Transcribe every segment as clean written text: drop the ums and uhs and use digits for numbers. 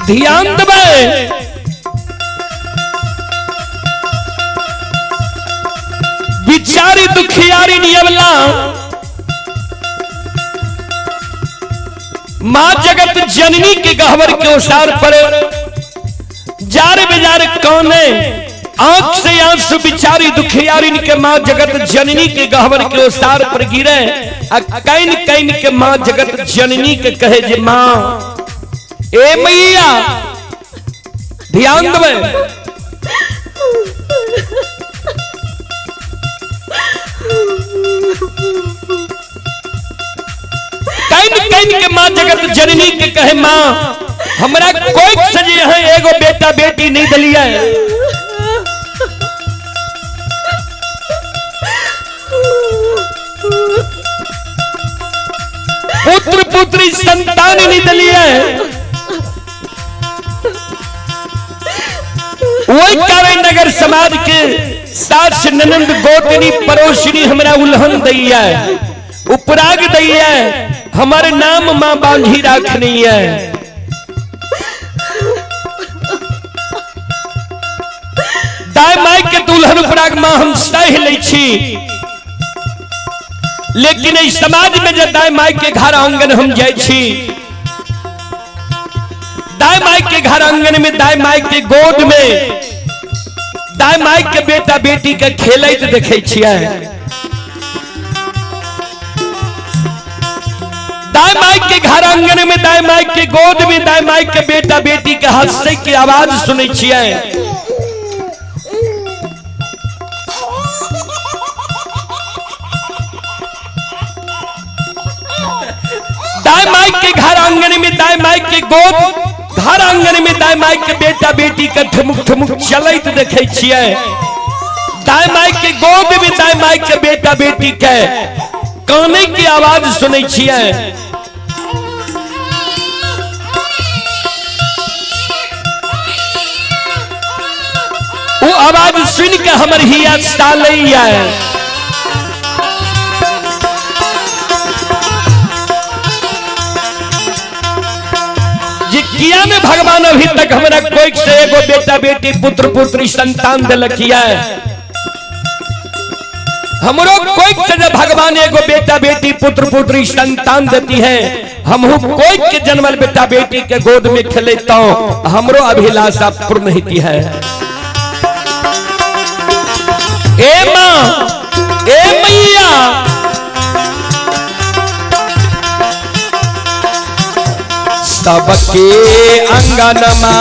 ध्यान देवे बिचारी दुखियारी नियमला मां जगत जननी के गहवर के ओसार पर जार बेजार कौने आंख से आंसू बिचारी दुखियारी के मां जगत जननी के गहवर के ओसार पर गिरे कैन कैन के मां जगत जननी के कहे जे मां ए मैया ध्यान देवे कैन कैन के मां जगत जननी के कहे मां हमरा कोई सजे है एगो बेटा बेटी नहीं दलिया पुत्र पुत्री संतान नहीं दलिया वही कारण नगर समाज के सास ननंद गोतनी पड़ोसनी हमरा उल्हन दैया उपराग दैया हमारे नाम मां बांधी राखनी है दाई माई के दुल्हन उपराग मां हम सह ले छी लेकिन इस समाज में जब दाई माई के घर आंगन हम जाए छी दाई माई के घर आंगन में दाई माई के गोद में दाई माई के बेटा बेटी के खेलत देखे छियै दाई माई के घर आंगन में दाई माई के गोद में दाई माई के बेटा बेटी के हंसे की आवाज सुने छियै दाई माई के घर आंगन में दाई माई के गोद घर आंगन में दाई माई के बेटा बेटी के ठुमुक ठुमुक चलत देखे छियै दाई माई के गोद में दाई माई के बेटा बेटी के काने की आवाज सुने छियै वो आवाज सुन के हमर हिया सालैया किया में भगवान अभी तक हमारा कोई से एगो बेटा बेटी पुत्र पुत्री संतान दिलकिया हमरो कोई से जब भगवान एगो बेटा बेटी पुत्र पुत्री संतान देती है हम कोई के जन्मल बेटा बेटी के गोद में खेलता हूं हमरो अभिलाषा पूर्ण होती है ए मां ए मैया सबके अंगनमा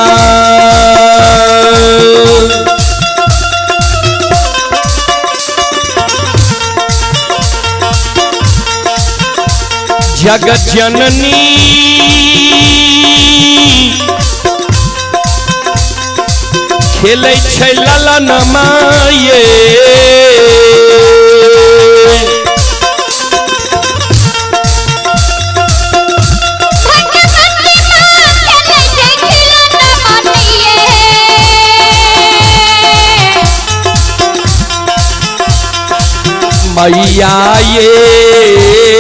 जगत जननी खेलै छै ललनमा ये मैया ये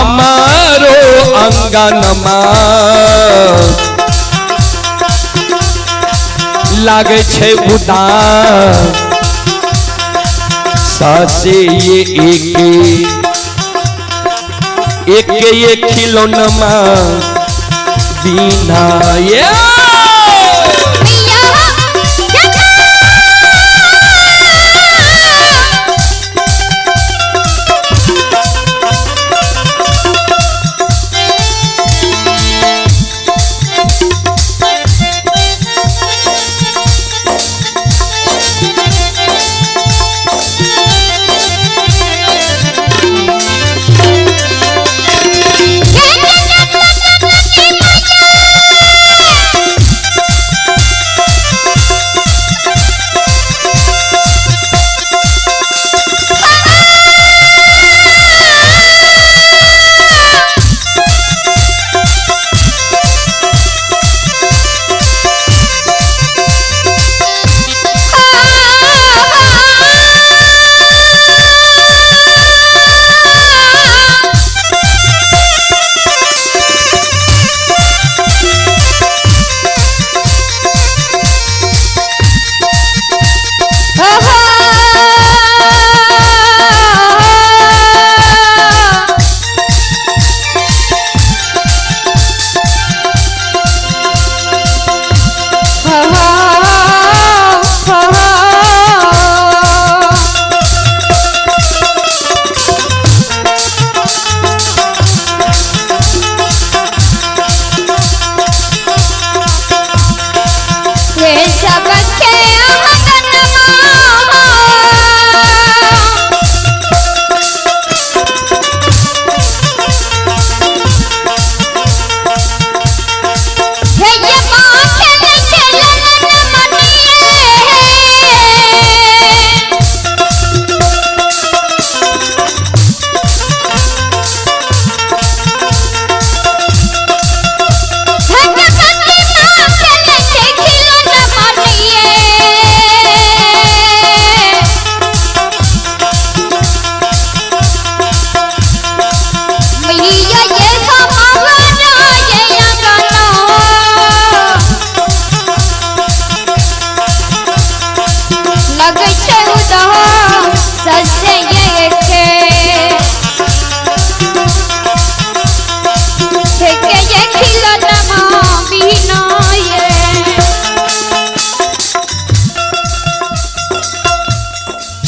हमारो अंगनमा लागे छै उदास सासे ये एक खिलौनमा बिना ये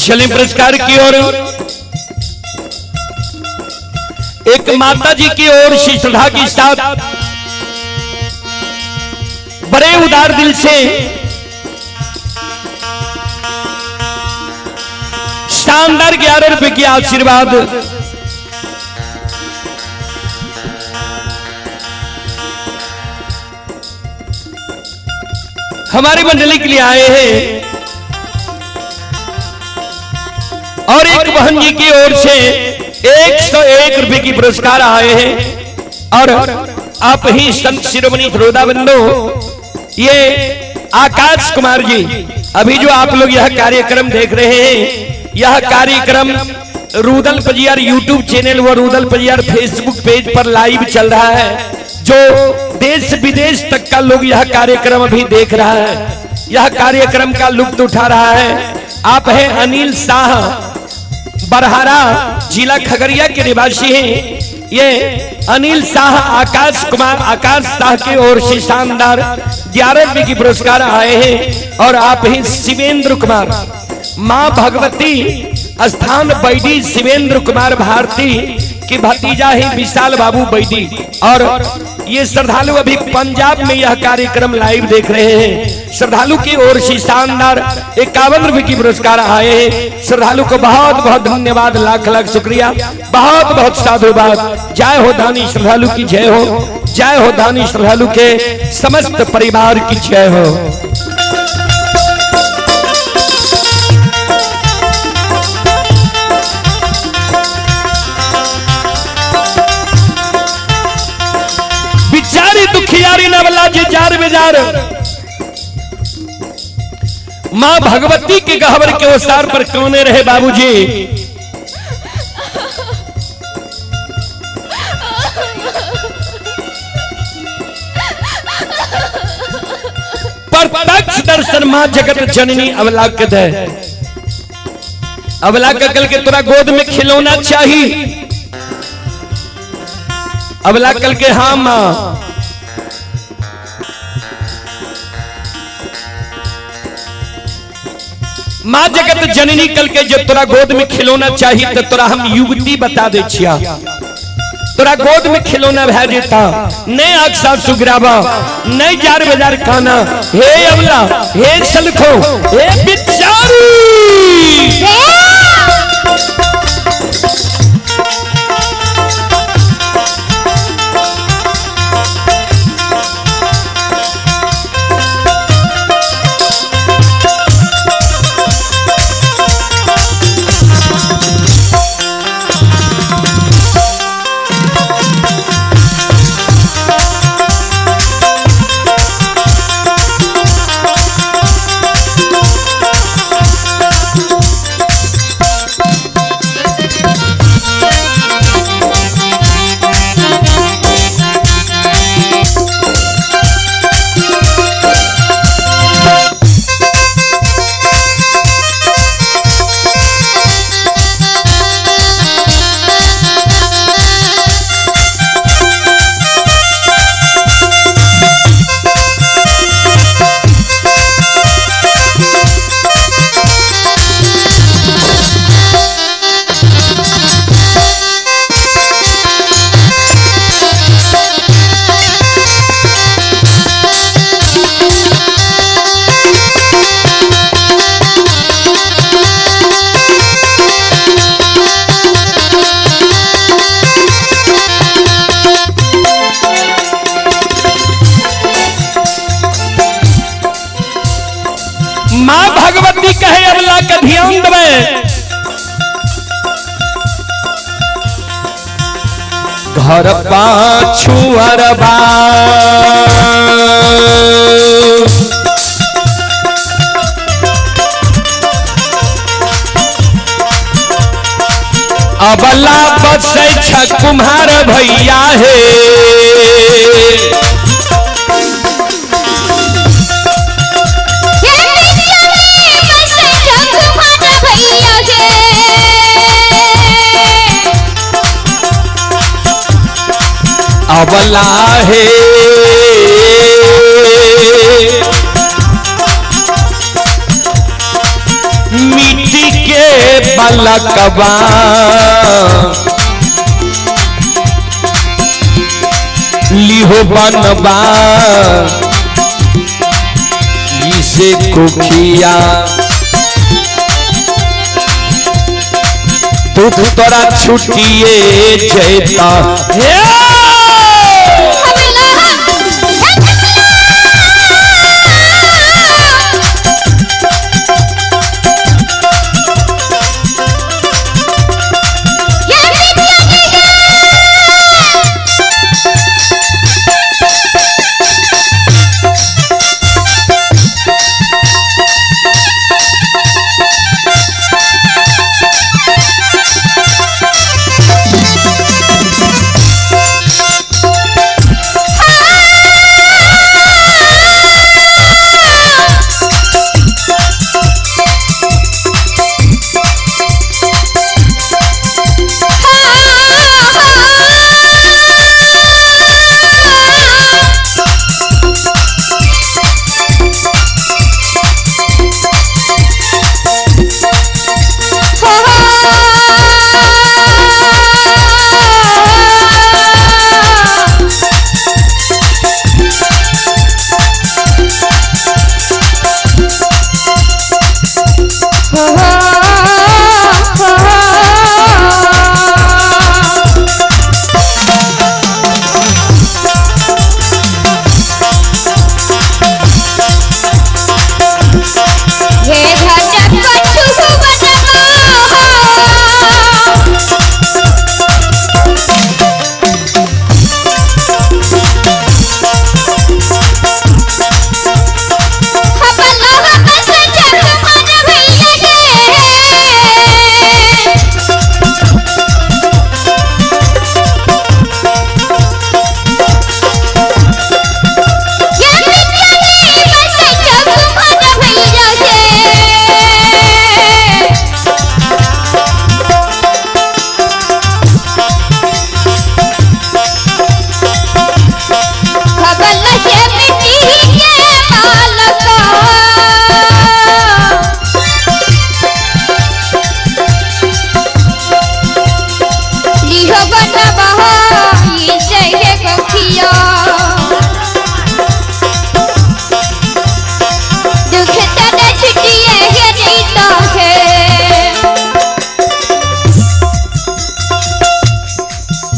चलिए पुरस्कार की ओर। एक माता जी की ओर से श्रद्धा के साथ बड़े उदार दिल से शानदार 11 रुपए की आशीर्वाद हमारी मंडली के लिए आए हैं और एक बहन जी की ओर से 101 रुपए की पुरस्कार आए हैं। और आप ही संत शिरोमणि श्रोताबंधु, ये आकाश कुमार जी, अभी जो आप लोग यह कार्यक्रम देख रहे हैं, यह कार्यक्रम रूदल पजियार यूट्यूब चैनल व रूदल पजियार फेसबुक पेज पर लाइव चल रहा है। जो देश विदेश तक का लोग यह कार्यक्रम अभी देख रहा है, यह कार्यक्रम का लुत्फ उठा रहा है। आप हैं अनिल शाह, बरहारा जिला खगड़िया के निवासी हैं। ये अनिल शाह आकाश कुमार आकाश शाह की ओर से शानदार 11 रुपए की पुरस्कार आए हैं। और आप ही शिवेंद्र कुमार, मां भगवती स्थान बैडी शिवेंद्र कुमार भारती की भतीजा ही विशाल बाबू बैडी। और ये श्रद्धालु अभी पंजाब में यह कार्यक्रम लाइव देख रहे हैं। श्रद्धालु की ओर से शानदार 51 रुपए की पुरस्कार आए हैं। श्रद्धालु को बहुत बहुत धन्यवाद, लाख लाख शुक्रिया, बहुत बहुत साधुवाद। जय हो दानी श्रद्धालु की जय हो, जय हो दानी श्रद्धालु के समस्त परिवार की जय हो। दुखियारी नवला जी जार बेजार, मां भगवती के गहवर के ओसार पर कौने रहे बाबूजी। प्रत्यक्ष दर्शन मां जगत जननी अवला के दे, अवला कल के तोरा गोद में खिलौना चाहिए। अवला कल के हाँ मां, मां जगत जननी कल के जब तोरा गोद में खिलौना चाहिए तो तोरा हम युवती बता दे छिया, तोरा गोद में खिलौना भै जेता। नहीं अक्सर सुगराबा, नहीं जार बाजार खाना। हे अवला, हे सलखो, हे बिचारी, मां भगवती कहे अवला का ध्यान देवे। घर पाछू अरबा अबला बसे छ कुम्हार भैया हे, अबला है मिट्टी के बालकबा लिहो बनबा इसे कुखिया दुख तोरा छुटिए जैता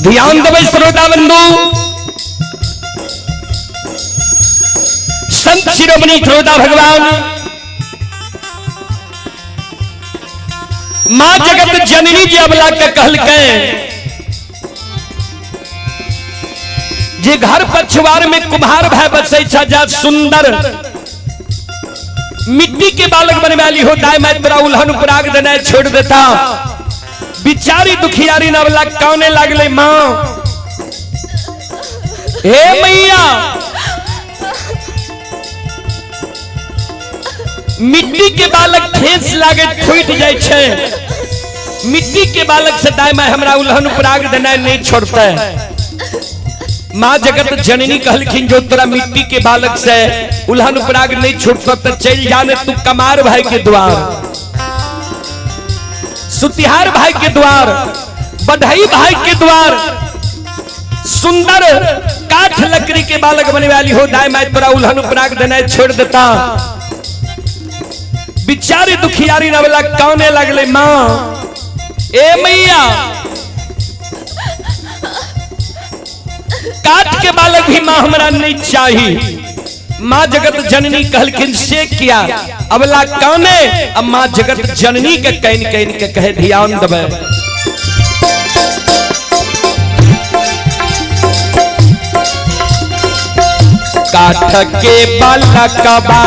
ध्यान देवे श्रोता बंधु संत शिरोमणि श्रोता भगवान मां जगत जननी जी अबला के कहल के जे घर पछुआर में कुम्हार भाई बसे जा सुंदर मिट्टी के बालक बने वाली हो दाई मैं तोरा उल्हन पराग देना छोड़ देता बिचारी दुखियारी नवला कौने लगले मां हे मैया मिट्टी के बालक ठेस लागे फूट जाए छे मिट्टी के बालक से दाई मैं हमरा उल्हन पराग देना नहीं छोड़ता है मां जगत जननी कहलखिन जो तोरा मिट्टी के बालक से उल्हन पराग नहीं छोड़ता तो चल जाने तू कमार भाई के द्वार सुतिहार भाई के द्वार बधाई भाई के द्वार सुंदर काठ लकड़ी के बालक बने वाली हो दाई मैं तोरा उल्हन पराग देना छोड़ देता बिचारी दुखियारी नवला कौने लगले मां ए मैया काठ के बालक भी मां हमरा नहीं चाहिए मां जगत जननी कहलखिन से किया अबला कौने अब मां जगत जननी के कहन कहन के कहे ध्यान देवे काठ के बालकबा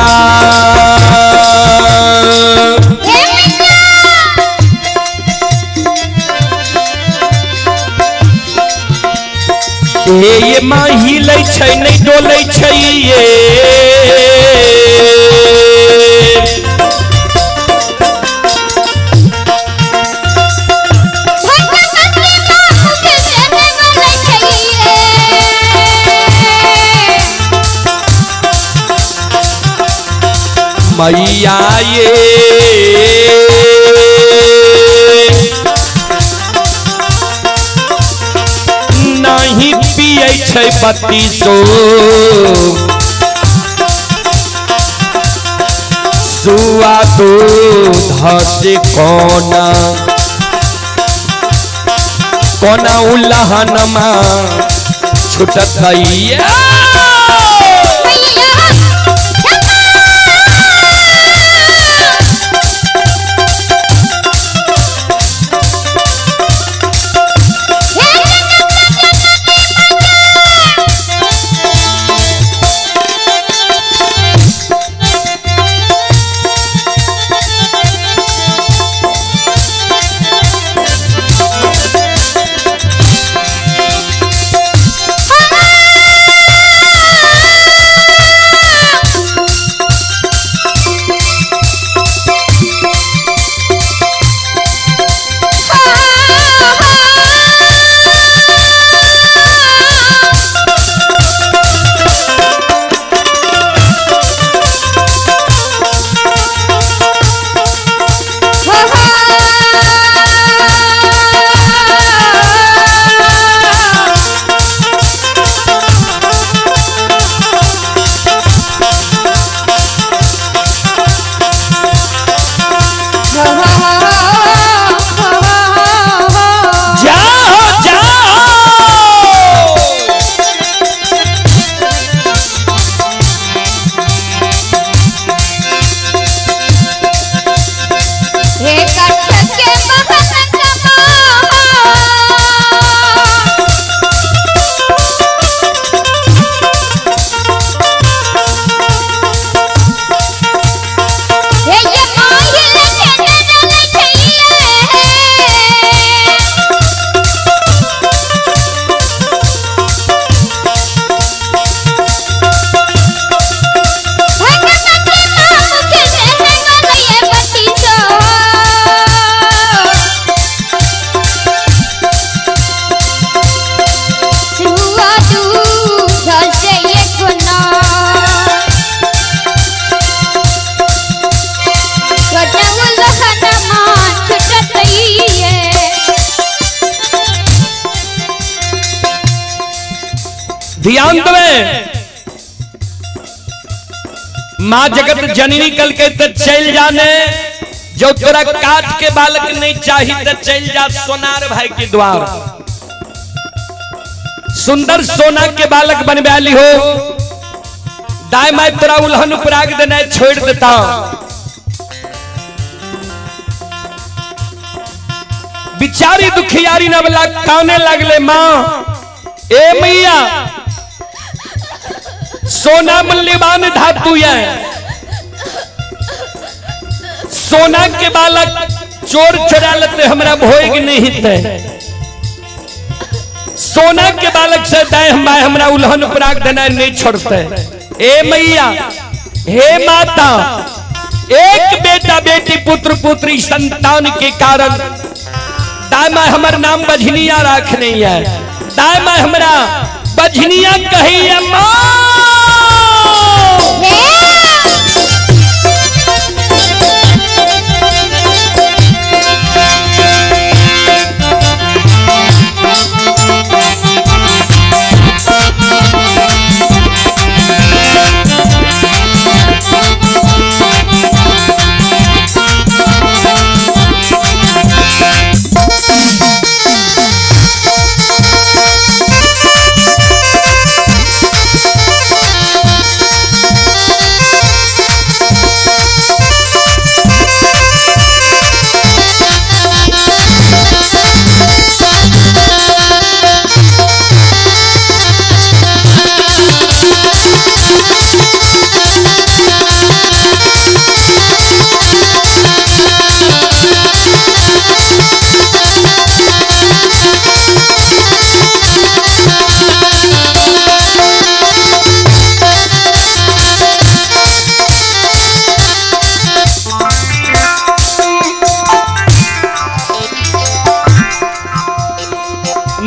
ये मां हिले छै नहीं डोले छै ये मैया ये छै 3200 सुआ दूध से कोना कोना उल्लहन में छुटत है ध्यान देवे माँ जगत जननी कल के तो चल जाने जो तोरा काट के बालक नहीं चाहिए तो चल जा सोनार भाई के द्वार सुंदर सोना के बालक बनवाली हो दाई माई तोरा उल्हन उपराग देना छोड़ देता बिचारी दुखियारी नवला काने लगले माँ ए मैया सोना मूल्यवान धातु है सोना के बालक चोर चुरा लेते हमरा भोग नहीं थे सोना के बालक से दाए हमरा उल्हन उपराग देना नहीं छोड़ते ए मैया हे माता एक बेटा बेटी पुत्र पुत्री संतान के कारण दाए माँ हमार नाम बझनिया राख नहीं है दाए माँ हमरा बझनिया कही है माँ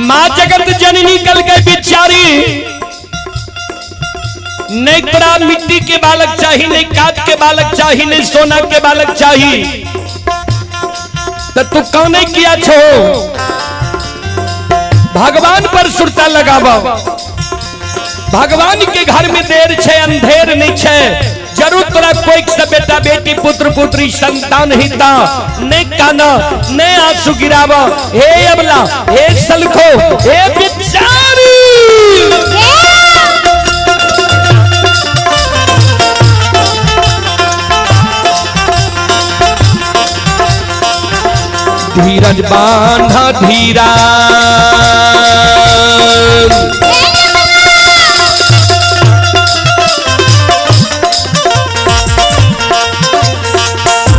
माँ जगत जननी कल के बिचारी नहीं तोरा मिट्टी के बालक चाहिए नहीं काट के बालक चाहिए नहीं सोना के बालक चाहिए तो तू कौन किया छो भगवान पर सुरता लगावा भगवान के घर में देर छे अंधेर नहीं छे। जरूर तोरा कोई से बेटा बेटी पुत्र पुत्री संतान हिता नहीं काना नहीं आंसू गिरावा। हे अबला, हे सलखो, हे बिचारी, धीरज बांधा धीरा,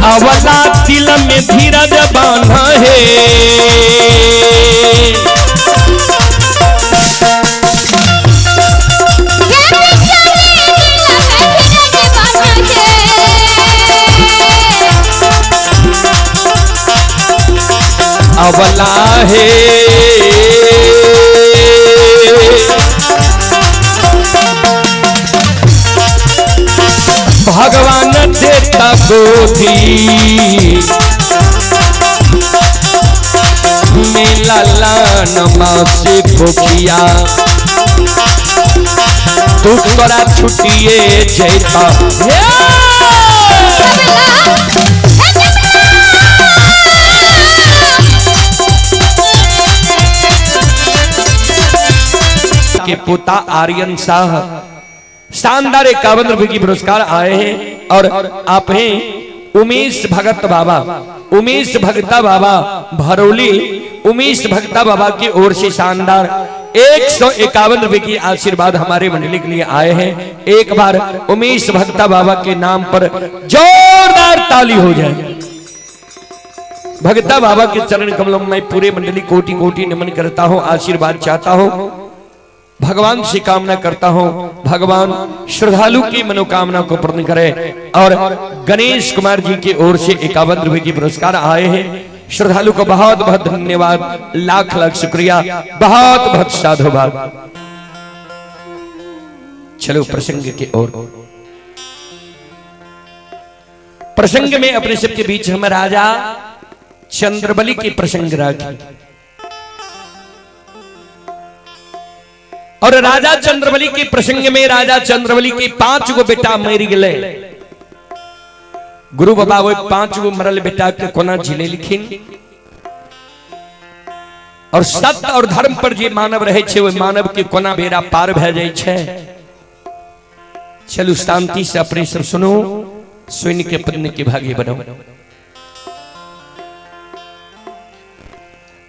अवला दिल में धीरज बांधा है। अवला है भगवान देता गोदी मेला लानमा से खोखिया तू तोरा छुटिए जैता। के पोता आर्यन शाह शानदार 51 रुपए की पुरस्कार आए हैं। और आप हैं उमेश भगत बाबा, उमेश भगता बाबा भरौली, उमेश भगता बाबा की ओर से शानदार 151 रुपए की आशीर्वाद हमारे मंडली के लिए आए हैं। एक बार उमेश भगता बाबा के नाम पर जोरदार ताली हो जाए। भगता बाबा के चरण कमलों में पूरे मंडली कोटि कोटि नमन करता हूं, आशीर्वाद चाहता हूं, भगवान से कामना करता हूं भगवान श्रद्धालु की मनोकामना को पूर्ण करे। और गणेश कुमार जी की ओर से 51 रुपए की पुरस्कार आए हैं। श्रद्धालु को बहुत बहुत धन्यवाद, लाख लाख शुक्रिया, बहुत बहुत साधुवाद। चलो प्रसंग की ओर। प्रसंग में अपने सबके बीच हम राजा चंद्रबली की प्रसंग राखी। और राजा चंद्रबली के प्रसंग में राजा चंद्रबली के 5 गो बेटा मर गए। गुरु बाबा वो 5 गो मरल बेटा के कोना जिले लिखिन। और सत्य और धर्म पर जे मानव रहे छे वो मानव के कोना बेरा पार भे जाय छे। चलू शांति से अपने सब सुनो, सुन के पुण्य के भागी बनो।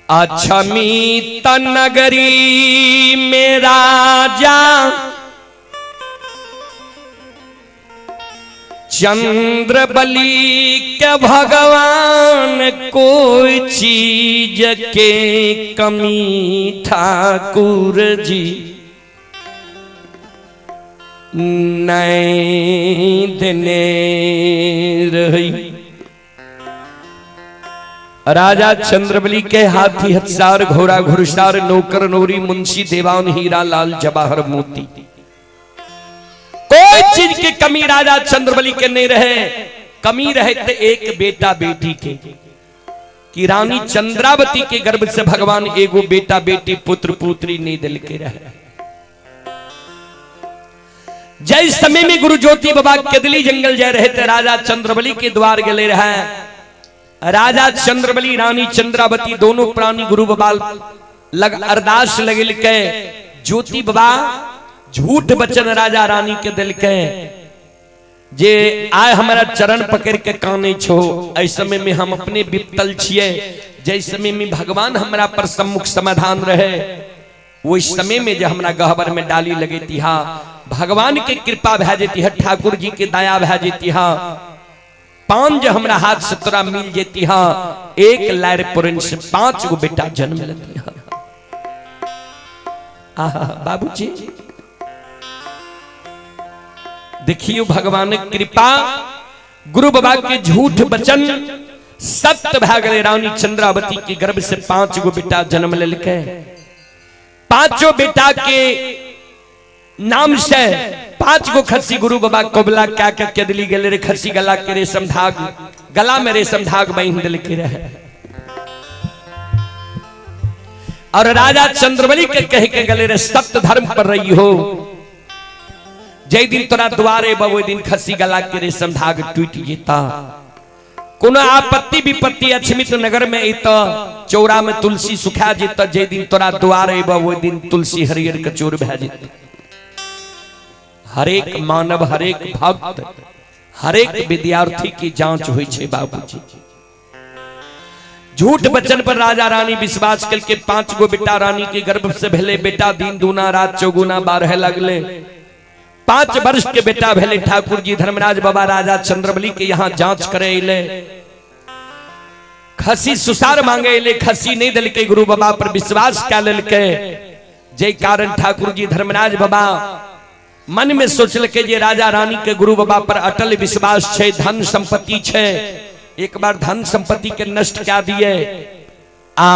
अच्छा मीत नगरी में राजा चंद्रबली के भगवान कोई चीज के कमी ठाकुर जी नहीं देने रही। राजा चंद्रबली के हाथी हथियार घोड़ा घुड़सवार नौकर नौरी मुंशी देवान हीरा लाल जवाहर मोती, कोई चीज की कमी राजा चंद्रबली के नहीं रहे। कमी रहे थे एक बेटा बेटी के, कि रानी चंद्रावती के गर्भ से भगवान एगो बेटा बेटी पुत्र पुत्री नहीं दिल के रहे। जय समय में गुरु ज्योति बाबा केदली जंगल जा रहे थे, राजा चंद्रबली के द्वार गले रहे। राजा चंद्रबली रानी चंद्रावती दोनों प्राणी गुरु बाबा लग अरदास लगे के ज्योति बाबा झूठ बचन राजा रानी के दिल के जे आए हमारा चरण पकड़ के काने छो। ऐसे समय में हम अपने विपतल छिए, जैसे समय में भगवान हमारा पर सम्मुख समाधान रहे, वो इस समय में जो हमारा गहबर में डाली लगे तिहा भगवान की कृपा भै जेती है, ठाकुर जी की दया भै जेती है। पांच जो हमारा हाथ से तोरा मिल जेती है, एक लायर पुरन से 5 गो बेटा जन्म लेती है। बाबूजी देखियो भगवान कृपा, गुरु बाबा के झूठ बचन सत्य भै गए। रानी चंद्रावती के गर्भ से 5 गो बेटा जन्म लेके। 5 बेटा के नाम से 5 गो खस्सी गुरु बाबा कोबला क्या क्या केदली गले रे खस्सी गला के रेशम धाग, गला में रेशम धाग बांध दिल के रहे। और राजा चंद्रबली के कह के गले रे सत्य धर्म पर रही हो, जय दिन तोरा द्वारे बो दिन खसी गला के रेशम धाग टूट जेता। कोनो आपत्ति विपत्ति अछमित नगर में इत चौरा में तुलसी सुखा जेत। जय दिन तोरा द्वारे बो दिन तुलसी हरियर कचोर भै जेत। हरेक मानव हरेक भक्त हरेक विद्यार्थी की जांच हुई छे बाबूजी। झूठ बचन पर राजा रानी विश्वास करके 5 गो बेटा रानी के गर्भ से भेले। बेटा दिन दूना रात चौगुना 12 लगले। 5 वर्ष के बेटा भेले ठाकुर जी धर्मराज बाबा राजा चंद्रबली के यहाँ जांच करे अले। खसी सुसार मांगे अले, खसी नहीं दिल के गुरु बाबा पर विश्वास कै लेलके। जय कारण ठाकुर जी धर्मराज बाबा मन में सोचल के जे राजा रानी के गुरु बाबा पर अटल विश्वास छे, धन संपत्ति छे, एक बार धन संपत्ति के नष्ट क्या दिए आ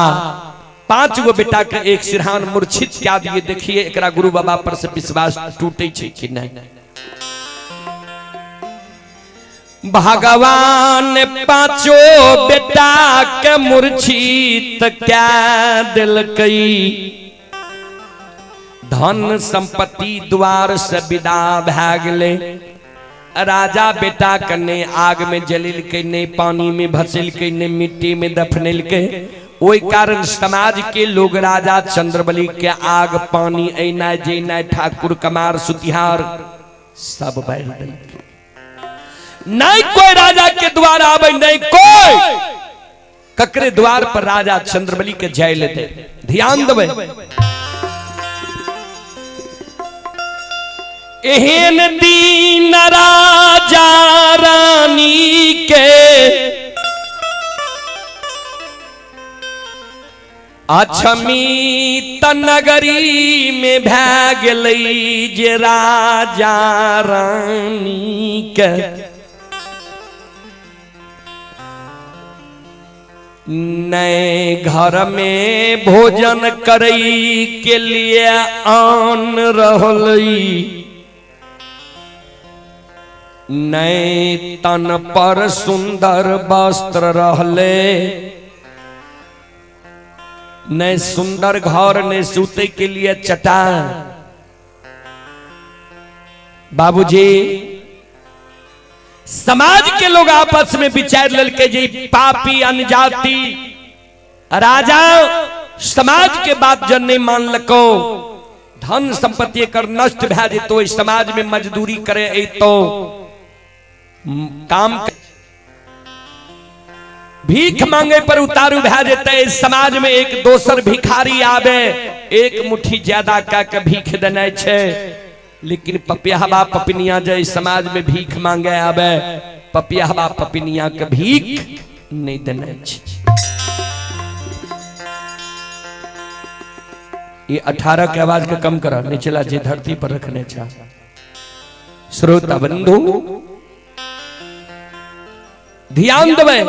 5 गो बेटा के एक सिरहान मूर्छित क्या दिए। देखिए एकरा गुरु बाबा पर से विश्वास टूटे छे कि नहीं। भगवान 5 बेटा के मूर्छित क्या दिल कई। धन संपत्ति द्वार से विदा भै गेले। राजा बेटा कने आग में जलिल के, ने पानी में भसिल के, ने मिट्टी में दफनिल के। ओई कारण समाज के लोग राजा चंद्रबली के आग पानी ऐना जेना ठाकुर कमार सुतिहार सब बैठ दिल। नहीं कोई राजा के द्वार आवे, नहीं कोई ककरे द्वार पर राजा चंद्रबली के जय लेते। ध्यान देवे एहन दीन राजा रानी के अछमित नगरी में भै गेलै। जे राजा रानी के नए घर में भोजन करई के लिए आन रहलई। नए तन पर सुंदर वस्त्र रहले। नए सुंदर घर ने सूते के लिए चटान। बाबूजी समाज के लोग आपस में विचार ललके जे पापी अनजाति राजा समाज के बात जन नहीं मान लको। धन संपत्ति कर नष्ट भै जेतो। समाज में मजदूरी करे तो काम भीख मांगे पर उतारू भै जेते। समाज में एक दोसर भिखारी आवे, एक मुट्ठी ज्यादा का के भीख देने छे। लेकिन पपियावा पपिनिया जय समाज में भीख मांगे आवे, पपियावा पपिनिया के भीख नहीं देने छे। ये 18 के आवाज के कम करा, निचला जे धरती पर रखने छा। श्रोता बंधु ध्यान देवे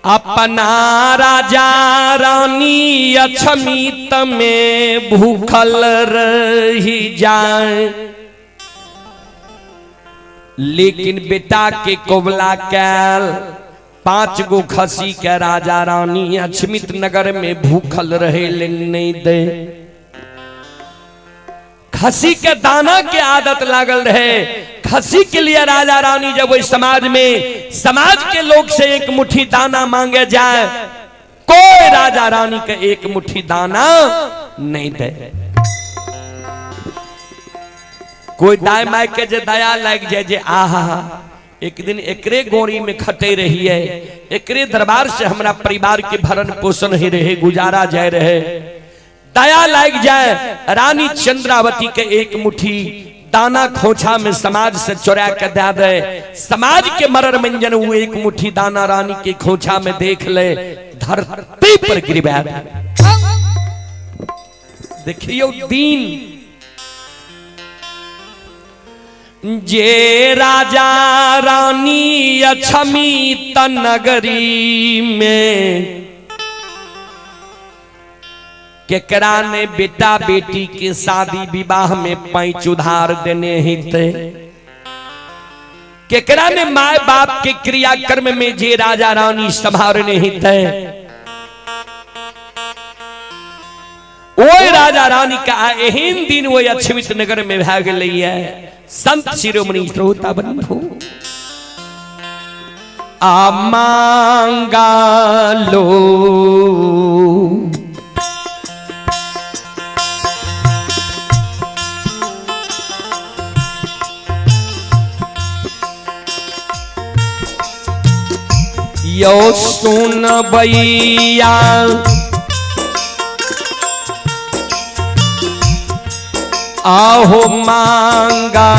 अपना राजा रानी अछमित में भूखल रही जाए। लेकिन बेटा के कोबला कैल 5 गो खसी के राजा रानी अछमित नगर में भूखल रहे ले नहीं दे। खसी के दाना के आदत लागल रहे। खसी के लिए राजा रानी जब वही समाज में समाज के लोग से एक मुट्ठी दाना मांगे जाए, कोई राजा रानी के एक मुट्ठी दाना नहीं दे। कोई दाय माय के जे दया लग जाए जे आहा एक दिन एकरे गोरी में खटे रही है, एकरे दरबार से हमारा परिवार के भरण पोषण ही रहे, गुजारा जाए रहे, दया लग जाए। रानी चंद्रावती के एक मुट्ठी दाना खोछा में समाज से चुरा के दे दे। समाज के मरर मंजन हुए एक मुट्ठी दाना रानी के खोछा में देख ले, धरती पर गिरवा दे। देखियो दीन जे राजा रानी अछमित नगरी में केकरा ने बेटा बेटी के शादी विवाह में पैंच उधार देने ही थे। केकरा ने माए बाप के क्रियाकर्म में जे राजा रानी संभालने ही थे। वो राजा रानी का एहन दिन वो अक्षमित नगर में भाग गई है। संत शिरोमणि श्रोता बंधु आ मांगा लो यो सुन बैया आहो मांगा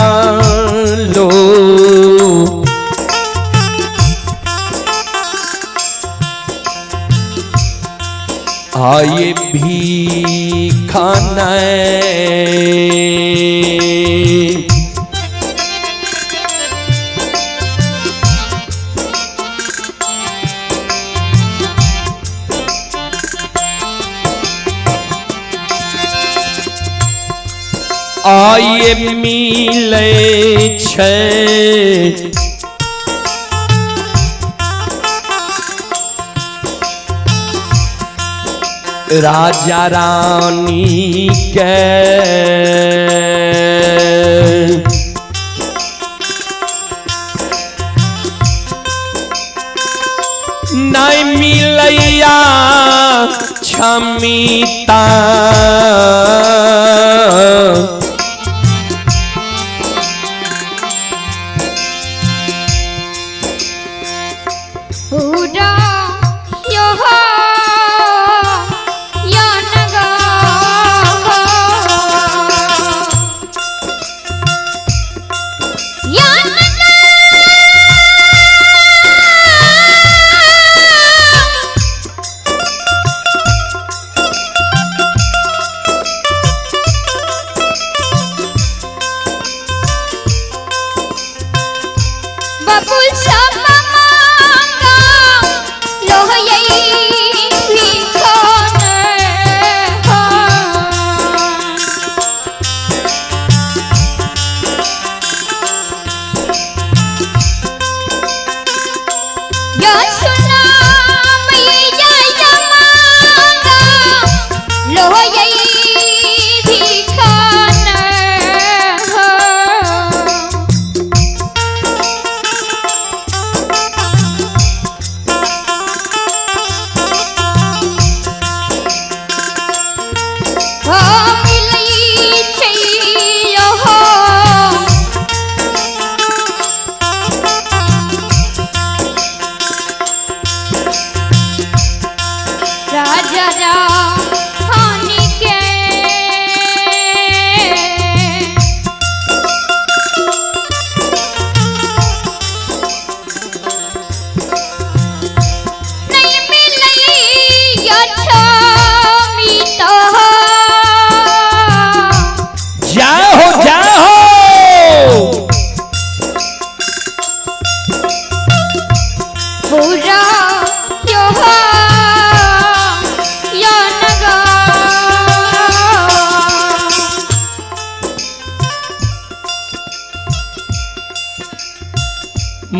लो आये भीखा आये मिले छे राजा रानी के नहीं मिलैया क्षमिता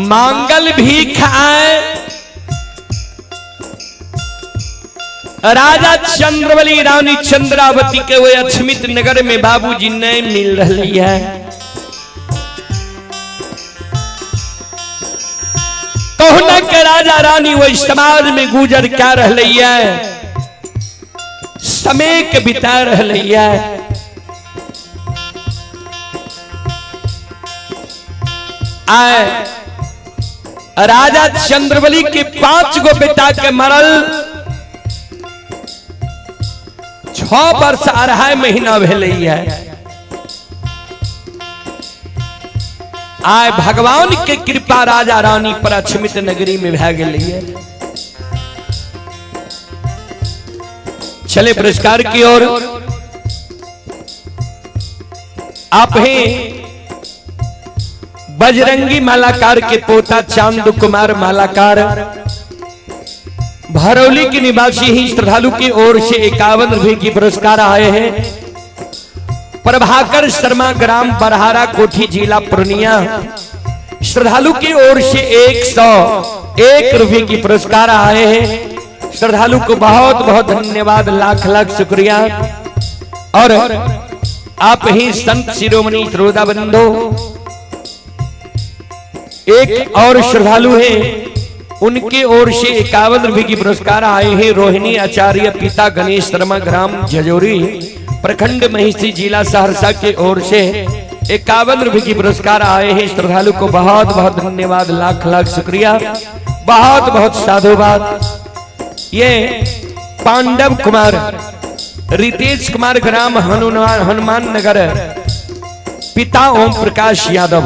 मांगल भी खाए राजा चंद्रवली रानी चंद्रावती के वो अक्षमित नगर में बाबूजी नहीं मिल रही है। कहना के राजा रानी वो समाज में गुजर क्या रही है, समय के बिता रही है। आए राजा चंद्रवली के 5 गो बेटा के मरल 6 वर्ष 2.5 महीना भेलै है। आय भगवान के कृपा राजा रानी पर अक्षमित नगरी में भै गेलै है। चले पुरस्कार की ओर। आप हैं बजरंगी मालाकार के पोता चांद कुमार मालाकार, भरौली के निवासी ही श्रद्धालु की ओर से 51 रुपए की पुरस्कार आए हैं। प्रभाकर शर्मा ग्राम बरहारा कोठी जिला पूर्णिया, श्रद्धालु की ओर से 101 रुपए की पुरस्कार आए हैं। श्रद्धालु को बहुत बहुत धन्यवाद, लाख लाख शुक्रिया। और आप ही संत शिरोमणि श्रोता बंधो एक और श्रद्धालु है, उनके ओर से 51 रुपये की पुरस्कार आए हैं। रोहिणी आचार्य, पिता गणेश शर्मा, ग्राम झजोरी, प्रखंड महिषी, जिला सहरसा के ओर से 51 रुपये की पुरस्कार आए हैं। श्रद्धालु को बहुत बहुत धन्यवाद, लाख लाख शुक्रिया, बहुत बहुत साधुवाद। ये पांडव कुमार, रितेश कुमार, ग्राम हनुमान नगर, पिता ओम प्रकाश यादव,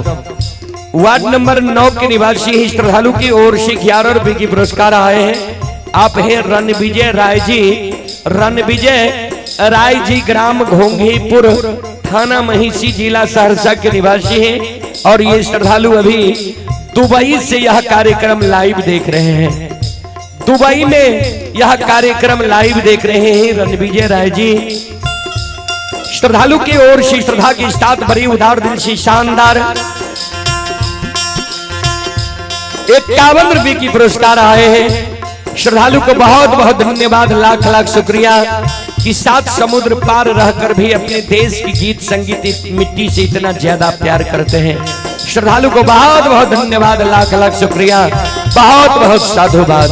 वार्ड नंबर 9 के निवासी हैं। श्रद्धालु की ओर से 11 रुपये की पुरस्कार आए हैं। आप हैं रणविजय राय जी, रणविजय राय जी, ग्राम घोंघीपुर, थाना महिषी, जिला सहरसा के निवासी हैं। और ये श्रद्धालु अभी दुबई से यह कार्यक्रम लाइव देख रहे हैं, दुबई में यह कार्यक्रम लाइव देख रहे हैं रणविजय राय जी। श्रद्धालु की ओर से श्रद्धा के साथ बड़ी उदार दिल से शानदार 51 रुपये की पुरस्कार आए हैं। श्रद्धालु को बहुत बहुत धन्यवाद, लाख लाख शुक्रिया कि 7 समुद्र पार रहकर भी अपने देश की गीत संगीत मिट्टी से इतना ज्यादा प्यार करते हैं। श्रद्धालु को बहुत बहुत धन्यवाद, लाख लाख शुक्रिया, बहुत बहुत साधुवाद।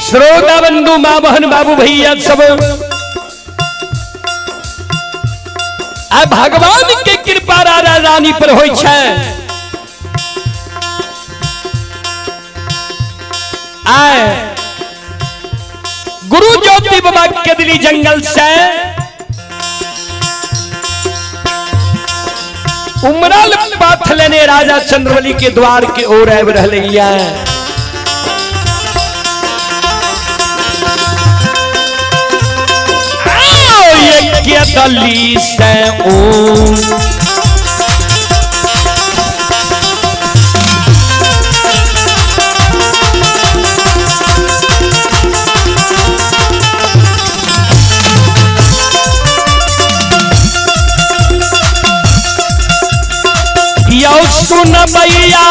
श्रोता बंधु, मां बहन, बाबू भैया सब भगवान के कृपा राजा रानी पर होय छै। आए गुरु ज्योति बाबा के दिली जंगल से उमरल पाथ लेने राजा चंद्रवली के द्वार के ओर आब रहलिया। दली से यो सुन भैया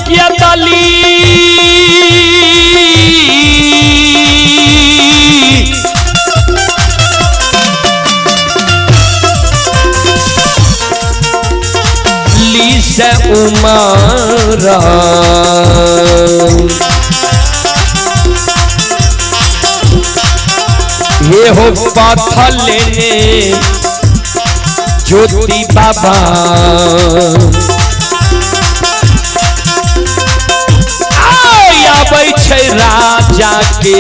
किया ताली ली से उमारा ये हो पाथा लेने ज्योति बाबा राजा के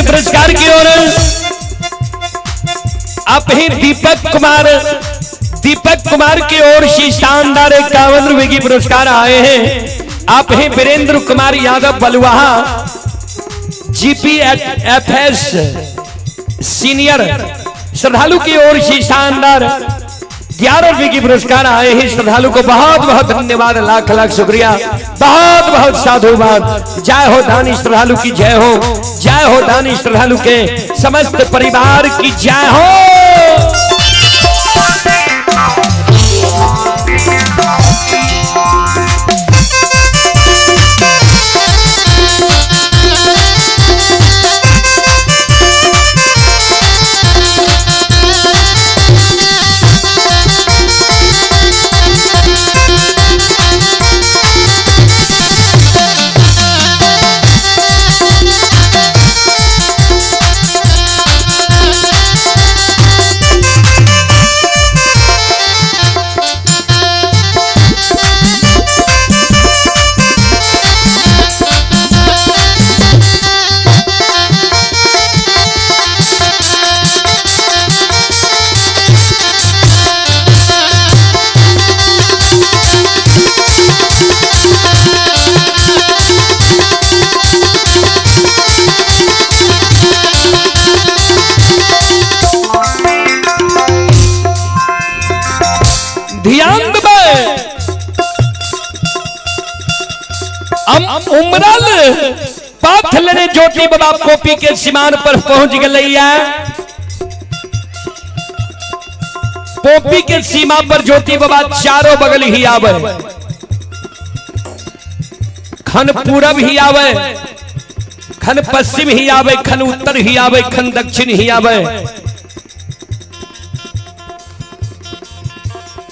पुरस्कार की ओर आप ही दीपक कुमार, दीपक कुमार की ओर से शानदार 51 रुपए की पुरस्कार आए हैं। आप हैं वीरेंद्र कुमार यादव बलुआहा, GPFS सीनियर। श्रद्धालु की ओर से शानदार 11 रुपए की पुरस्कार आए हैं। श्रद्धालु को बहुत बहुत धन्यवाद, लाख लाख शुक्रिया, बहुत बहुत साधुवाद। जय हो दानी श्रद्धालु की जय हो, जय हो दानी श्रद्धालु के समस्त परिवार की जय हो। उमरल पाथलने ज्योति बाबा पोपी के सीमान पर पहुंच गलैया। पोपी के सीमा पर ज्योति बाबा चारों बगल ही आवे, खन पूरब ही आवे, खन पश्चिम ही आवे, खन उत्तर ही आवे, खन दक्षिण ही आवे।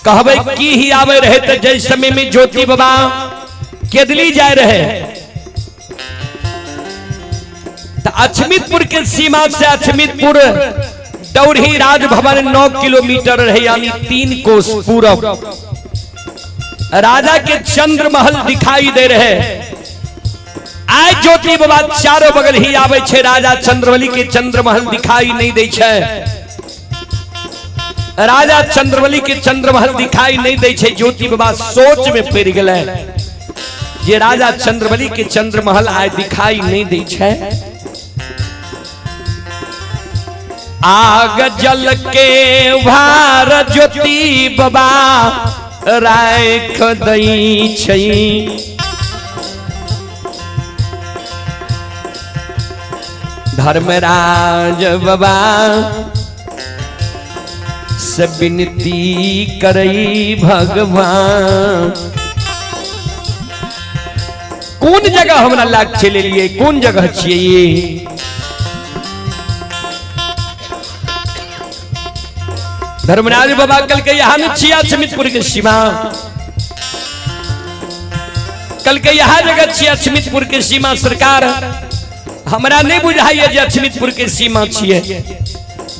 कहवे की ही आवे रहे तो जय समय में ज्योति बाबा केदली जाए रहे तो अछमितपुर के सीमा से अछमितपुर दौड़ी राजभवन 9 किलोमीटर रहे, यानी 3 कोस पूरब। राजा के चंद्र महल दिखाई दे रहे। आज ज्योति बाबा चारों बगल ही आवे छे, राजा चंद्रवली के चंद्र महल दिखाई नहीं दे छे। राजा चंद्रवली के चंद्र महल दिखाई नहीं दे छे। ज्योति बाबा सोच में पड़ गए, ये राजा चंद्रवली के चंद्र महल आए दिखाई नहीं दे छे। आग जल के भार ज्योति बाबा राख दई छई। धर्मराज बाबा से विनती करई भगवान। कौन जगह हमरा लाग चले लिए, कौन जगह छिए ये? धर्मराज बाबा कल के यहाँ में छिया अछमितपुर के सीमा, कल के यहाँ जगह छिया अछमितपुर के सीमा। सरकार हमरा नहीं बुझाइए जे अछमितपुर के सीमा छिए।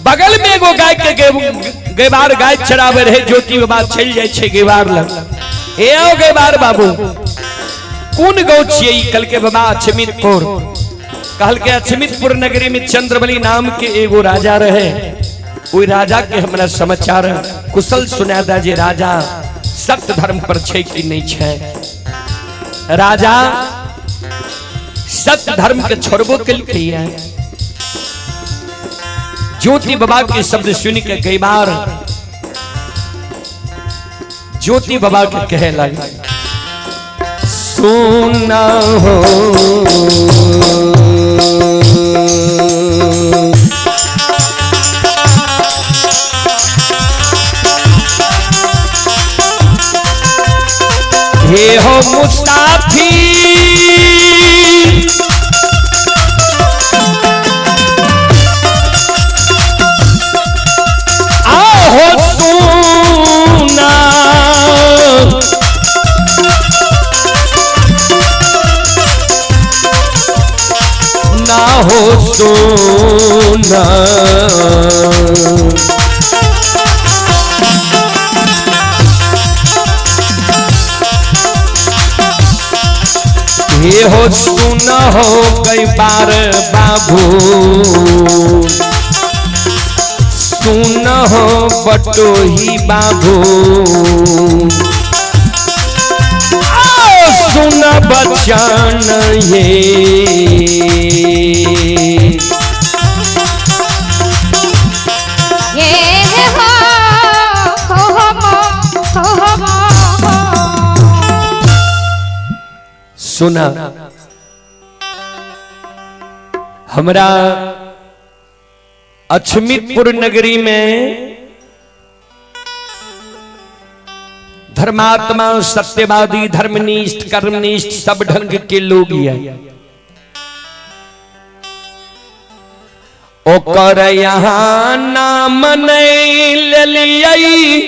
बगल में एगो गाय के गेबार गाय चरावे रहे, ज्योति बाबा चल जाए छे गेबार लग। ए आओ गेबार बाबू, कौन गौ छिए? कल के बाबा अछमितपुर। कहल के अछमितपुर नगरी में चंद्रवली नाम के एगो राजा रहे। कोई राजा के हमरा समाचार कुशल सुनादा जे राजा सत्य धर्म पर छे कि नहीं छे। राजा सत्य धर्म के छोड़बो के लिए ज्योति बाबा के शब्द सुन के कई बार ज्योति बाबा के कहे लगे, सुना हो हे हो मुस्ताफी, आओ सुना ना हो सुना। ये हो सुना हो कई बार बाबू, सुन हो बटोही बाबू सुन बचन सुना हमरा अछमितपुर नगरी में धर्मात्मा सत्यवादी धर्मनिष्ठ कर्मनिष्ठ सब ढंग के लोग हैं। ओकर यहाँ नाम नहीं लियई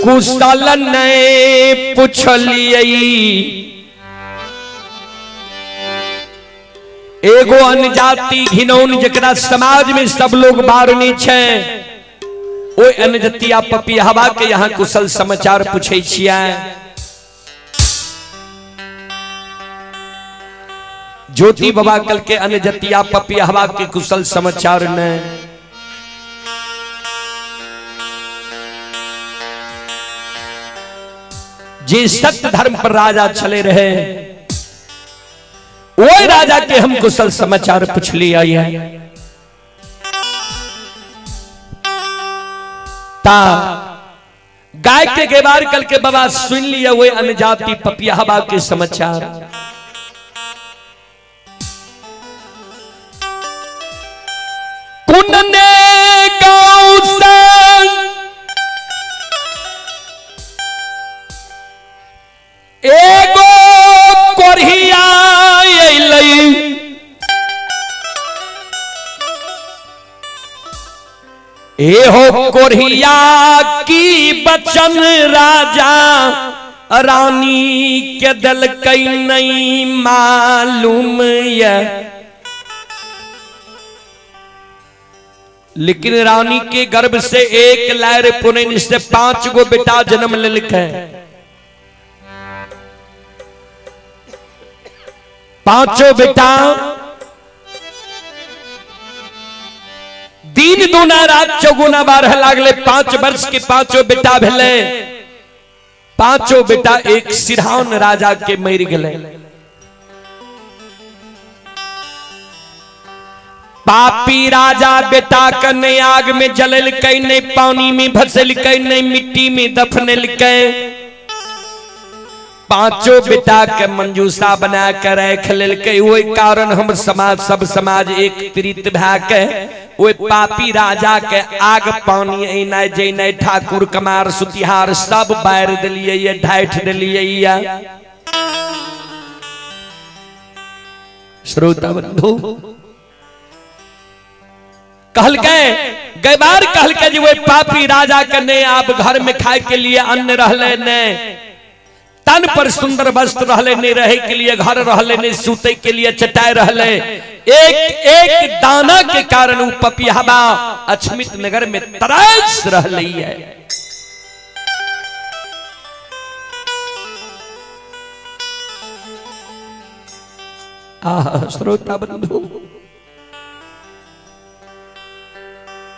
कुशल नहीं पूछलियई एगो अनजाति घिनौन जकरा समाज में सब लोग बारनी छे ओ अनजतिया पपियावा के यहाँ कुशल समाचार पूछे छिया। ज्योति बाबा कल के अनजतिया पपियावा के कुशल समाचार ने जे सत्य धर्म पर राजा चले रहे वो राजा के हम कुशल समाचार पूछ लिया ता गाय के गेबार कल के बाबा सुन लिया वो अनजाति पपियावा के समाचार। कुनने गाँव से एगो कोरिया एहो कोरिया की बचन राजा रानी के दल कई नहीं मालूम है, लेकिन रानी के गर्भ से एक लहर पुणे से 5 गो बेटा जन्म ले लिखे 5 बेटा दिन दूना रात चौगुना 12 लागले 5 वर्ष के 5 बेटा भेले 5 बेटा एक सिरहान राजा के मर गए। पापी राजा बेटा कने आग में जलल कई नहीं पानी में भसल कई नहीं मिट्टी में दफनल कई 5 बेटा के मंजूसा बना कर रख लेलकै। वही कारण हम समाज सब समाज एक प्रीत भै के वो पापी राजा के आग पानी ऐना जैना ठाकुर कमार सुतिहार सब बार दिलिये ढाठ दिलिये। श्रोता बंधु कहलकै गैबार कहलकै जी वो पापी राजा के ने आप घर में खाए के लिए अन्न रहले ने तन पर सुंदर वस्त्र रहले नहीं रहे के लिए घर रहले नहीं सूते के लिए चटाई रहले एक एक दाना के कारण वो पपियावा अछमित नगर में तरास रहले है। श्रोता बंधु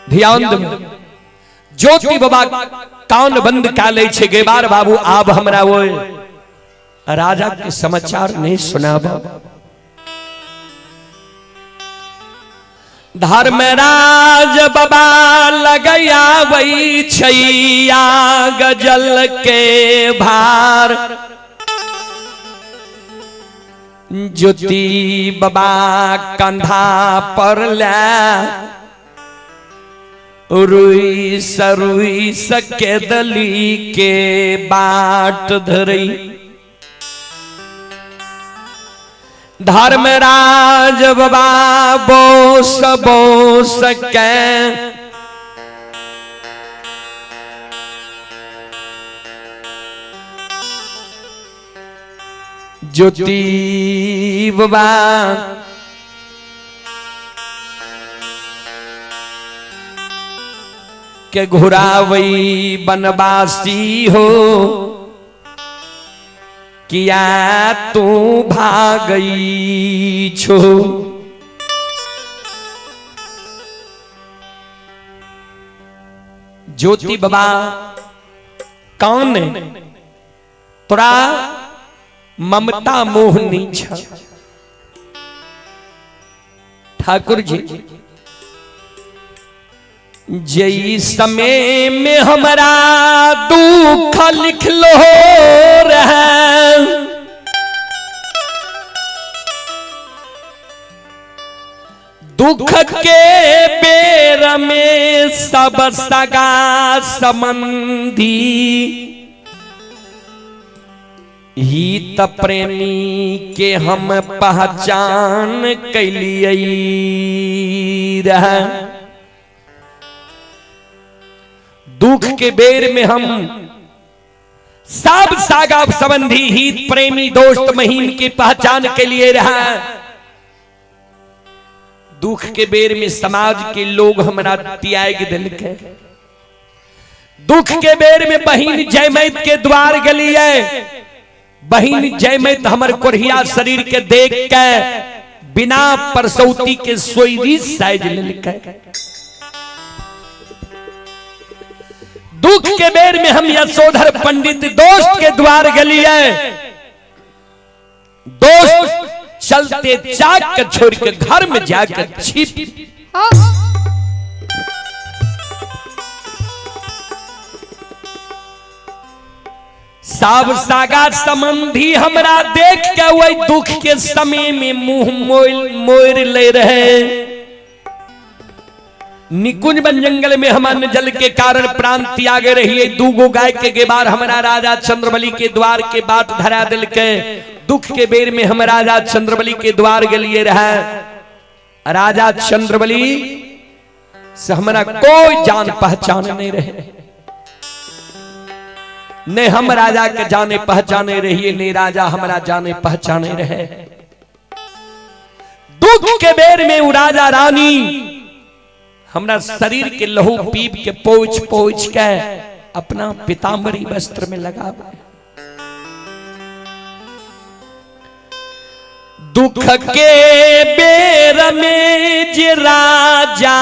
ध्यान दे ज्योति बाबा कान बंद काले छे गेबार बाबू आब हमरा वो राजा के समाचार नहीं सुनाबा। धर्मराज बाबा लगया वही छैया गजल के भार ज्योति बाबा कंधा पर ले रुई सके दली के बाट धरई। धर्मराज बाबा बोस के ज्योति बाबा के घुरावई बनवासी हो किया तू भागई छो। ज्योति बाबा कौन तोरा ममता मोह नीच ठाकुर जी जई समय में हमारा दुख लिख लो रहा दुख के बेर में सब सगा संबंधी हित प्रेमी के हम पहचान कैलिए रहा दुख के बेर में हम सब सागा संबंधी हित प्रेमी दोस्त महीन की पहचान के लिए रहा दुख के बेर में समाज के लोग हमारा त्याग दिल के दुख के बेर में बहिन जयमैत के द्वार गलिए बहिन जयमैत हमर कोरिया शरीर के देख के बिना परसौती के सोईरी साइज लेके दुख के बेर में हम यशोधर पंडित दोस्त के द्वार गलिए दोस्त चलते चाक के छोड़ के घर में जाकर छिप सब सागा संबंधी हमरा देख के वही दुख के समय में मुंह मोर ले रहे निकुंज बन जंगल में हमारे जल के कारण प्राण त्याग रही दूगो गाय के गेबार हमारा राजा चंद्रबली के द्वार के बात धरा दिल के दुख के बेर में हम राजा चंद्रबली के द्वार गलिए रहा राजा चंद्रबली से हमारा कोई जान पहचान नहीं रहे ने हम राजा के जाने पहचाने रहिए ने राजा हमारा जाने पहचाने रहे दुख के बेर में वो राजा रानी हमरा शरीर के लहू पीप के पोछ पोछ के अपना पीतांबरी वस्त्र में लगा दुख के बेर में जे राजा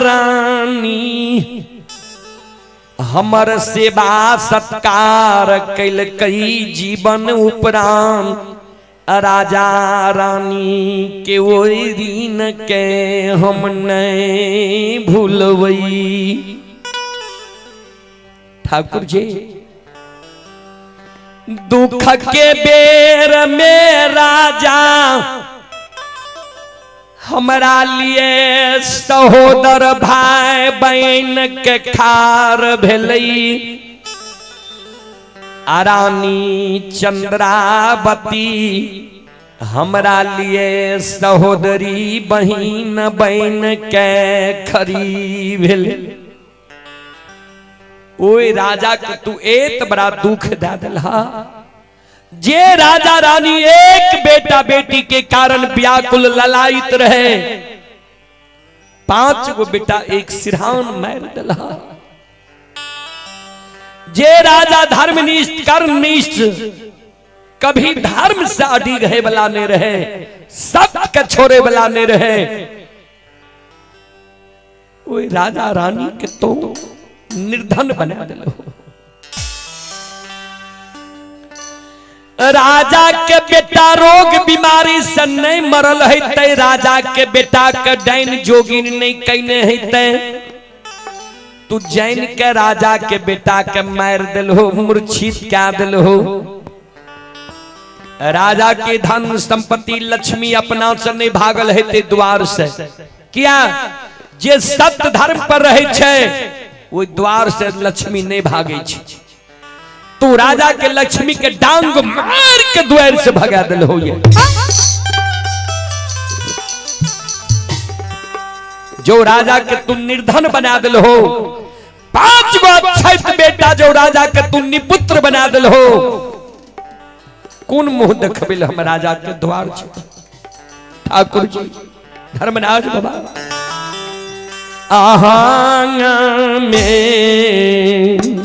रानी हमर सेवा सत्कार कैल कई जीवन उपरांत राजा रानी के ओई ऋण के हम नहीं भूलवई ठाकुर जी दुख के बेर में राजा हमरा लिए सहोदर भाई बहन के खार भेलई रानी चंद्रावती हमरा लिए सहोदरी बहन बहन के खरी भेल ओए राजा के तू एक बड़ा दुख दे दिलहा जे राजा रानी एक बेटा बेटी के कारण व्याकुल ललायित रहे 5 गो बेटा एक सिरहान मार दिलहा जे राजा धर्मनिष्ठ कर्मनिष्ठ कभी धर्म से अड़ी रहे वाला नहीं रहे सबके छोड़े वाला नहीं रहे ओए राजा रानी के तो निर्धन बना दिलो राजा के बेटा रोग बीमारी से नहीं मरल है ते राजा के बेटा के डाइन जोगिन नहीं कहने है ते तू जैन के राजा के बेटा के मार दिलो मूर्छित क्या दिलो राजा के धन संपत्ति लक्ष्मी अपना से नहीं भागल है ते द्वार से क्या जे सत्य धर्म पर रहे छे वो द्वार से लक्ष्मी नहीं भागे छे तू राजा के लक्ष्मी के डांग मार के द्वार से भगा दिल हो ये जो राजा के तू निर्धन बना दिल हो 5 गो अच्छा बेटा जो राजा के तू निपुत्र बना दिल हो कौन मुंह देखबिल हम राजा के द्वार छे ठाकुर जी धर्मराज बाबा आहंग में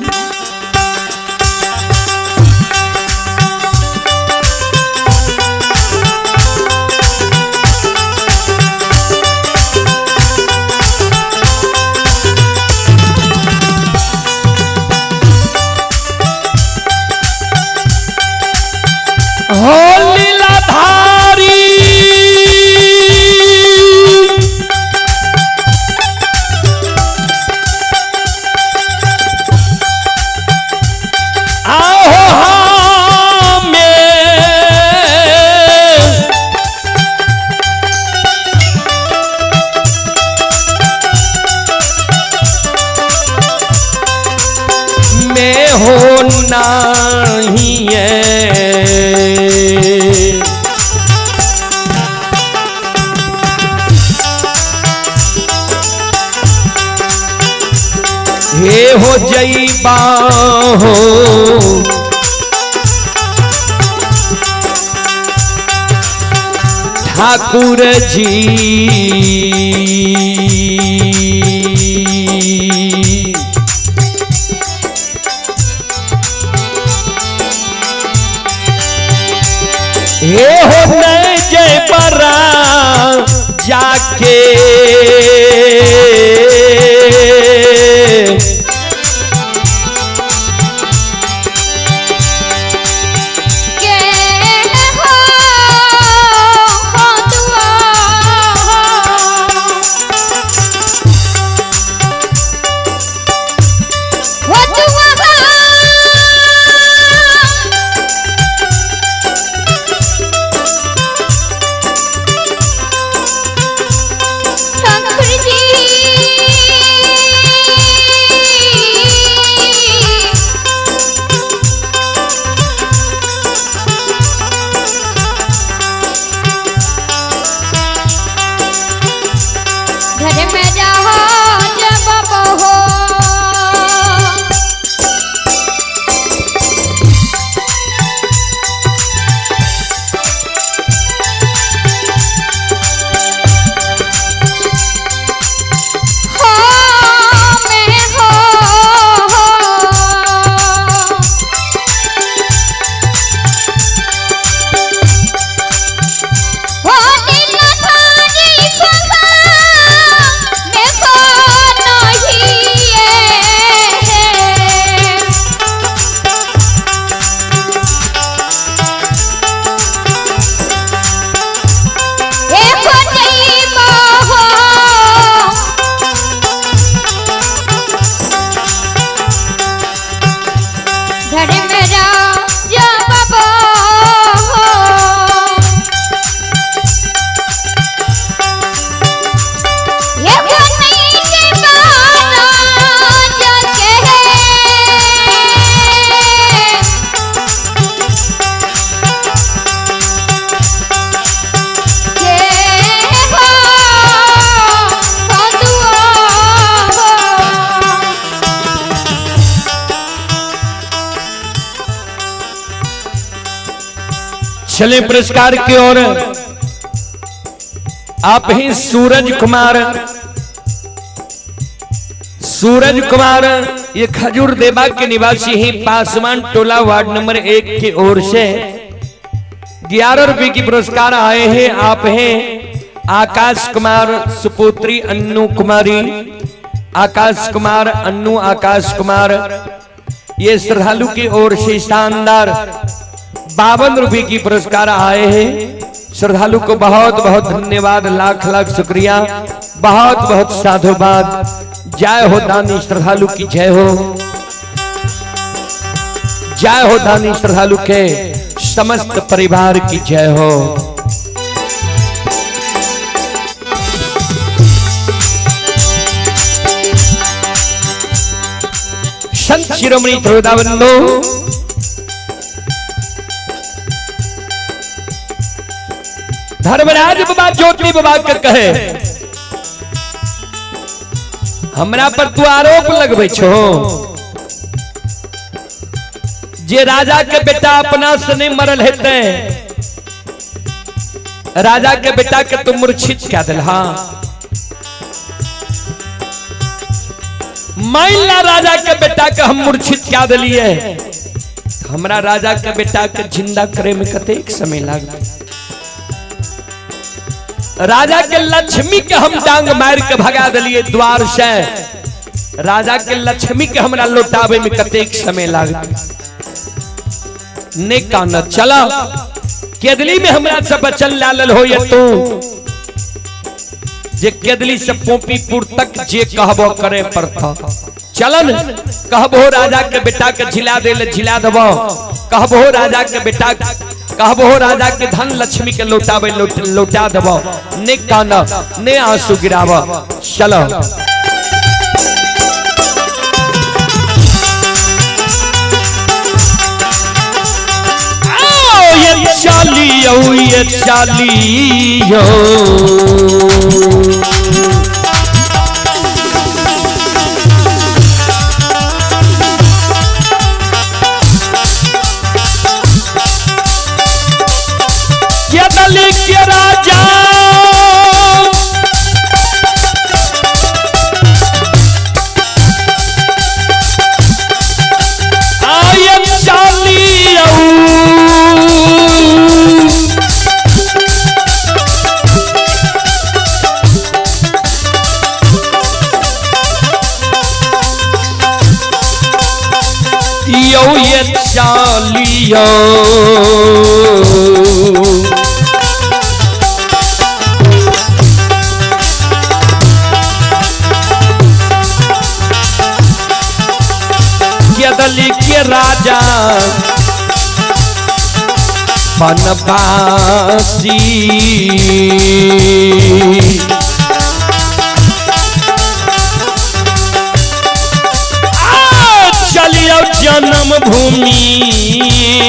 हो नहीं हे हो जईबा हो ठाकुर जी हे हो न जय बरा जाके चले पुरस्कार की ओर। आप ही सूरज कुमार ये खजूर देवा के निवासी ही पासवान टोला वार्ड नंबर 1 की ओर से 11 रुपए की पुरस्कार आए हैं। आप हैं आकाश कुमार सुपुत्री अन्नू कुमारी, आकाश कुमार अन्नू आकाश कुमार, ये श्रद्धालु की ओर से शानदार 52 रुपए की पुरस्कार आए हैं। श्रद्धालु को बहुत बहुत धन्यवाद, लाख लाख शुक्रिया, बहुत बहुत साधुवाद। जय हो दानी श्रद्धालु की जय हो, जय हो दानी श्रद्धालु के समस्त परिवार की जय हो। संत शिरोमणि त्रोदावंदो धर्मराज बाबा ज्योति बाबा के कहे हमरा पर तू आरोप लगबे छो जे राजा के बेटा अपना से नहीं मरल हेते, राजा के बेटा के तू मूर्छित क्या दिल। हाँ मान ला राजा के बेटा के हम मूर्छित क्या दिलिए, हमरा राजा के बेटा के जिंदा करे में कतेक समय लागत। राजा के लक्ष्मी के हम डांग मार के भगा दिलिए द्वार से, राजा के लक्ष्मी के हमरा लौटावे में कतेक समय लागत। ने कान चला केदली में हमरा से बचन लाल हो ये तू जे केदली से पोपीपुर तक जे कहबो करे पड़ता। चलन कहबो राजा के बेटा के झिला दे ले झिला देबो, कहबो राजा के बेटा कहबो राजा के धन लक्ष्मी के लौटावे लौटा देबो। ने काना ने आंसू गिरावा। चलो। चालियो के दली के राजा ये चालियो दली के राजा बनवासी चलियो जन्म भूमि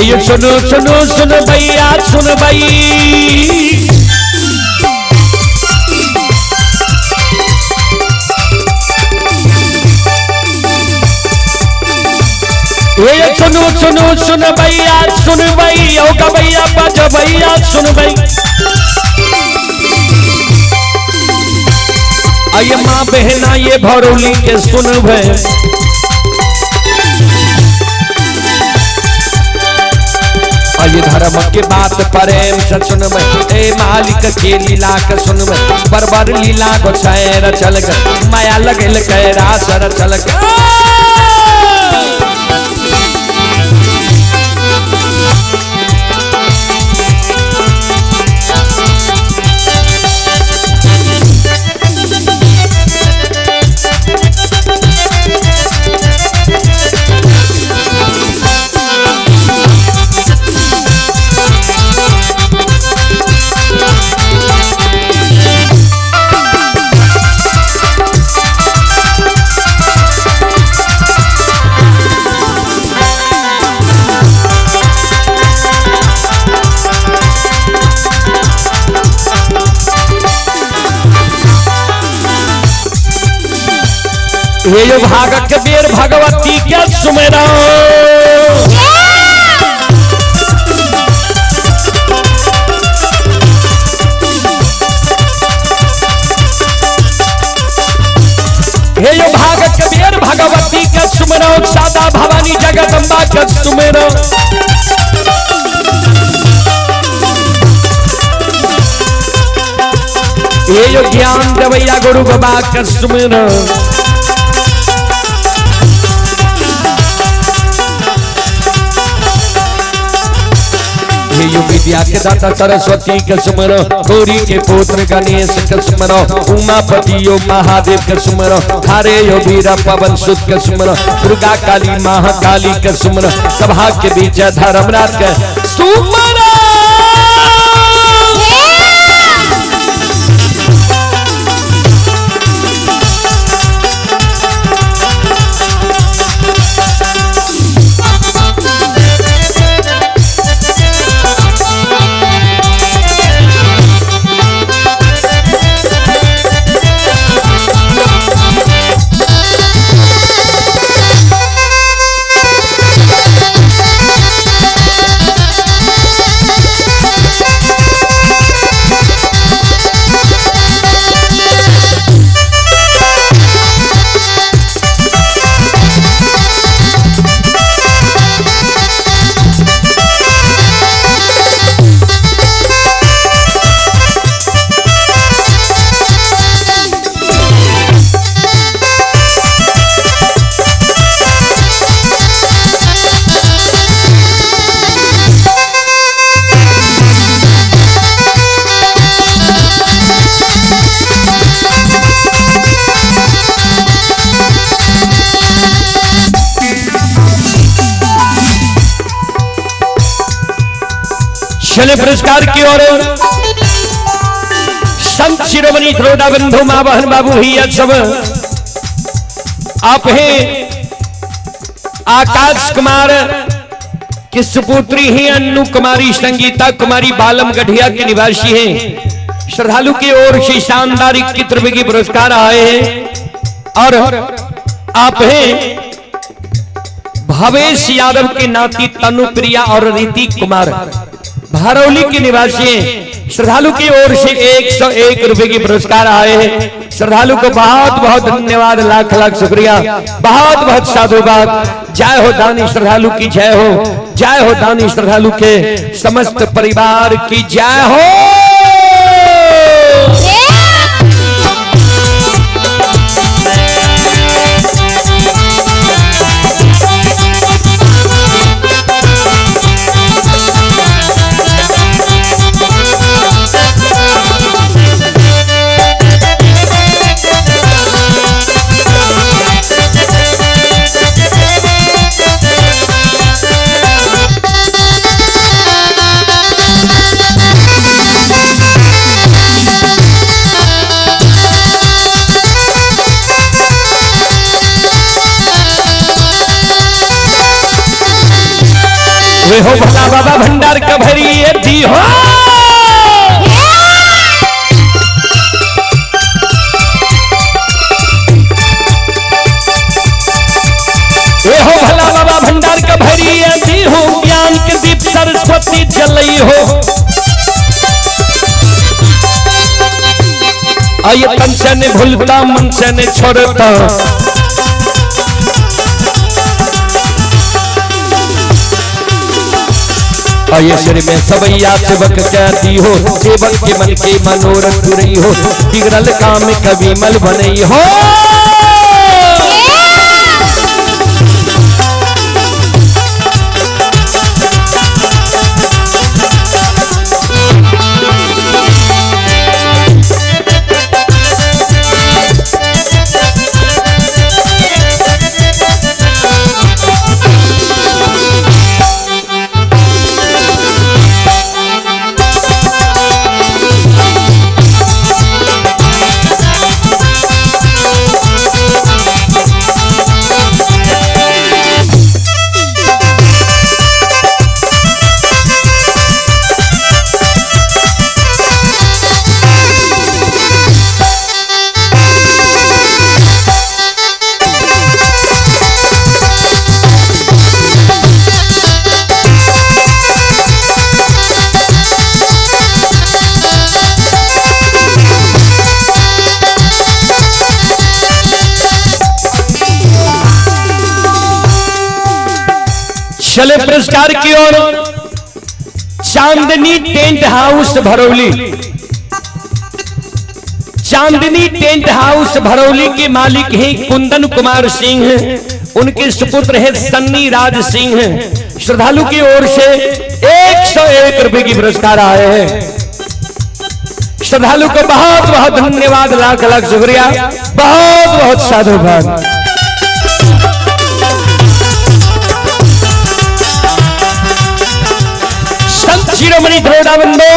ये सुनो सुनो सुन भैया सुन भाई ये सुनो सुनो सुन भैया सुन भाई होगा भैया बाजा भैया सुन भाई आइए माँ बहना ये भरौली के सुन भाई ये धर्म के बात प्रेम से सुन ए मालिक के लीला के सुन बरबर लीला को छर चल माया लगल कैरा सर चल ये जो भागक के बेर भगवती के सुमेरा हे जो भागक के बेर भगवती के सुमेरा सुमेरो सादा भवानी जगदम्बा का सुमेरो। ये जो ज्ञान देवैया गुरु बाबा का सुमेरो। यो विद्या के दाता सरस्वती के सुमरो, गौरी के पुत्र गणेश के सुमरो, उमापति यो महादेव के सुमरो, हरे यो वीर पवन सुत के सुमरो, दुर्गा काली महाकाली के सुमरो, सभा के बीच धर्मराज के सुमरो। चले पुरस्कार की ओर संत शिरोमणि थ्रोडा बंधु मां बहन बाबू ही सब आप हैं आकाश कुमार की सुपुत्री ही अन्नू कुमारी संगीता कुमारी बालम गढ़िया के निवासी हैं। श्रद्धालु की ओर से शानदार 21 रुपए की पुरस्कार आए हैं और आप हैं भवेश यादव की नाती तनुप्रिया और रीति कुमार भारौली के निवासी हैं। श्रद्धालु की ओर से 101 रुपए की पुरस्कार आए हैं। श्रद्धालु को बहुत बहुत धन्यवाद, लाख लाख शुक्रिया, बहुत बहुत साधुवाद। जय हो दानी श्रद्धालु की जय हो, जय हो दानी श्रद्धालु के समस्त परिवार की जय हो। हो भला बाबा भंडार का भरी जी हो। ये हो भला बाबा भंडार का भरी जी हो, ज्ञान के दीप सरस्वती जलई हो। आइए तन से ने भूलता मन से ने छोड़ता, आइए सिर में सबैया सेवक कहती हो, सेवक के मन के मनोरथ पूरी हो, बिगड़ल काम कभी मल बनई हो। चले पुरस्कार की ओर। चांदनी टेंट हाउस भरौली, चांदनी टेंट हाउस भरौली के मालिक हैं कुंदन कुमार सिंह, उनके सुपुत्र है सन्नी राज सिंह। श्रद्धालु की ओर से 101 रुपए की पुरस्कार आए हैं। श्रद्धालु को बहुत बहुत धन्यवाद, लाख लाख शुक्रिया, बहुत बहुत साधुवाद। संत शिरोमणि दरोड़ा बंदो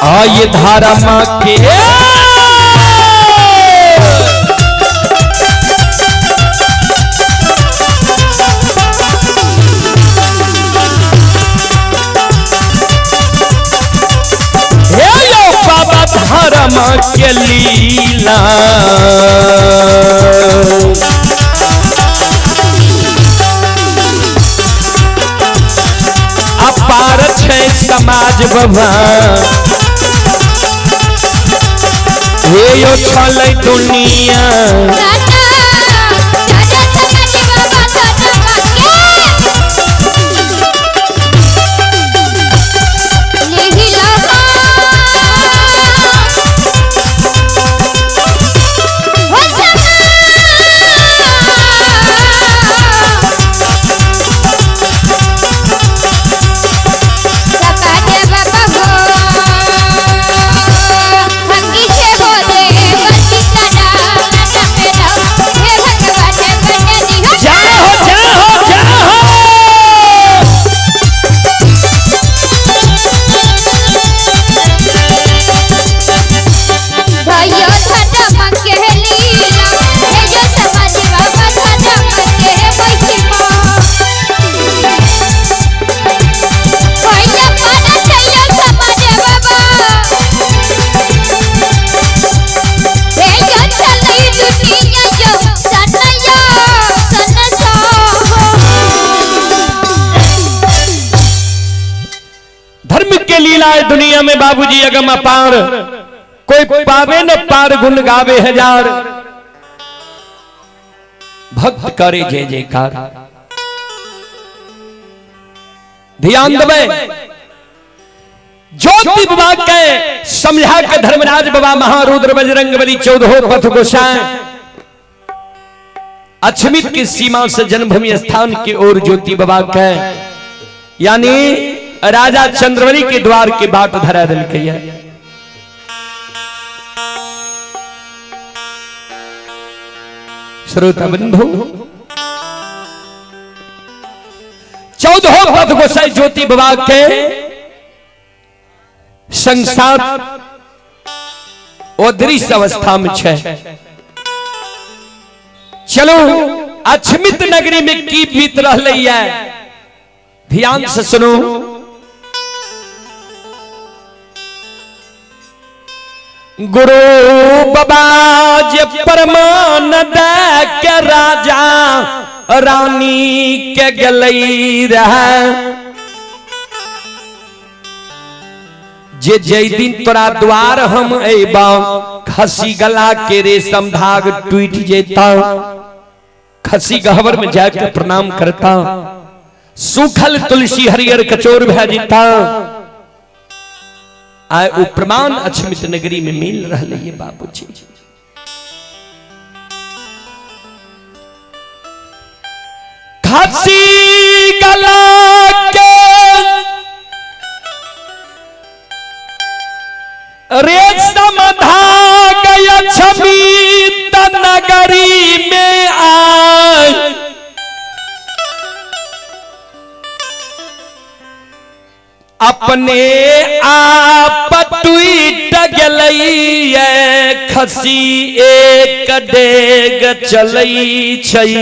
आइए धारा मां के बाबा धारा मां के लीला अपार है समाज बाबा हे यो चले दुनिया दुनिया में बाबूजी अगम अपार, कोई पावे न पार गुण गावे हजार, भक्त करे जय जयकार। ध्यान देवे ज्योति बाबा के समझा के धर्मराज बाबा महारुद्र बजरंगबली 14 पथ गोसाएं अक्षमित की सीमा से जन्मभूमि स्थान की ओर ज्योति बाबा के यानी राजा चंद्रवली के द्वार के बाट धरा दिल के श्रोता बंधु 14 पथ गोसाई ज्योति बाबा के संसार अदृश्य अवस्था में छे। चलो अक्षमित नगरी में की बीत रही है, ध्यान से सुनो। गुरु बाबा जे परमानंद के राजा रानी के गलई रहा, जे जय दिन तोरा द्वार हम अबा खसी गला के रेशम धाग टूट जेता, खसी गहवर में जाकर प्रणाम करता, सूखल तुलसी हरियर कचोर भेजता, आए उपमान अक्षमित नगरी में मिल रहा है बाबूजी। खसी गला के रेशम धाग अक्षमित नगरी में आए, अपने आप टूट गलई खसी एक डेग चलई छई,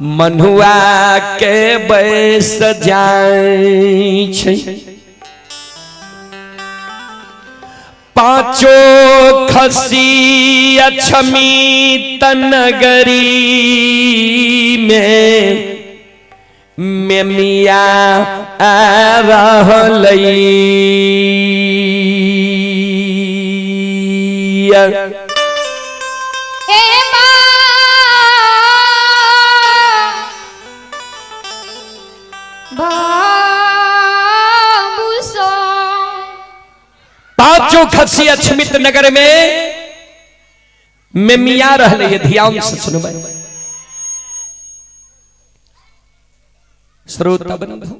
मनुआ के बैस जाई छई, पांचों खसी अक्षमित नगरी में मिया रहलई। पांचों खसी अक्षमित नगर में मिया रहले। ये ध्यान से सुनबे श्रोता बंधु,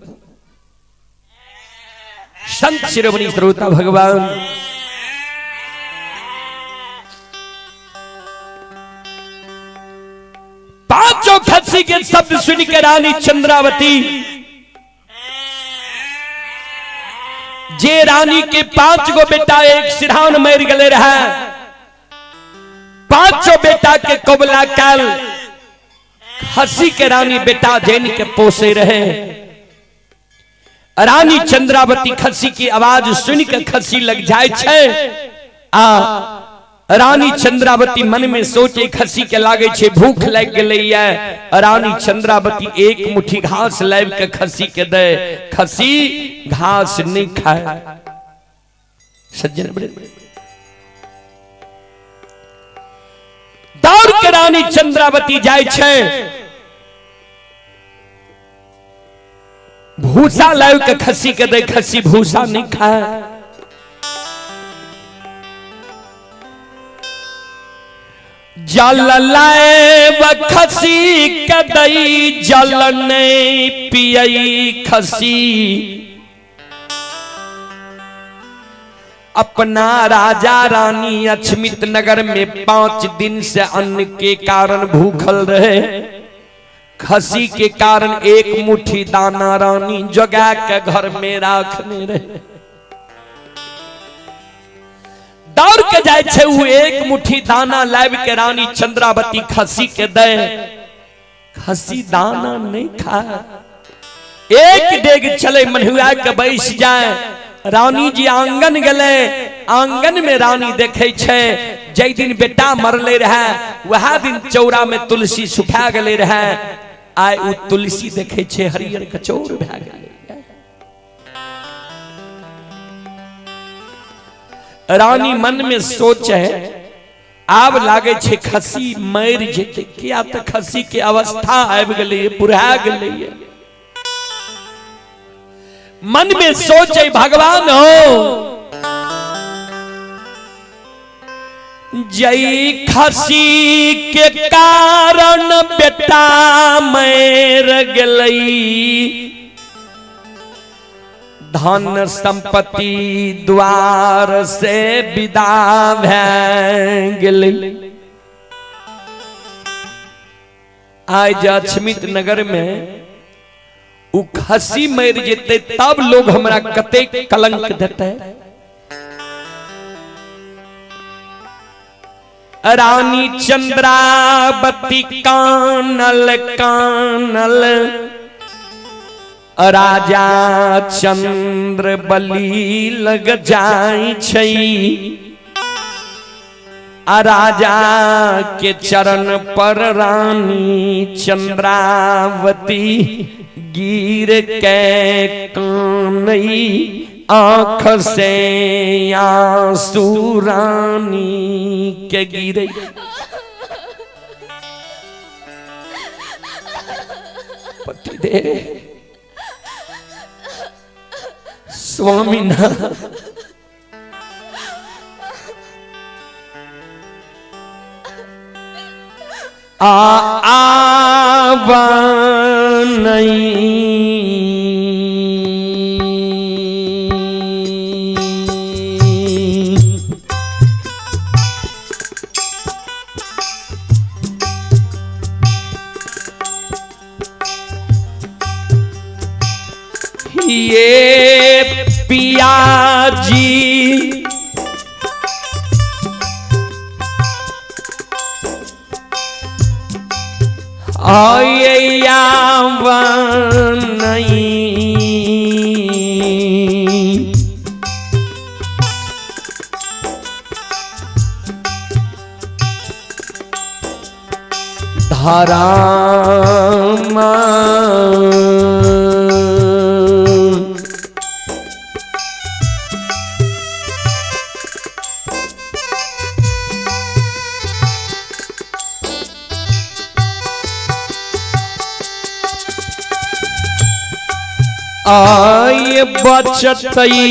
संत शिरोमणि श्रोता भगवान, पांचों खसी के शब्द सुनकर रानी चंद्रावती, जे रानी के 5 गो बेटा एक सिरहान मर गले रहा, पांचों बेटा के कोबला काल खसी के रानी बेटा जैन के पोसे रहे। रानी चंद्रावती खसी की आवाज सुन के खसी लग जाए छे। रानी चंद्रावती मन में सोचे खसी के लागे छे भूख लग गई है। रानी चंद्रावती एक मुट्ठी घास लाइव के खसी के दे, खसी घास नहीं खाए। सज्जन बड़े दौड़ के रानी चंद्रावती जाए छे, भूसा लाइव के खसी के दे, खसी भूसा नहीं खाए। जल लाए व खसी कदई, जल नहीं पियई खसी। अपना राजा रानी अक्षमित नगर में 5 दिन से अन्न के कारण भूखल रहे। खसी के कारण एक मुट्ठी दाना रानी जगा के घर में रखने रहे। दौड़ के जाए छे वो एक मुट्ठी दाना लाइव के रानी चंद्रावती खसी के दे, खसी दाना नहीं खा। एक डेग चले मनहुआ के बैठ जाए। रानी जी आंगन गले, आंगन में रानी देखे छे जै दिन बेटा मरले रहे वह दिन चौरा में तुलसी सुखा गले रहे। आय उ तुलसी देखे छे हरियर कचौर भए गेले। रानी मन में सोचे आब लागे छे खसी मर जेते, किया तो खसी के अवस्था आबि गेले, बुढ़ा गेले। मन में सोचे भगवान हो जई खसी के कारण बेटा मर गेलई, धन संपत्ति द्वार से विदा भए गेलई। आज अक्षमित नगर में उ खसी मर जेते तब लोग हमरा कते कलंक देते। रानी चंद्रावती कानल कानल, राजा चंद्र बलि लग जाई छई। राजा के चरण पर रानी चंद्रावती गिर के कानई, आंख से आंसू रानी के गिरे। पति दे स्वामी ना आवा नहीं। ये पिया जी आया नहीं, धरा आय बचतई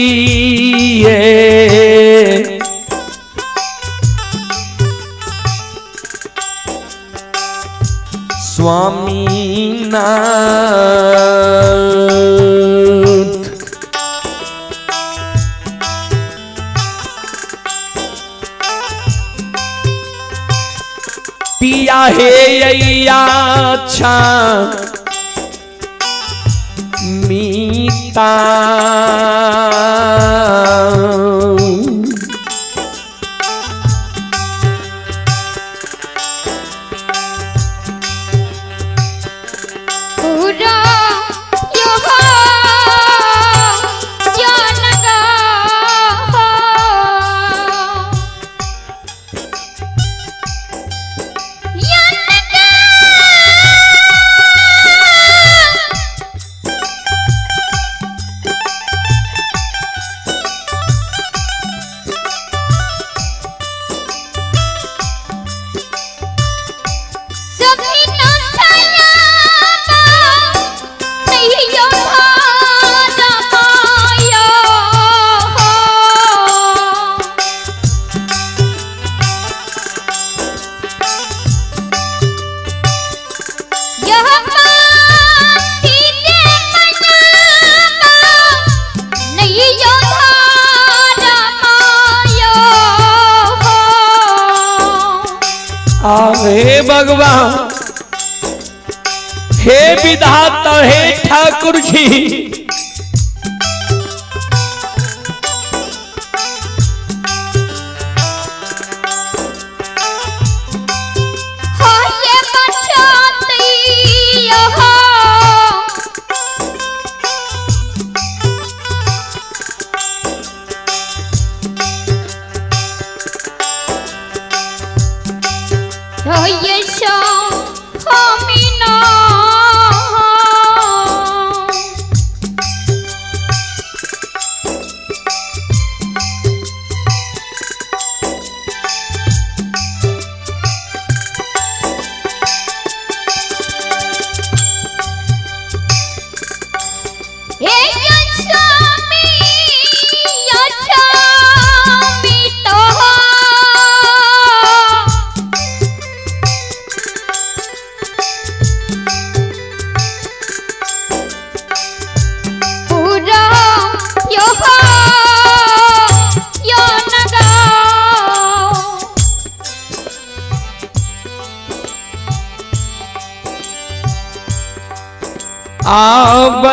पिया हे अच्छा मीता हे भगवान, हे विधाता, हे ठाकुर जी,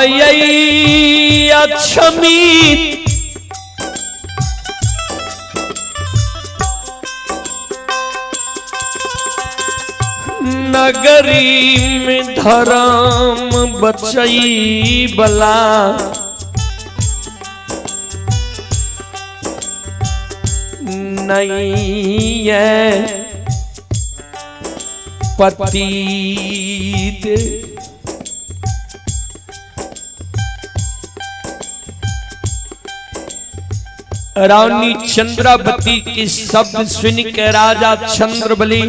आवयई अक्षमी नगरी में धर्म बचई बला नहीं है पतित रानी चंद्रावती की शब्द सुन के राजा चंद्रबली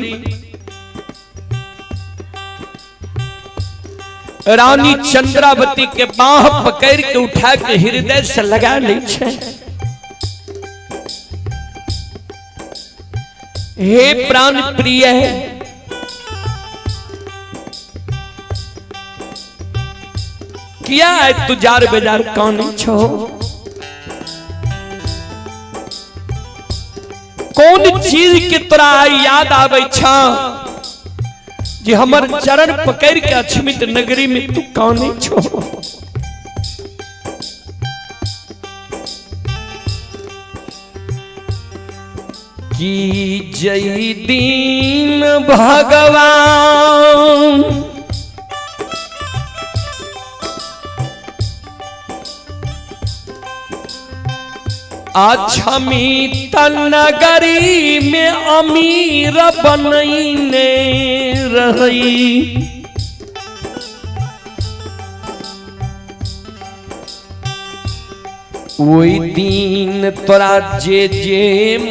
रानी चंद्रावती के बाह पकड़ के उठा के हृदय से लगा ले छे। हे प्राण प्रिय, किया है तू जार बेजार कौन छो? कौन चीज के तोरा याद आवे छा जे हमर चरण पकड़ के अछमित नगरी में तू कौन छो? की जय दीन भगवान अछमित नगरी में अमीर बनईने रही। वही दिन तोरा जे जे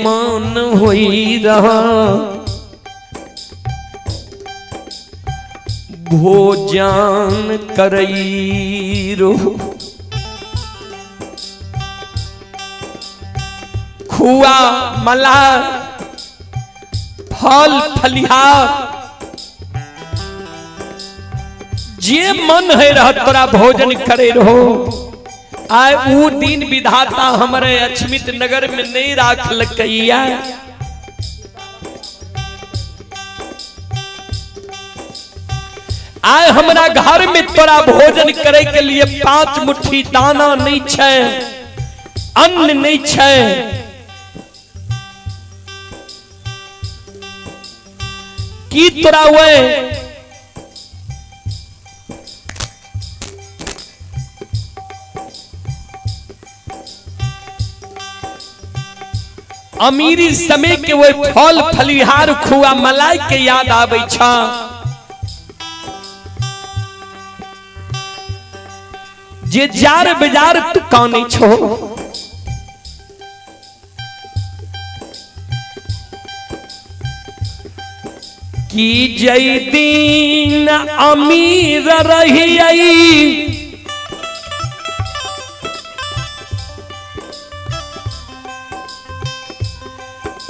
मन होई रहा भोजन करई रो। खुआ मला फल फलिहार जे मन है रह तोरा भोजन करे रहो। आय वो दिन विधाता हमारे अछमित नगर में नहीं राखल कैया। आय हमारा घर में तोरा भोजन करे के लिए 5 मुट्ठी दाना नहीं छे, अन्न नहीं छे। की तोरा वे अमीरी समय के वो फल फलिहार खुआ मलाई के याद आवे छा। जे जार बाजार तू काने छो। कि जय दिन अमीर रही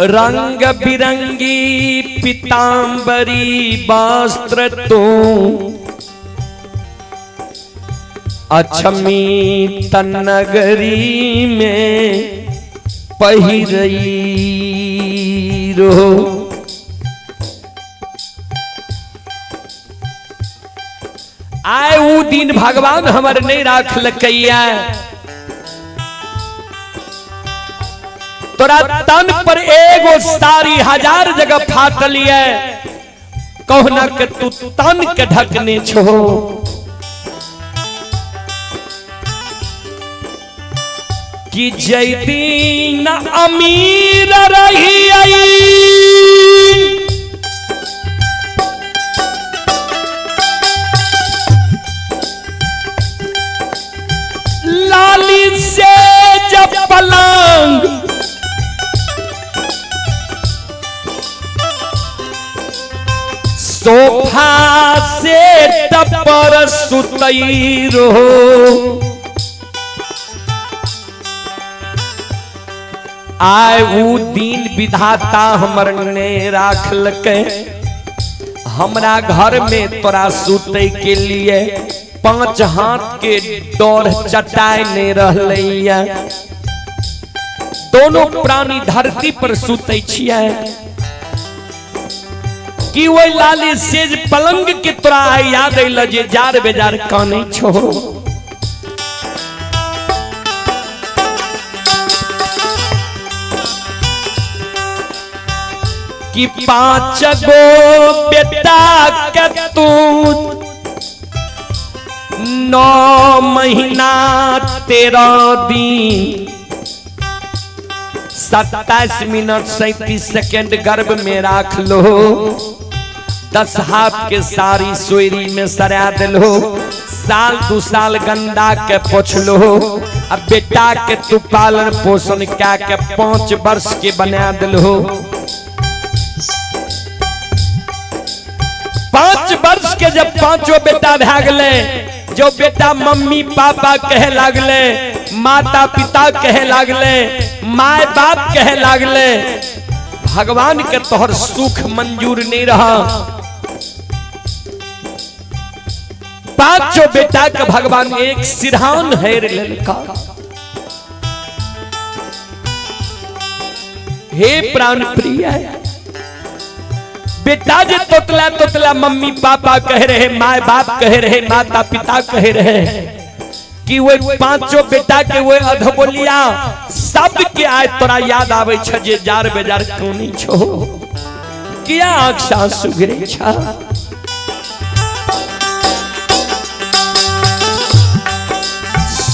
रंग बिरंगी पीतांबरी वस्त्र तू अछमी तनगरी में पहिरई रहो। आए वो दिन भगवान हमारे नहीं राख लकैया। तोरा तन पर एगो सारी 1000 जगह फाटल है, कहना के तू तन के ढकने छो। कि जय दिन अमीर रही लाली से जब पलंग सोफा से टपर सुतई रहो। आय वो दिन विधाता हमर ने राखल के हमरा घर में तोरा सुते के लिए 5 हाथ के डोर चटाई ने रहलैया। दोनों प्राणी धरती पर सुते छिया। कि वो लाली सेज पलंग के तोरा याद अइल जे जार बेजार काने छो। कि 5 गो बेटा के तू 9 महीना 13 दिन 27 मिनट 37 सेकंड गर्भ में राख लो। 10 हाथ के सारी सोयरी में सरा दिलो। साल 2 साल गंदा के पोछ लो। अब बेटा के तू पालन पोषण क्या के 5 वर्ष के बना दिलो। 5 वर्ष के जब 5 बेटा भै गले, जो बेटा मम्मी पापा कहे लागले, माता पिता कहे लागले, माय बाप कहे लागले, भगवान के तोहर सुख मंजूर नहीं रहा। 5 बेटा के भगवान एक सिरहान हेर लेलका। हे प्राण प्रिय बेटा जे तोतला तोतला मम्मी पापा कह रहे, माय बाप कह रहे, माता पिता कह रहे कि वो 5 बेटा के वो अधबोलिया शब्द के आए तोरा याद आवे छ जे जार बेजार कोनी छो। किया आँख से आंसू गिरे छा।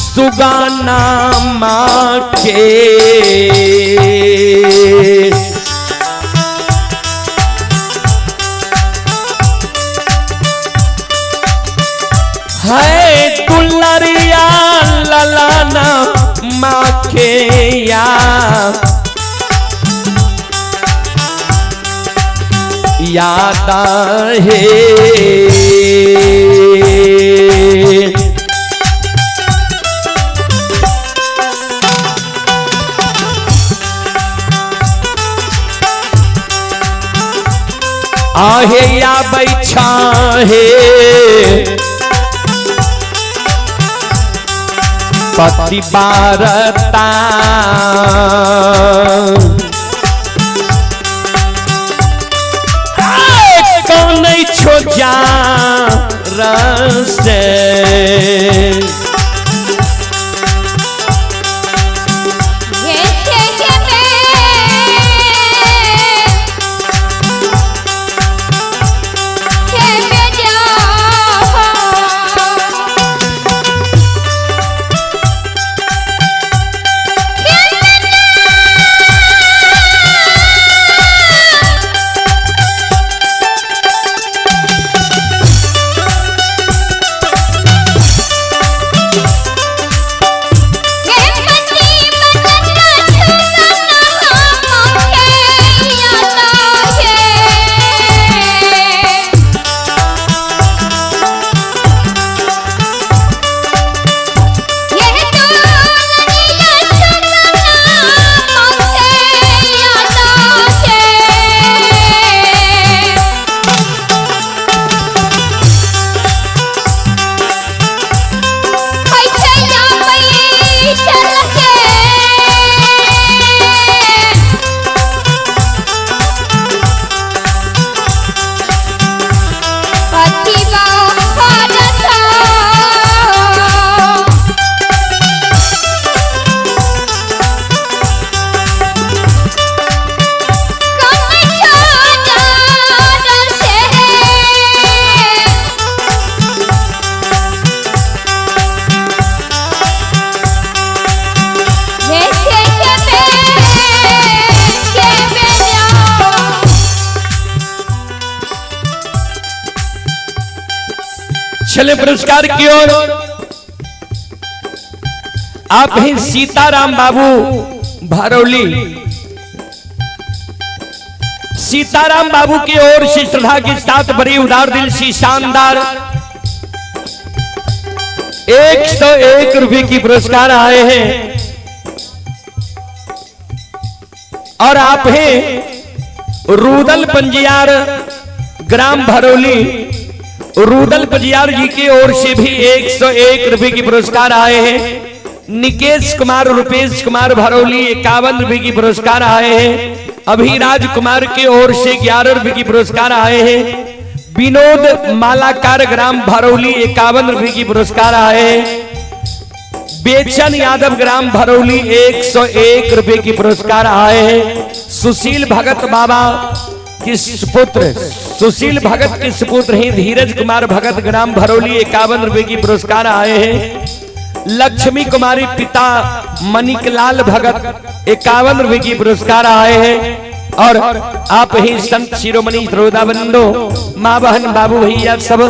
सुगाना माँ के है दुलरिया ललाना माँ के याद है। आहे या बैठा है पति बारता कौन छो जा रसे चले पुरस्कार की ओर। आप ही सीताराम बाबू भरौली, सीताराम बाबू की ओर से श्रद्धा के साथ बड़ी उदार दिल से शानदार 101 रुपए की पुरस्कार आए हैं। और आप हैं रूदल पंजियार ग्राम भरौली, रूदल पंजियार जी की ओर से भी 101 रुपए की पुरस्कार आए हैं। निकेश कुमार रुपेश कुमार भरौली 51 रुपए की पुरस्कार आए हैं। अभिराज कुमार की ओर से 11 रुपए की पुरस्कार आए हैं। विनोद मालाकार ग्राम भरौली 51 रुपए की पुरस्कार आए हैं। बेचन यादव ग्राम भरौली 101 रुपए की पुरस्कार आए हैं। सुशील भगत बाबा के सुपुत्र, सुशील भगत के सुपुत्र हैं धीरज कुमार भगत ग्राम भरौली 51 रुपए की पुरस्कार आए हैं। लक्ष्मी कुमारी पिता मणिकलाल भगत 51 रुपए की पुरस्कार आए हैं। और आप ही संत शिरोमणि द्रोदाबंदो माँ बहन बाबू भैया सब,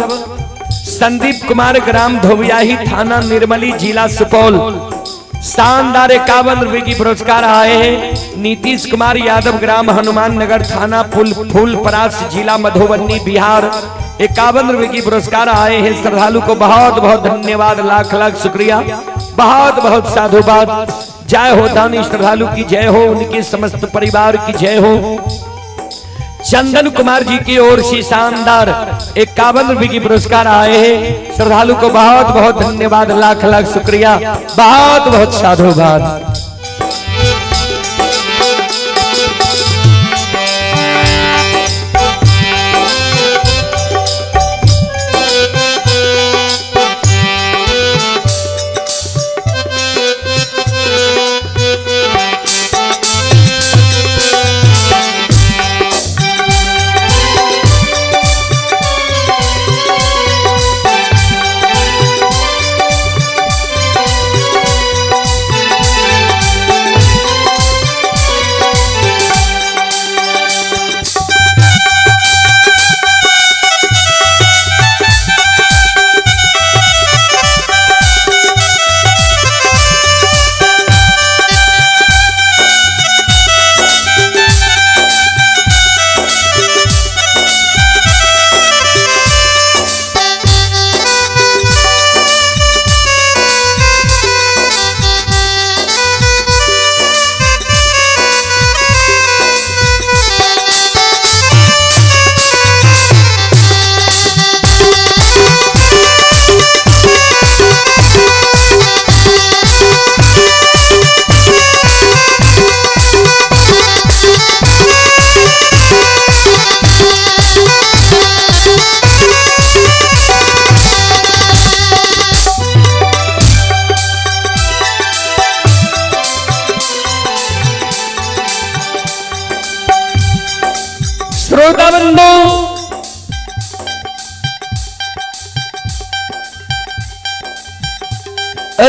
संदीप कुमार ग्राम धोबियाही थाना निर्मली जिला सुपौल शानदार 51 रुपए की पुरस्कार आए हैं। नीतीश कुमार यादव ग्राम हनुमान नगर थाना फूलपरास जिला मधुबनी बिहार 51 रुपए की पुरस्कार आए हैं। श्रद्धालु को बहुत बहुत धन्यवाद, लाख लाख शुक्रिया, बहुत बहुत साधुवाद। जय हो दानी श्रद्धालु की जय हो, उनके समस्त परिवार की जय हो। चंदन कुमार जी की ओर से शानदार 51 रुपए की पुरस्कार आए हैं। श्रद्धालु को बहुत बहुत धन्यवाद, लाख लाख शुक्रिया, बहुत बहुत साधुवाद।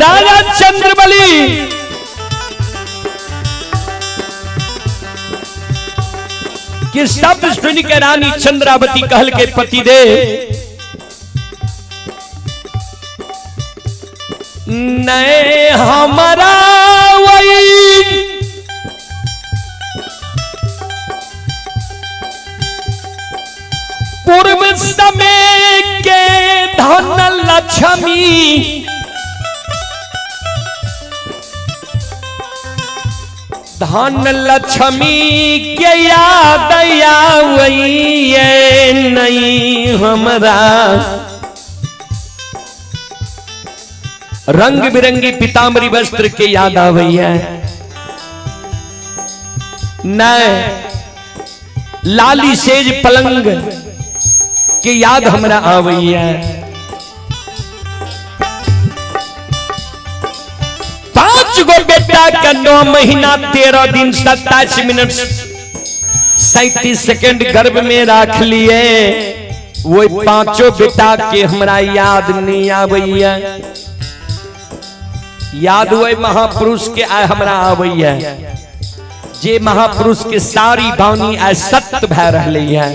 राजा चंद्रबली कि शब्द सुन के रानी चंद्रावती कहल के पति दे नए हमारा वही पूर्व समय के धन लक्ष्मी धन लक्ष्मी के याद आवई नहीं हमरा रंग बिरंगी पीताम्बरी वस्त्र के याद आवई है न लाली सेज पलंग के याद हमरा आवई है 5 गो बेटा का 9 महीना 13 दिन 27 मिनट 37 सेकंड गर्भ में रख लिए वो 5 बेटा के हमरा याद नहीं आवई है याद हुए महापुरुष के आय हमरा आवई है जे महापुरुष के सारी बानी आय सत्य भै रहले है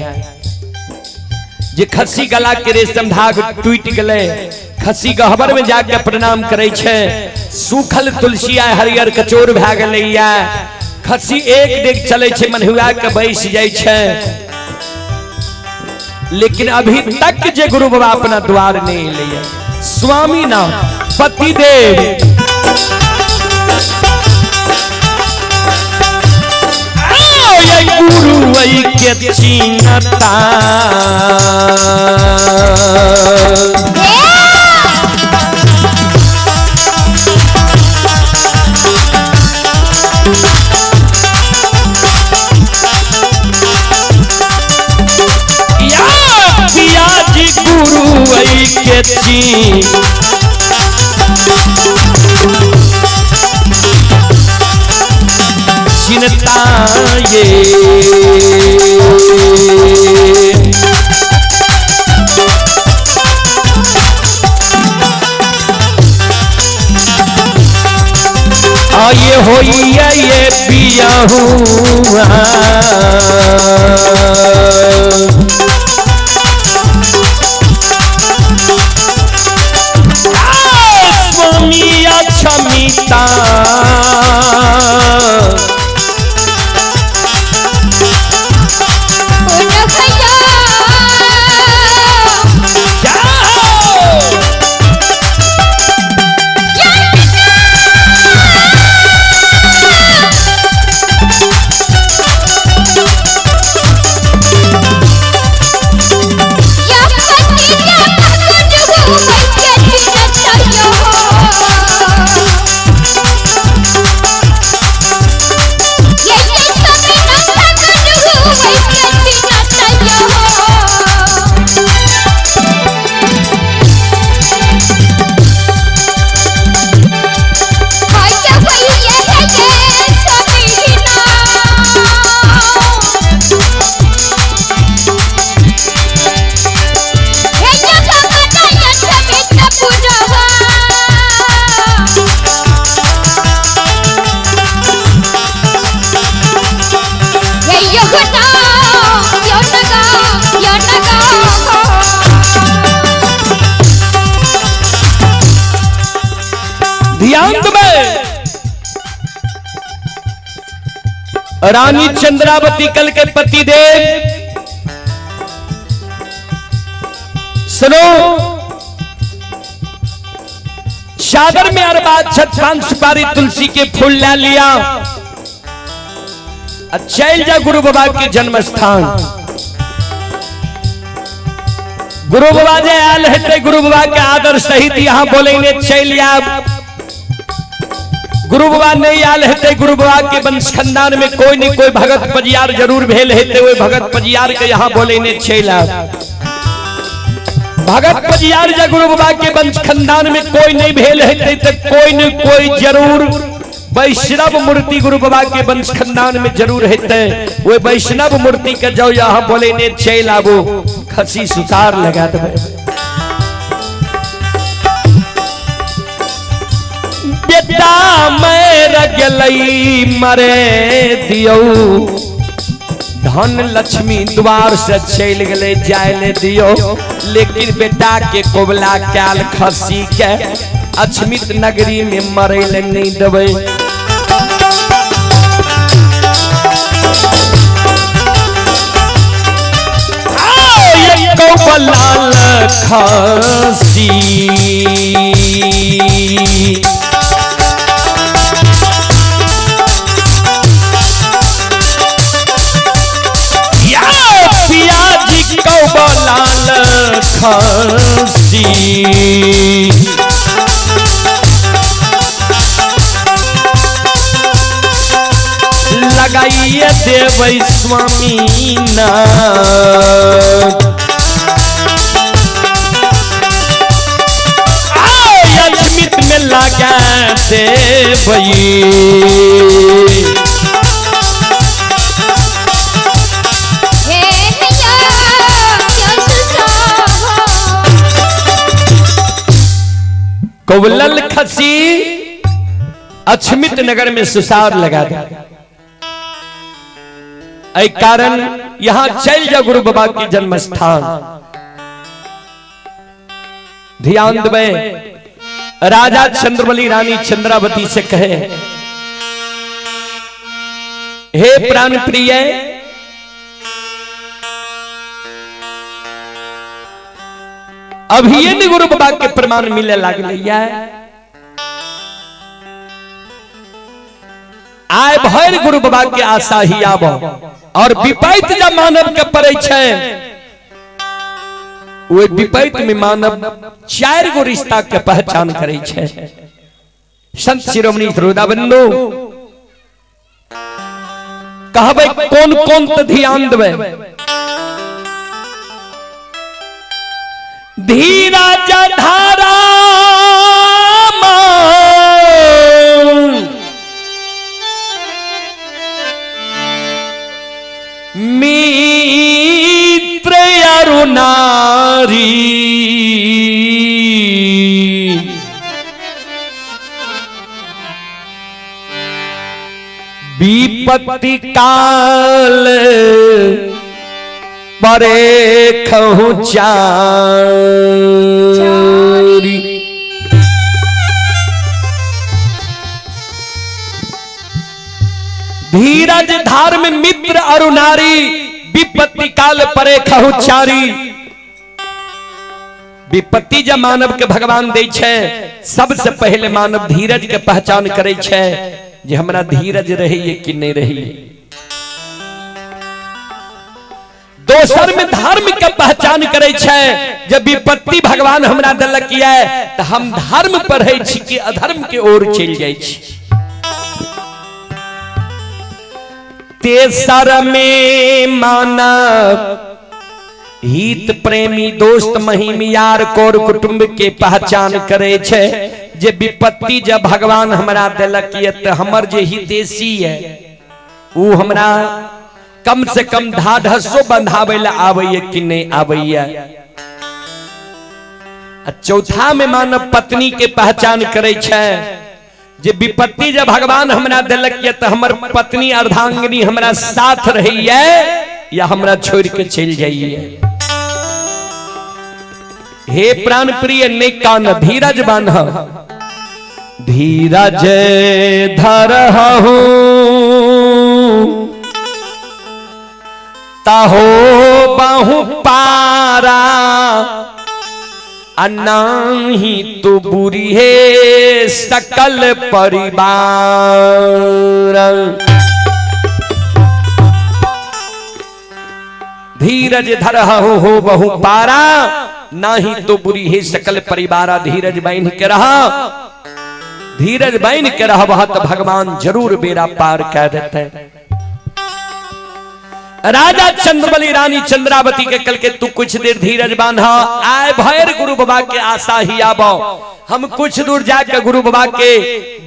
जे खस्सी गला के रेशम धाग टूट गले खस्सी गहबर में जाके प्रणाम करे छे सूखल तुलसी आय हरियर कचोर भै गले है खस्सी एक डेग चले छे मनहुआ के बैस जाय छे लेकिन अभी तक जे गुरु बाबा अपना द्वार नहीं ले स्वामी नाम पति देव गुरु वही के चीनता या जी गुरु वही के चिंता ये आये हो ये पिया हुआ स्वामी अच्छा मीता रानी चंद्रावती कल के पति देव सुनो चादर में अरबाज छत सुपारी तुलसी के फूल ला लिया चल जा गुरु बाबा के जन्म स्थान गुरु बाबा जे आयल है गुरु बाबा के आदर सहित यहाँ बोलेंगे चल जा गुरु बाबा नहीं आल है गुरु बाबा के वंश खानदान में कोई नहीं कोई भगत पजियार जरूर भेल है वो भगत पजियार के यहाँ बोले ने 6 लाख भगत पजियार जा गुरु बाबा के वंश खानदान में कोई नहीं भेल है तो कोई नहीं कोई जरूर वैष्णव मूर्ति गुरु बाबा के वंश खानदान में जरूर है वो वैष्णव मूर्ति के जाओ यहाँ बोले ने 6 लाबो खसी सुतार लगा दे बेटा मैर गेलई मरे दियो धन लक्ष्मी द्वार से चल गए जाए दियो लेकिन बेटा के कोबला कैल खसी के अछमित नगरी में मरे ले नहीं देवे कोबलाल खसी पियाजी कोबलाल खसी लगाइए देव स्वामी ना अजमित में लगा देवई कोबलल खसी अछमित नगर में सुसार लगा दिया ऐ कारण यहां चल जा गुरु बाबा की जन्म स्थान ध्यान देवे राजा चंद्रबली रानी चंद्रावती से कहे हे प्राण प्रिय अभी ये गुरु बाबा के प्रमाण मिले लगे आय भैर गुरु बाबा के आशा ही आब और विपैत जब मानव के पड़े वो विपैत में मानव 4 गो रिश्ता के पहचान करे संत शिरोमणि हृदयबंधु कहबे कौन कौन तो ध्यान देवे धीरज धारा मित्र अरुणारी विपत्ति काल परे कहूं चारी धीरज धार में मित्र अरुणारी विपत्ति काल परे कहूं चारी विपत्ति जब मानव के भगवान दे छे सबसे पहले मानव धीरज के पहचान करे छे जे हमरा धीरज रही कि नहीं रही दोसर में धर्म के पहचान करे छे जब विपत्ति भगवान हमरा देलक है तो हम धर्म पर है छी कि अधर्म के ओर चल जाय छी तेसर में मानव हित प्रेमी दोस्त महिम यार कोर कुटुंब के पहचान करे छे जे विपत्ति जब भगवान हमरा देलक है तो हमर जे हितेशी है वो हमरा कम से कम ढाढ़सो बंधावे ला आवे कि नहीं आवे चौथा में मानव पत्नी के पहचान करे छे जे विपत्ति जब भगवान हमरा देलक है तो हमर पत्नी अर्धांगिनी हमरा साथ रही है या हमरा छोड़ के चल जाइए हे प्राण प्रिय ने कान धीरज बांध धीरज धरहु ताहो बाहु पारा अनाही तो बुरी है सकल परिवार धीरज धरहु हो बहु पारा नाही तो बुरी है सकल परिवार धीरज बाइन के रहा धीरज बाइन के रहा वह तो भगवान जरूर बेड़ा पार कह देते राजा चंद्रबली रानी चंद्रावती के कल के तू कुछ देर धीरज बांधा आए भैर गुरु बाबा के आशा ही आबो हम कुछ दूर जाके गुरु बाबा के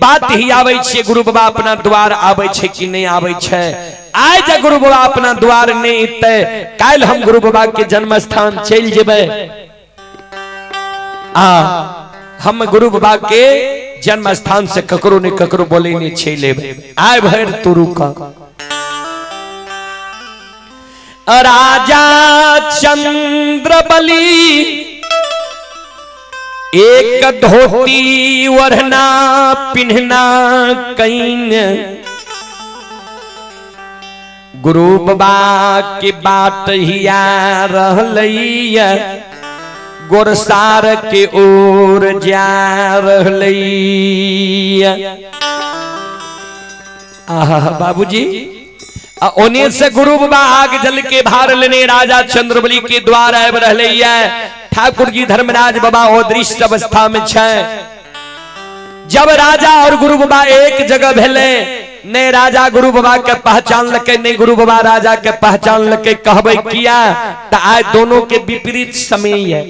बात ही आवे छे गुरु बाबा अपना द्वार आवे छे कि नहीं आवे छे आए जा गुरु बाबा अपना द्वार नहीं इते काल हम गुरु बाबा के जन्म स्थान चल जेबे हम गुरु बाबा के जन्म स्थान से ककरो ने ककरो बोले ने छे ले आय भैर तुरु का राजा चंद्रबली एक धोती वरना पिन्हना कईन गुरु बाबा की बात हिया रहलैया गोरसार के ओर जा रहलैया। आहा बाबूजी ओने से गुरु बाबा आग जल के भार लेने राजा चंद्रबली के द्वार आब रहलैया। ठाकुर जी धर्मराज बाबा अदृश्य अवस्था में छे। जब राजा और गुरु बाबा एक जगह भेले ने राजा गुरु बाबा के पहचान लके नहीं गुरु बाबा राजा के पहचान लके कहबे किया तो आज दोनों के विपरीत समय है।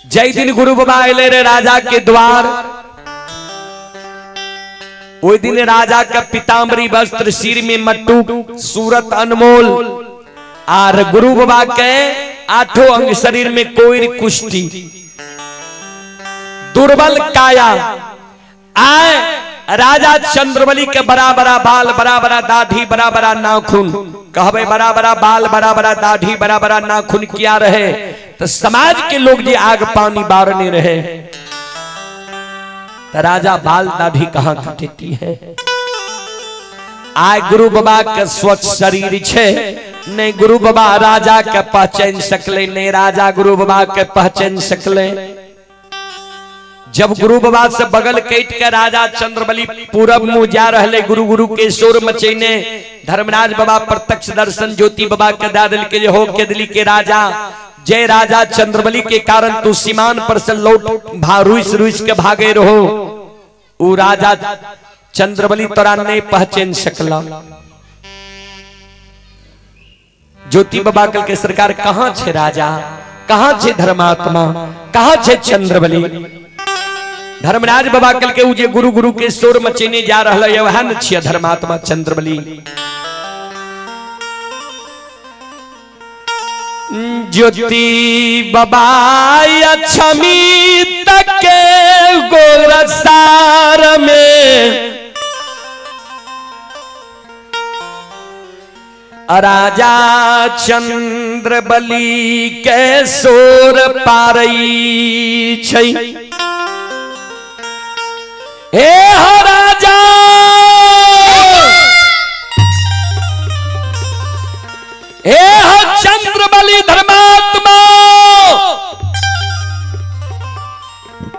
जय दिन गुरु बाबा अले रे राजा के द्वार ओई दिन राजा का पीताम्बरी वस्त्र सिर में मट्टू सूरत अनमोल और गुरु बाबा के आठों अंग शरीर में कोई कुष्ठी दुर्बल काया आए राजा चंद्रबली के बड़ा बड़ा बाल बड़ा बड़ा दाढ़ी बड़ा बड़ा नाखून कहबे बड़ा बड़ा बाल बड़ा बड़ा दाढ़ी बड़ा बड़ा नाखून किया रहे तो समाज के लोग जी आग पानी बारने रहे तो राजा बाल दाढ़ी कहां काटती है। आय गुरु बाबा के स्वच्छ शरीर छे नहीं गुरु बाबा राजा के पहचान सकले नहीं राजा गुरु बाबा के पहचान सकले। जब गुरु बाबा से बगल कैट के राजा चंद्रबली पूरब मुंह जा रहे गुरु गुरु के शोर मचैने धर्मराज बाबा प्रत्यक्ष दर्शन ज्योति बाबा के दादल के हो के दिल्ली के राजा जय राजा चंद्रबली के कारण तू सीमान पर से लौट रुइस रुइस के भागे रहो उ राजा चंद्रबली तोरा नहीं पहचान सकला। ज्योति बाबा कल के सरकार कहां छे राजा कहां छे धर्मात्मा कहां छे चंद्रबली। धर्मराज बाबा कल के उजे गुरु गुरु के शोर मचेने जा रहा है वह न छिया धर्मात्मा चंद्रबली। ज्योति बाबा छमी तक के गोरसार में राजा चंद्रबली के शोर पारई छै। हे हो राजा हे हो चंद्रबली धर्मात्मा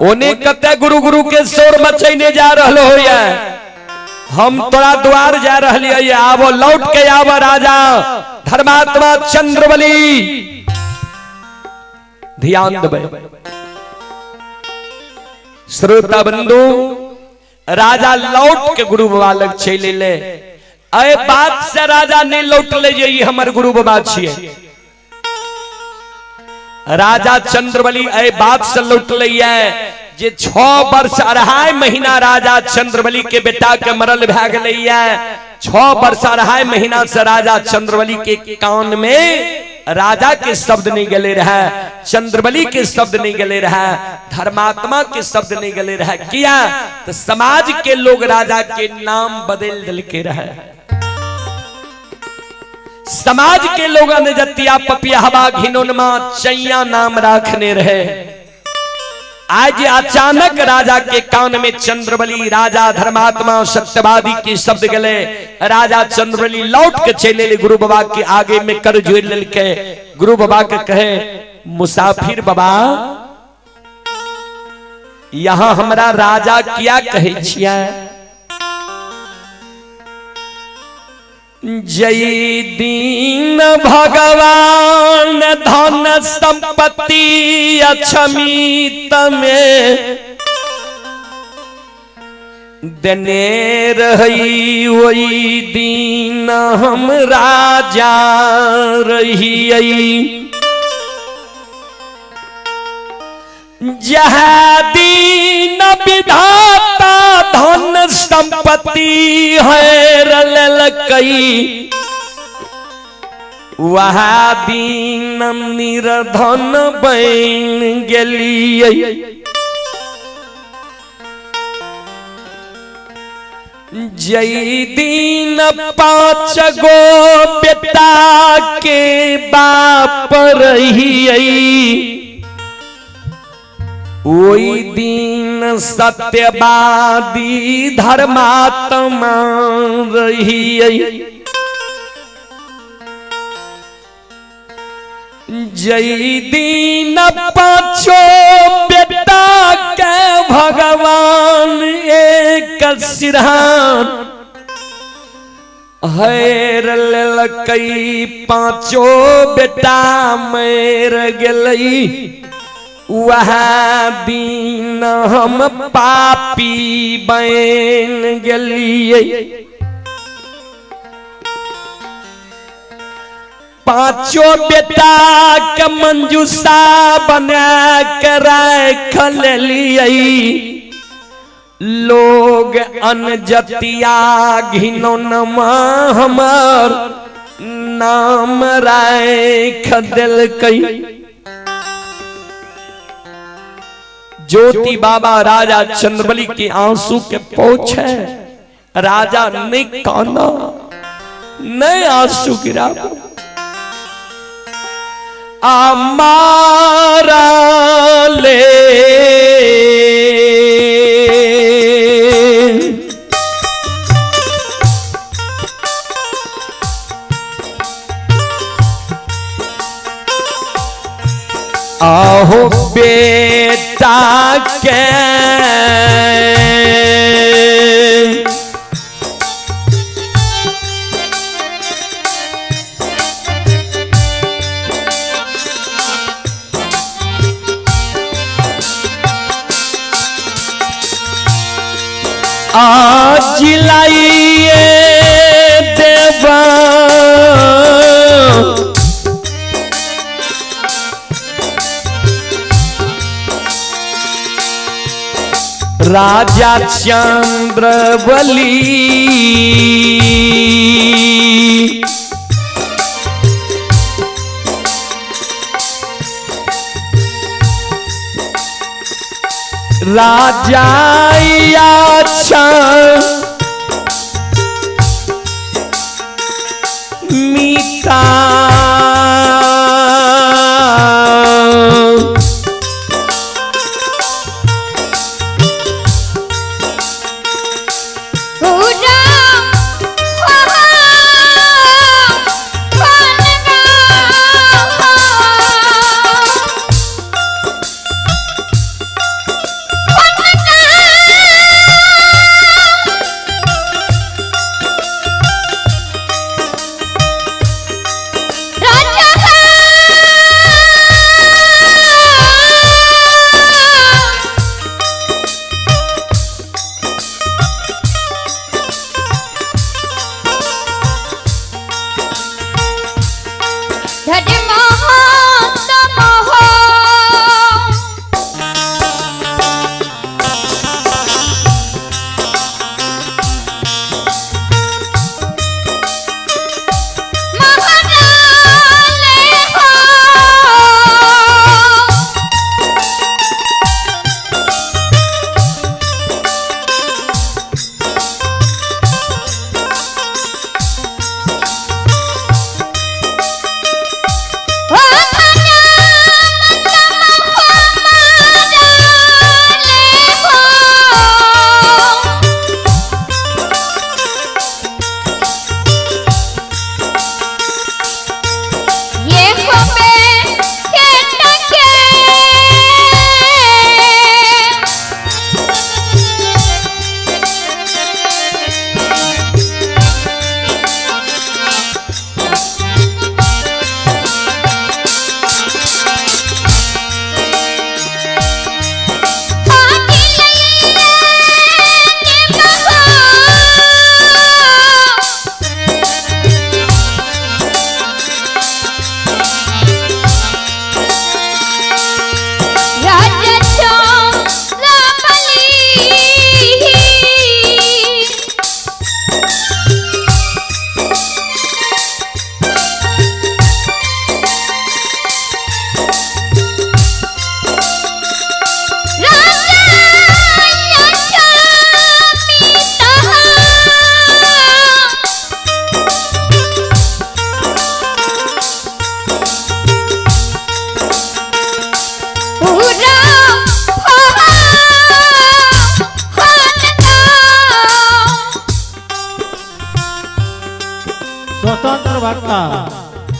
ओने कते गुरु गुरु के शोर मचैने जा रहलो होया हम तोरा द्वार जा रहलिए आवो लौट के आवो राजा धर्मात्मा चंद्रबली। ध्यान देबे श्रोता बंधु राजा लौट के गुरु बाबा लग चले ले अय बात से राजा नहीं लौट ले ये हमर गुरु बाबा छिए। राजा चंद्रबली अय बात से लौट लिया जे 6 वर्ष 2.5 महीना राजा चंद्रबली के बेटा के मरल भए गलैया। 6 वर्ष 2.5 महीना से राजा चंद्रबली के कान में राजा के शब्द नहीं गले रहा चंद्रबली के शब्द नहीं गले रहा धर्मात्मा के शब्द नहीं गले रहा किया तो समाज के लोग राजा के नाम बदल दल के रहा। समाज के लोग ने जतिया पपिया हवा घिनोनमा चैया नाम रखने रहे। आज अचानक राजा के कान में चंद्रबली राजा धर्मात्मा सत्यवादी के शब्द गले। राजा चंद्रबली लौट के चले गुरु बाबा के आगे में कर जोड़ ललके गुरु बाबा के कहे मुसाफिर बाबा यहाँ हमरा राजा किया कहे छिया। जय दीन भगवान धन संपत्ति अक्षमित में देने रही वही दीन हम राजा रही। जहाँ दीन विधाता धन संपत्ति है रलकई वहाँ दीन निर्धन बन गेलिए। जई दिन 5 गो बेटा के बाप रही, ओई दिन सत्यवादी धर्मात्मा रही। जई दिन 5 बेटा के भगवान एक सिरहान, हैर ललकई 5 बेटा मर गलई, वह दिन हम पापी बन गलिए। 5 बेटा के मंजूसा बना कर रख लिये, लोग अनजतिया घिनौनमा हमर नाम राख देलकै। ज्योति बाबा राजा चंद्रबली के आंसू के पोछे, राजा ने काना नहीं आंसू गिरा। आमारा ले आहो बेटा के आज लाइए देवा राजा चंद्रबली, राजा अच्छा मीठा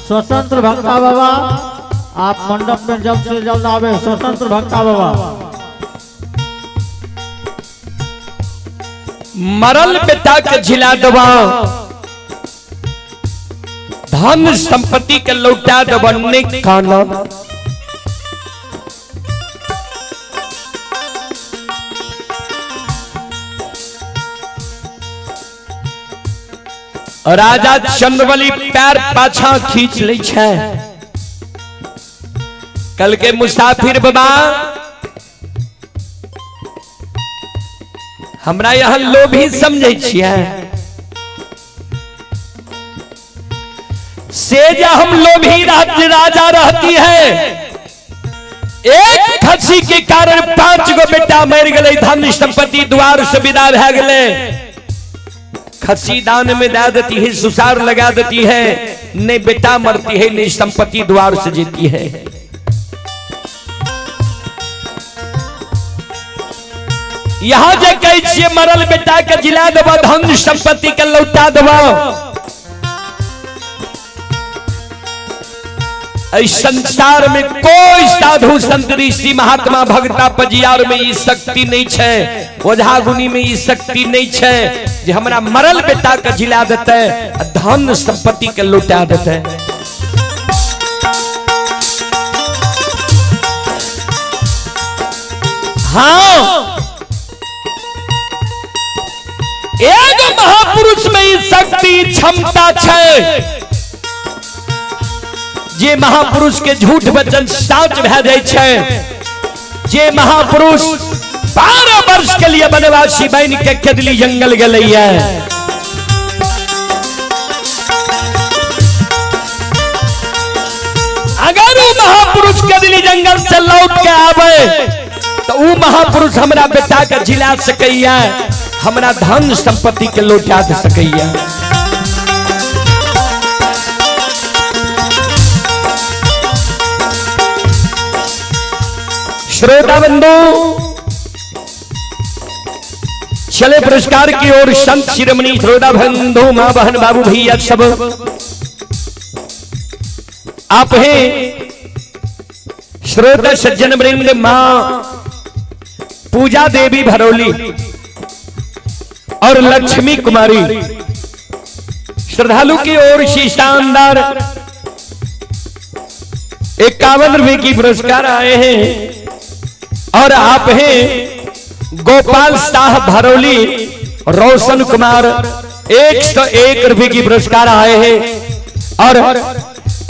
स्वतंत्र भक्ता बाबा आप मंडप में जल्द से जल्द आवे। स्वतंत्र भक्ता बाबा मरल बेटा के जिला दबा, धन संपत्ति के लौटा दबने का नाम। राजा चंद्रवली पैर पाछा खींच ले छै। कल के मुसाफिर बाबा हमरा यहाँ लोभी समझे छियै से जा हम लोभी राजा रहती है। एक खसी के कारण 5 गो बेटा मर गए, धन संपत्ति द्वार से विदा भै गए। खसी दान में दे देती है, सुसार लगा देती है, नहीं बेटा मरती है नहीं संपत्ति द्वार से जीती है। यहां जे कहे छिए मरल बेटा के जिला देबो, धन संपत्ति के लौटा देबो। इस संसार में कोई साधु संत ऋषि महात्मा भक्ता पजियार में ई शक्ति नहीं है, ओझा गुनी में ई शक्ति नहीं है जे हमरा मरल बेटा के जिला देते, धन संपत्ति के लौटा देते। हाँ, एक महापुरुष में ई शक्ति क्षमता है जे महापुरुष के झूठ वचन सच भै जाय छै। जे महापुरुष 12 वर्ष के लिए वनवासी बन के केदली जंगल गेलै है। अगर वो महापुरुष केदली जंगल से लौट के आवे तो वो महापुरुष हमरा बेटा के जिला सकैया, हमरा धन संपत्ति के लौटा दे सकैया। श्रोता बंधु चले पुरस्कार की ओर। संत शिरोमणि श्रोता बंधु, मां बहन बाबू भैया सब आप हैं। श्रोता सज्जन वृंद, मां पूजा देवी भरौली और लक्ष्मी कुमारी श्रद्धालु की ओर से शानदार 51 रुपए की पुरस्कार आए हैं। और आप हैं गोपाल शाह भरौली, रोशन कुमार 101 रुपए की पुरस्कार आए हैं। और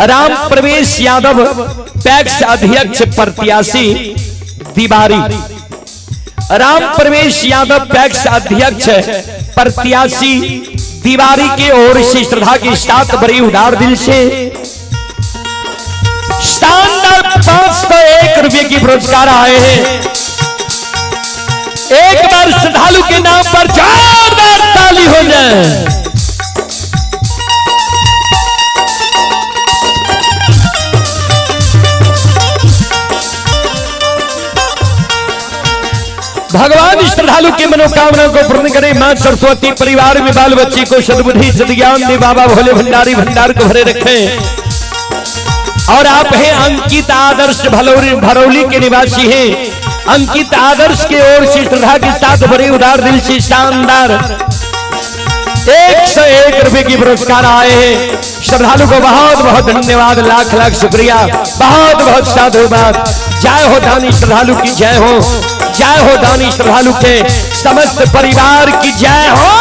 राम प्रवेश यादव पैक्स अध्यक्ष प्रत्याशी दीवारी, राम प्रवेश यादव पैक्स अध्यक्ष प्रत्याशी दीवारी की ओर से श्रद्धा के साथ बड़ी उदार दिल से शानदार 501 रुपए की पुरस्कार आए हैं। एक बार श्रद्धालु के नाम पर जोरदार ताली हो जाए। भगवान श्रद्धालु की मनोकामना को पूर्ण करे। मां सरस्वती परिवार में बाल बच्चे को सद्बुद्धि सद्ज्ञान दे। बाबा भोले भंडारी भंडार को भरे रखें। और आप हैं अंकित आदर्श भरौली के निवासी हैं। अंकित आदर्श के ओर से श्रद्धा के साथ बड़े उदार दिल से शानदार 101 रुपए की पुरस्कार आए हैं। श्रद्धालु को बहुत बहुत धन्यवाद, लाख लाख शुक्रिया, बहुत बहुत साधुवाद। जय हो दानी श्रद्धालु की जय हो, जय हो दानी श्रद्धालु के समस्त परिवार की जय हो।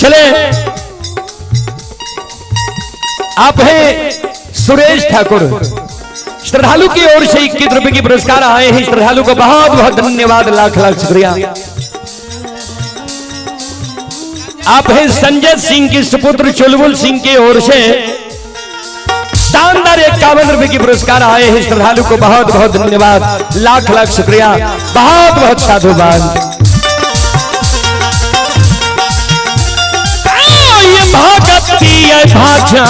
चले आप हैं सुरेश ठाकुर, श्रद्धालु की ओर से 21 रुपए की पुरस्कार आए हैं। श्रद्धालु को बहुत बहुत धन्यवाद, लाख लाख शुक्रिया। आप हैं संजय सिंह की सुपुत्र चुलबुल सिंह की ओर से शानदार 51 रुपए की पुरस्कार आए हैं। श्रद्धालु को बहुत बहुत धन्यवाद, लाख लाख शुक्रिया, बहुत बहुत साधुवाद। ये भक्ति है भाषा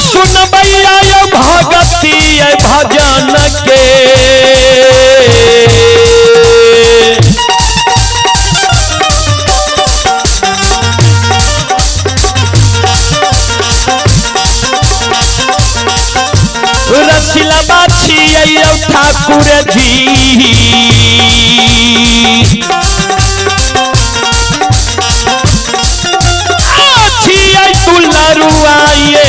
सुन भैया ये भक्ति है भजन के रसिला बाछी ठाकुर जी तुल्लारुआइए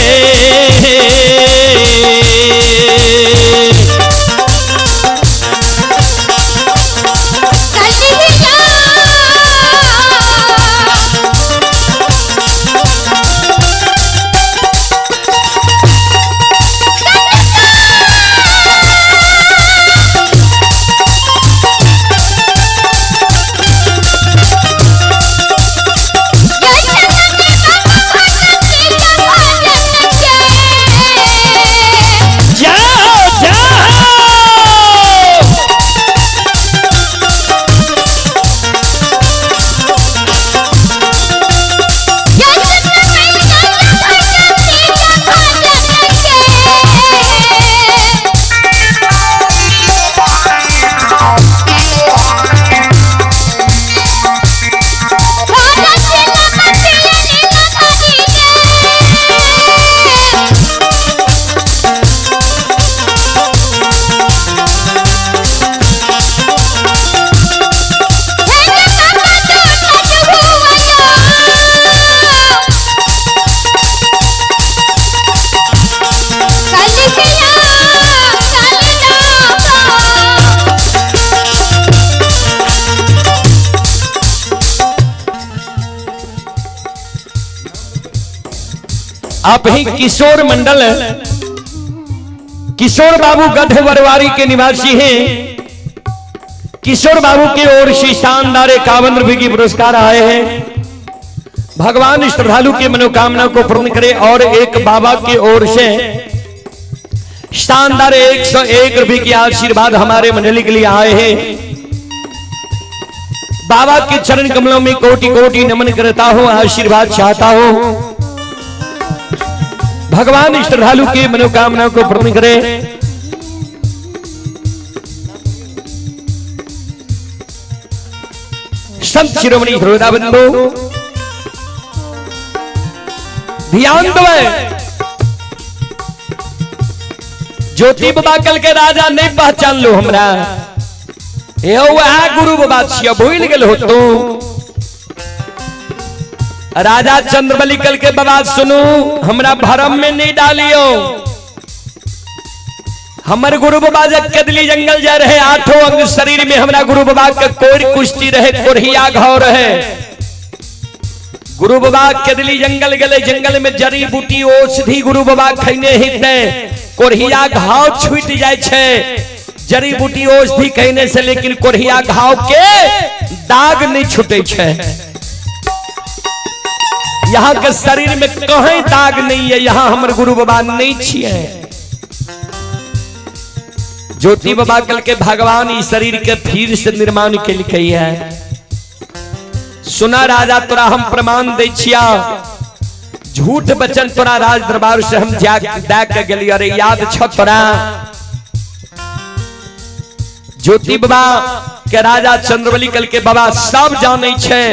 आप ही किशोर मंडल किशोर बाबू गढ़ वरवारी के निवासी हैं। किशोर बाबू की ओर से शानदार 51 रुपए की पुरस्कार आए हैं। भगवान श्रद्धालु की मनोकामना को पूर्ण करे। और एक बाबा की ओर से शानदार 101 रुपए की आशीर्वाद हमारे मंडली के लिए आए हैं। बाबा के चरण कमलों में कोटि कोटि नमन करता हूं, आशीर्वाद चाहता हूं। भगवान श्रद्धालु की मनोकामना को पूर्ण करे। संत शिरोमणि हृदय बंधु ध्यान दो। ज्योति बाबा कल के राजा नहीं पहचान लो हमरा, गुरु बाबा छिया भूल गए हो तो। राजा चंद्रबली कल के बाबा सुनू, हमरा भरम में नहीं डालियो। हमर गुरु बाबा जब कदली जंगल जा रहे, 8 अंग शरीर में हमरा गुरु बाबा का कोई कुश्ती रहे, कोरिया घाव रहे। गुरु बाबा कदली जंगल गले, जंगल में जड़ी बूटी औषधि गुरु बाबा खैने हिते, कोरिया घाव छूट जाए छे। जड़ी बूटी औषधि कहने से, लेकिन कोरिया घाव के दाग नहीं छूटे छे। यहाँ के शरीर में कहीं दाग नहीं है, यहाँ हमारे गुरु बाबा नहीं छिए। ज्योति बाबा कल के भगवान इस शरीर के फिर से निर्माण के लिए है। सुना राजा तोरा हम प्रमाण दे छिया, झूठ बचन तोरा राज दरबार से हम जाके गेली। अरे याद छ तोरा ज्योति बाबा के राजा चंद्रबली कल के बाबा सब जाने छे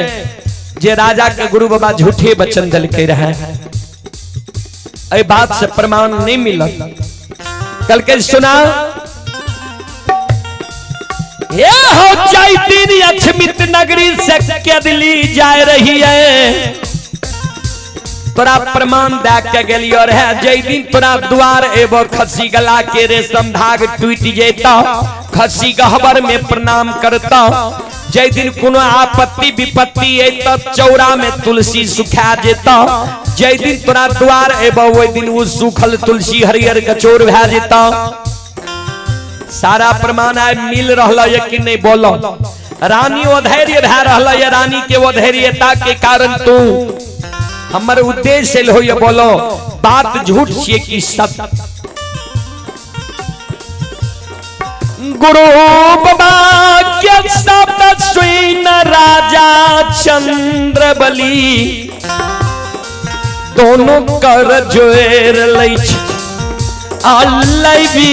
जे राजा के गुरु बाबा झूठे वचन दल के रहे। ए बात से प्रमाण नहीं मिला। कल के सुना, ये हो जाई तीन अक्षमित नगरी से कदली जा रही है। तोरा प्रमाण दे के गेलियो रहे जे दिन तोरा द्वार एबो खसी गला के रेशम धाग टूट जेता खसी गहबर में प्रणाम करता जे दिन कोनो आपत्ति विपत्ति एता चौरा में तुलसी सुखा जेता जे दिन तोरा द्वार एबो ओइ दिन उ सूखल तुलसी हरियर कचोर भे जेता सारा प्रमाण आइ मिल रहला है कि नहीं बोलो रानी अधैर्य भे रहला है रानी के अधैर्यता के कारण तू हमर उद्देश्य हो ये बोलो बात झूठ छे कि सत्य गुरु बाबा के शब्द सुन राजा चंद्रबली दोनों कर जोर लै अल्लाह भी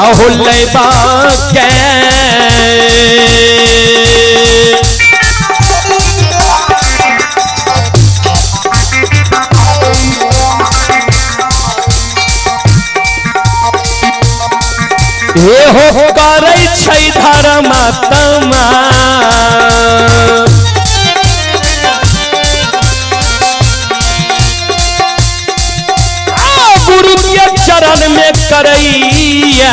आहुले बाके ये हो करे छै धर्मात्मा गुरु के चरण में करैया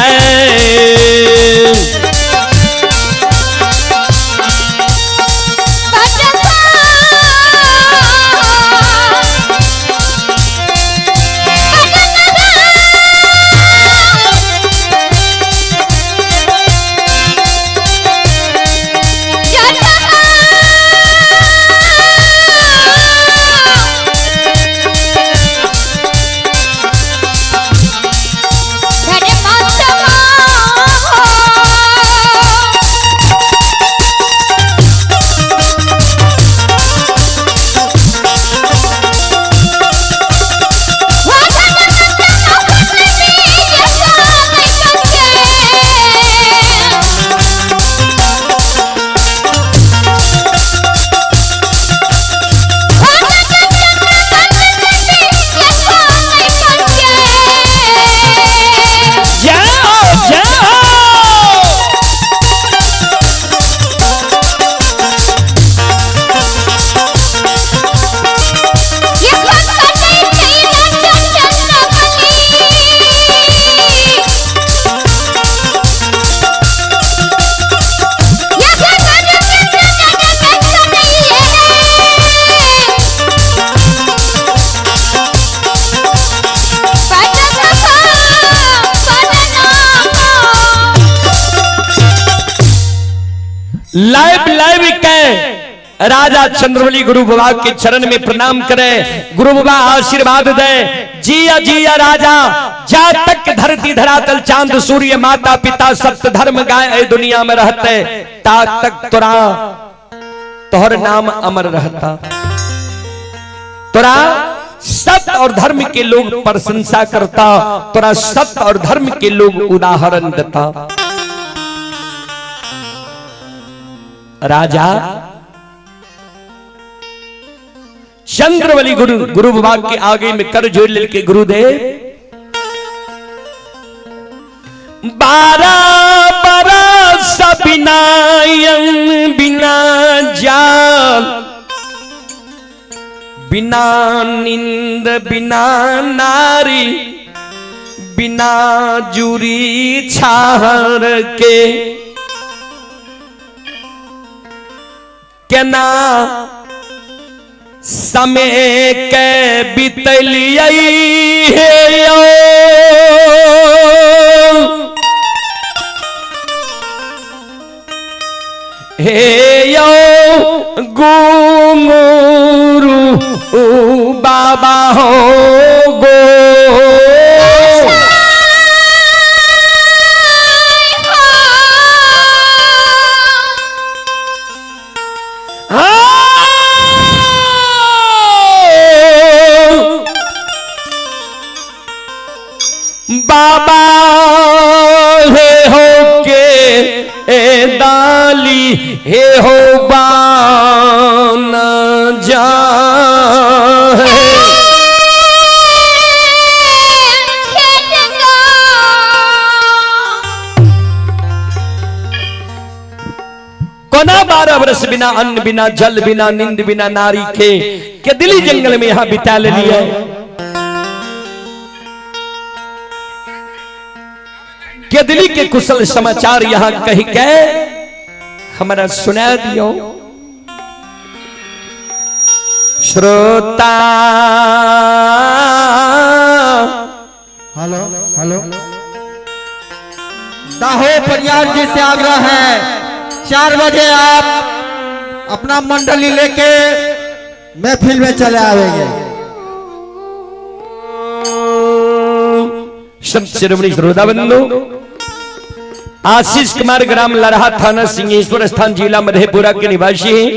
लाइव के राजा चंद्रबली गुरु बाबा के चरण में प्रणाम करे गुरु बाबा आशीर्वाद दे जिया जिया राजा जा तक धरती धरातल चांद सूर्य माता पिता सप्त धर्म गाय दुनिया में रहते ता तक तोरा तोहर नाम अमर रहता तोरा सत्य और धर्म के लोग प्रशंसा करता तोरा सत्य और धर्म के लोग उदाहरण देता राजा चंद्रबली गुरु बाबा के आगे में कर जोड़ लेके गुरुदेव 12 बरस बिना जाल बिना नींद बिना नारी बिना जूरी छाहर के केना समय के बितलियै हे यो गुरु बाबा हो गो बाबा हे हे हो बान जा कोना 12 वर्ष बिना अन्न बिना जल बिना नींद बिना नारी के दिल्ली जंगल में यहां बिता ले लिया। के दिल्ली के कुशल समाचार यहां कह के हमारा सुना दियो। श्रोता हेलो हेलो दाहो परियार जी से आग्रह है 4 बजे आप अपना मंडली लेके महफिल में चले आवेंगे। संत शिरोमणि श्रोता बंधु आशीष कुमार ग्राम लरहा थाना सिंहेश्वर स्थान जिला मधेपुरा के निवासी हैं।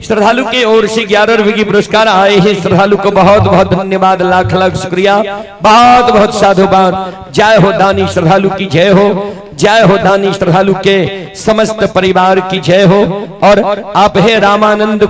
श्रद्धालु की ओर से 11 रुपए की पुरस्कार आए हैं। श्रद्धालु को बहुत बहुत धन्यवाद, लाख लाख शुक्रिया, बहुत बहुत साधुवाद। जय हो दानी श्रद्धालु की जय हो, जय हो दानी श्रद्धालु के समस्त परिवार की जय हो। और आप है रामानंद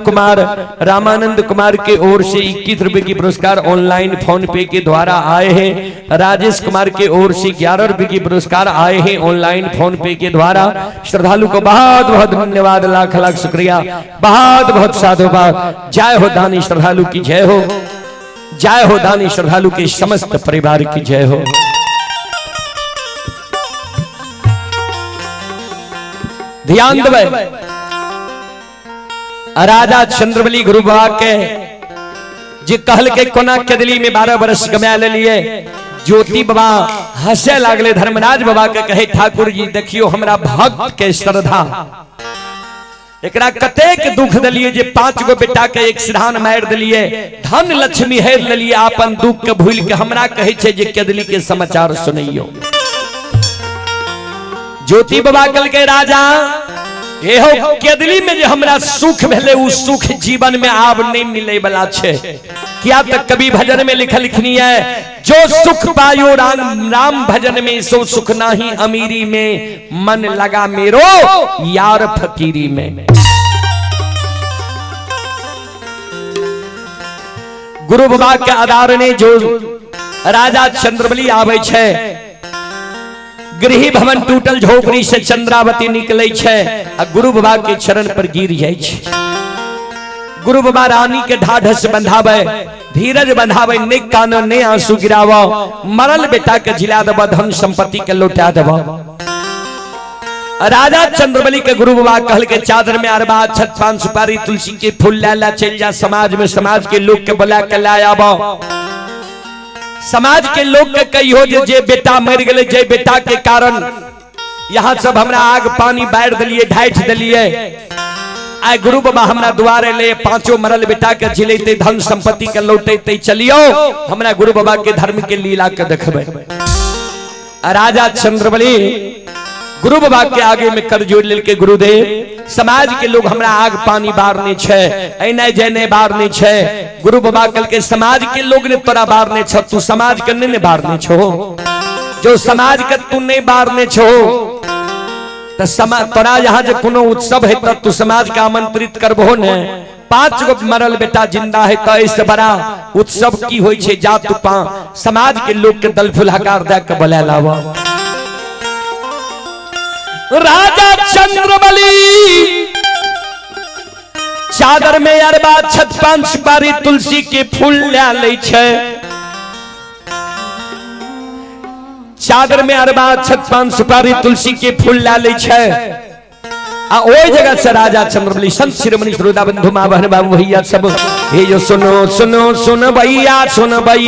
कुमार के ओर से 21 रुपए की पुरस्कार ऑनलाइन फोन पे के द्वारा आए हैं। राजेश कुमार के ओर से 11 रुपए की पुरस्कार आए हैं ऑनलाइन फोन पे के द्वारा। श्रद्धालु को बहुत बहुत धन्यवाद, लाख लाख शुक्रिया, बहुत बहुत साधुवाद। जय हो दानी श्रद्धालु की जय हो, जय हो दानी श्रद्धालु के समस्त परिवार की जय हो। ध्यान देवे राजा चंद्रबली गुरु बाबा के जे कहल के कोना के दिल्ली में 12 वर्ष गमा ले लिए। ज्योति बाबा हंसे लागले, धर्मराज बाबा के कहे ठाकुर जी देखियो हमरा भक्त के श्रद्धा, एकरा कतेक दुख दलिए जे 5 गो बेटा के एक सिरहान मार दिलिए, धन लक्ष्मी हेर लेलिए, आपन दुख के भूल के हमरा कहे छे जे केदली के समाचार सुनइयो। ज्योति बाबा कल के राजा एहो केदली में जे हमरा सुख भेले उ सुख जीवन में आब नहीं मिले वाला छे। क्या तक कवि भजन में लिखनी है, जो सुख पायो राम भजन में सो सुख नाही अमीरी में, मन लगा मेरो यार फकीरी में। गुरु बाबा के आधार ने जो राजा चंद्रबली आवे छे, गृह भवन टूटल झोपड़ी से चंद्रावती निकले छे आ गुरु बाबा के चरण पर गिर जाए छे। गुरु बाबा रानी के ढाढ़स बंधावे, धीरज बंधावे, ने कान ने आंसू गिरावा, मरल बेटा के जिला देवा, धन संपत्ति के लौटा देवा। राजा चंद्रबली के गुरु बाबा कहल के चादर में अरबा छत पान सुपारी तुलसी के फूल लाला चल जा समाज में, समाज के लोग के बुला के लाया बा। समाज के लोग के कहियो जे बेटा मर गए, जे बेटा के कारण यहाँ सब हमरा आग पानी बाढ़ दिलिए, ढाइठ दिलिए, आय गुरु बाबा हमरा द्वारे ले 5 मरल बेटा के जिलेते, धन संपत्ति के लौटेते, चलियो हमरा गुरु बाबा के धर्म के लीला के देखबे। राजा चंद्रबली गुरु बाबा के आगे में कर जोड़ लेल के गुरुदेव समाज के लोग हमरा आग पानी बारने छे, ऐने जैने बारने छे। गुरु बाबा कल के समाज के लोग ने तोरा बारने छ, तू समाज के नहीं बारने छो, जो समाज के तू नहीं बारने छो तो समाज तोरा यहाँ जो कोनो उत्सव है तब तू समाज का आमंत्रित करबो ने। 5 गो मरल बेटा जिंदा है तो इससे बड़ा उत्सव की होई छे, जा तू समाज के लोग के दल फुलहकार दे के बुला लावा। राजा चंद्रबली चादर में अरबा छत पान सुपारी तुलसी के फूल ले छे, चादर में अरबा छत पान सुपारी तुलसी के फूल ले छे। आ ओई जगह से राजा चंद्रबली संत शिरोमणि श्रोता बंधु मां बहन बाबू भैया सब हे जो सुनो सुनो सुन भैया सुन भई।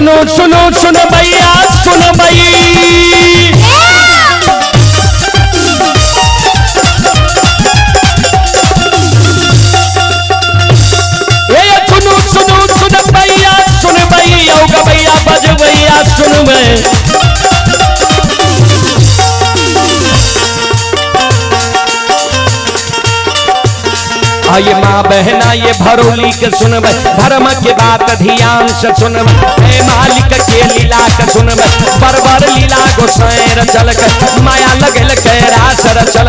सुनो सुनो सुनो भैया सुनो भई सुनो सुनो सुन भैया सुन भैया भैया बज भैया सुन मैं ये माँ बहना ये भरोली के सुन धर्म के बात ध्यान से सुन मालिक के लीला के सुन परवर लीला गोसाई चल माया लगल के रास चल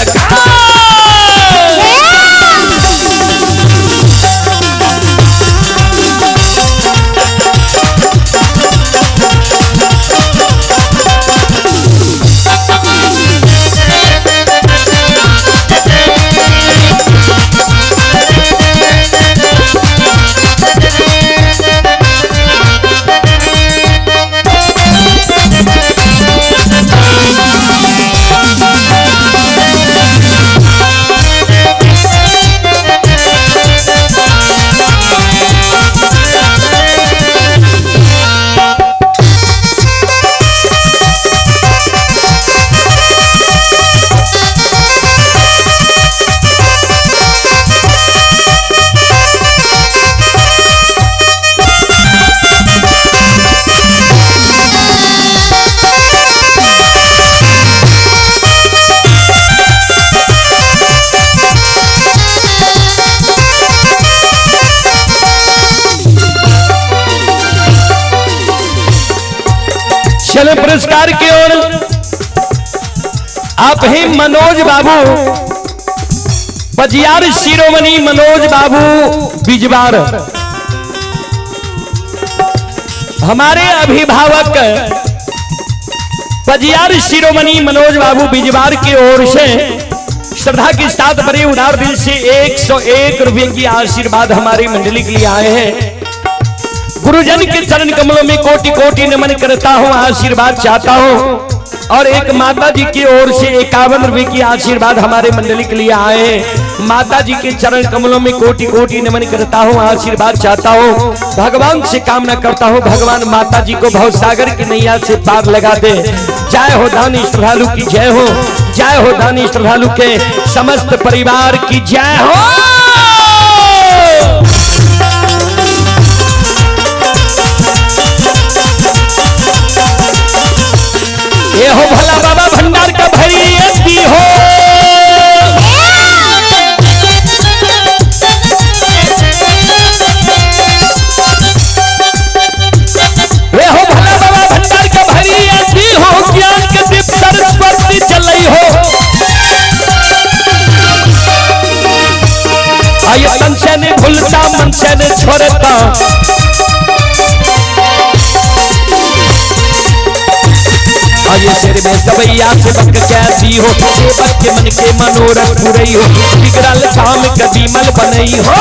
चलो पुरस्कार की ओर आप ही मनोज बाबू बजियार शिरोमणि मनोज बाबू बिजवार हमारे अभिभावक बजियार शिरोमणि मनोज बाबू बिजवार की ओर से श्रद्धा के साथ बड़े उदार दिल से 101 रुपए की आशीर्वाद हमारी मंडली के लिए आए हैं। गुरुजन के चरण कमलों में कोटि कोटि नमन करता हूँ, आशीर्वाद चाहता हूँ। और एक माता जी की ओर से 51 रुपए की आशीर्वाद हमारे मंडली के लिए आए हैं। माता जी के चरण कमलों में कोटि कोटि नमन करता हूँ, आशीर्वाद चाहता हूँ। भगवान से कामना करता हूँ भगवान माता जी को भवसागर की नैया से पार लगा दे। जय हो दानी श्रद्धालु की जय हो, जय हो दानी श्रद्धालु के समस्त परिवार की जय हो। ये हो भला बाबा भंडार का भरी दी हो। ये हो भला बाबा भंडार का भरी दी हो। ज्ञान के दीप सरस्वती चलई हो। आये तन से नहीं भूलता मन से नहीं छोड़ता। आये सिर में सबैया से बक कैसी हो। सेवक के मन के मनोरथ पूरी हो। बिगड़ल काम कभी मल बनई हो।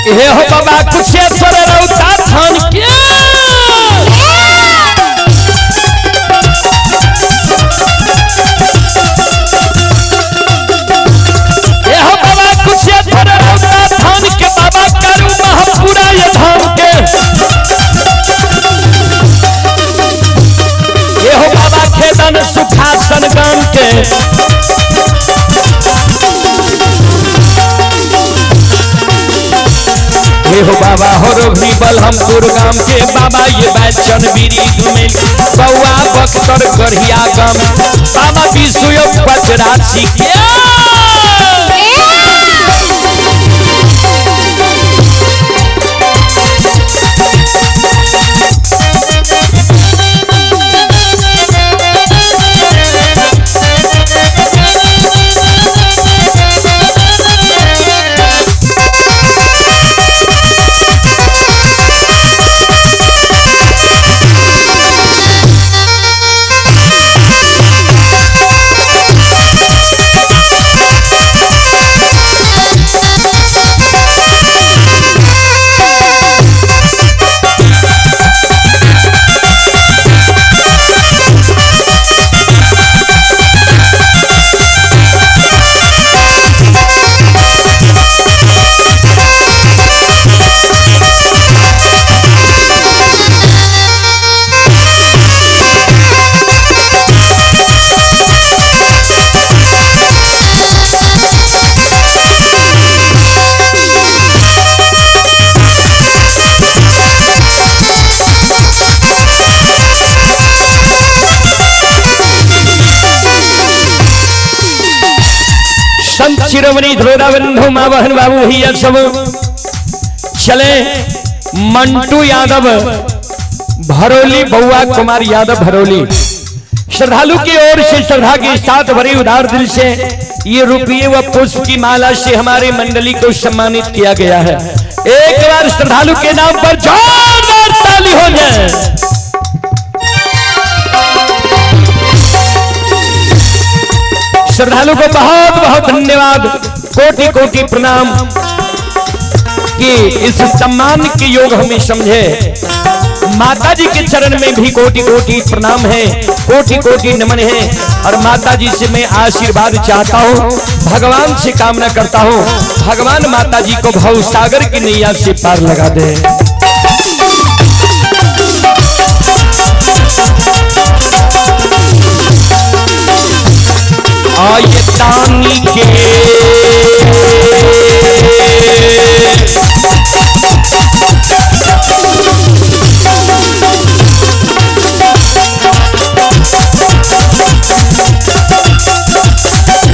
हे हो बाबा कुशेश्वर रौता थान के पूरा ये धाम के ये हो बाबा खेदन सुखासन गाम के ये हो बाबा होरोभी बलहमपुर गाम के बाबा ये बैचन बीरी धुमेल बउआ बख्तर गढ़िया गाम बाबा विष्णु पचरासी के संत शिरोमणि धरोरा बंधु मां बहन बाबू भैया सब चले मंटू यादव भरोली बउआ कुमार यादव भरोली श्रद्धालु की ओर से श्रद्धा के साथ भरे उदार दिल से ये रुपये व पुष्प की माला से हमारे मंडली को सम्मानित किया गया है। एक बार श्रद्धालु के नाम पर जोरदार ताली हो जाए। श्रद्धालु को बहुत बहुत धन्यवाद, कोटि कोटि प्रणाम कि इस सम्मान के योग हमें समझे। माता जी के चरण में भी कोटि कोटि प्रणाम है, कोटि कोटि नमन है। और माता जी से मैं आशीर्वाद चाहता हूँ, भगवान से कामना करता हूँ, भगवान माता जी को भव सागर की नैया से पार लगा दे। आये तानी के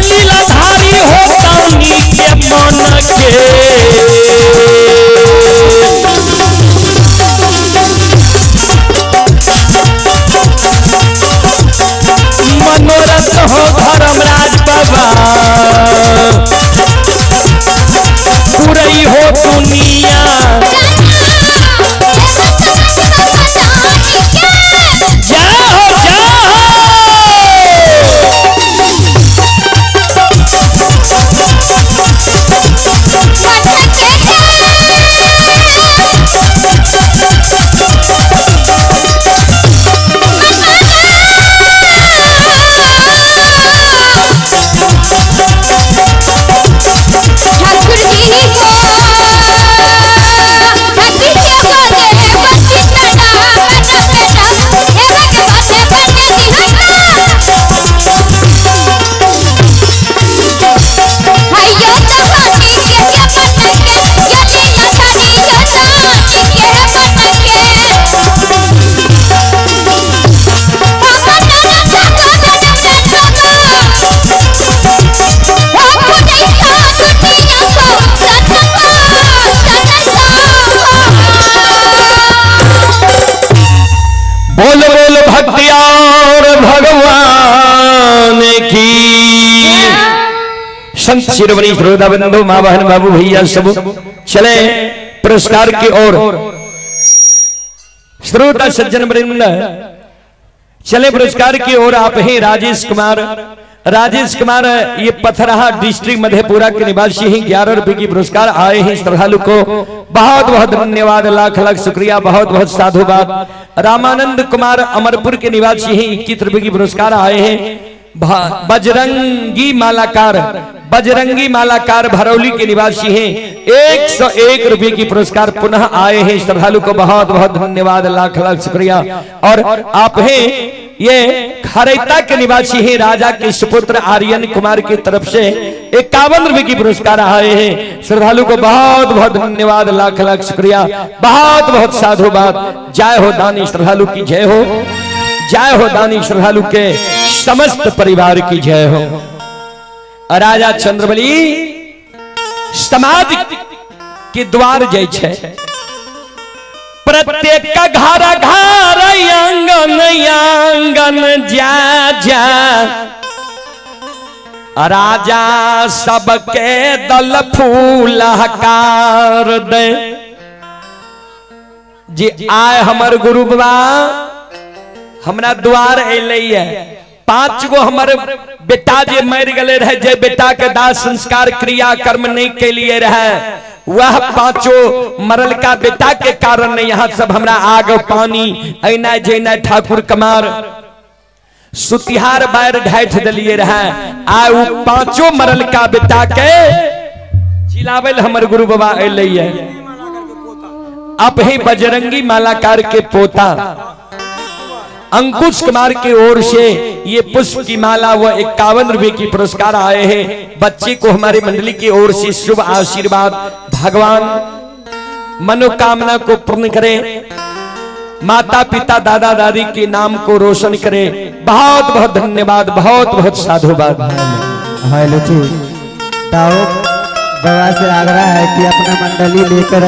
लीलाधारी हो तानी के मन के मनोरथ हो धर्मराज बाबा, पूरी हो दुनिया भगवान की। संत शिरोमणि धरोरा बंधु मां बहन बाबू भैया सब चले पुरस्कार की ओर। श्रोता सज्जन वृंद चले पुरस्कार की ओर। आप हैं राजेश कुमार राजेश कुमार ये पथराहा डिस्ट्रिक्ट मधेपुरा के निवासी हैं। 11 रुपए की पुरस्कार आए हैं श्रद्धालु को, बहुत बहुत धन्यवाद, लाख लाख शुक्रिया, बहुत बहुत साधुवाद। रामानंद कुमार अमरपुर के निवासी हैं। 21 रुपए की पुरस्कार आए हैं। बजरंगी मालाकार भरौली के निवासी हैं। 101 रुपए की पुरस्कार पुनः आए हैं श्रद्धालु को, बहुत बहुत धन्यवाद, लाख लाख शुक्रिया। और आप हैं ये खरैता के निवासी हैं। राजा के सुपुत्र आर्यन कुमार की तरफ से 51 रुपए की पुरस्कार आए हैं श्रद्धालु को, बहुत बहुत धन्यवाद, लाख लाख शुक्रिया, बहुत बहुत साधुवाद। जय हो दानी श्रद्धालु की जय हो, जय हो दानी श्रद्धालु के समस्त परिवार की जय हो। राजा चंद्रबली समाज के द्वार जय छे, प्रत्येक घर घर आंगन आंगन जा जा, राजा सबके दल फूल हकार दे। जी आए हमर गुरु बाबा हमरा द्वार अइले, 5 गो हमर बेटा जे मर गए रहे, जे बेटा के दाह संस्कार क्रिया कर्म नहीं के लिए रहे, वह 5 मरल का बेटा के कारण यहाँ सब हमरा आग पानी ऐना जैना ठाकुर कमार सुतिहार बार ढाठ दिलिए रहे। आ 5 मरल का बेटा के जिलावल हमर गुरु बाबा अइले। अब ही बजरंगी मालाकार के पोता अंकुश कुमार की ओर से ये पुष्प की माला व 51 रुपए की पुरस्कार आए हैं। बच्चे को हमारी मंडली की ओर से शुभ आशीर्वाद, भगवान मनोकामना को पूर्ण करे, माता पिता दादा दादी के नाम को रोशन करे। बहुत बहुत धन्यवाद, बहुत बहुत साधुवाद। हेलो जी, दाऊ बाबा से आग्रह है कि अपना मंडली लेकर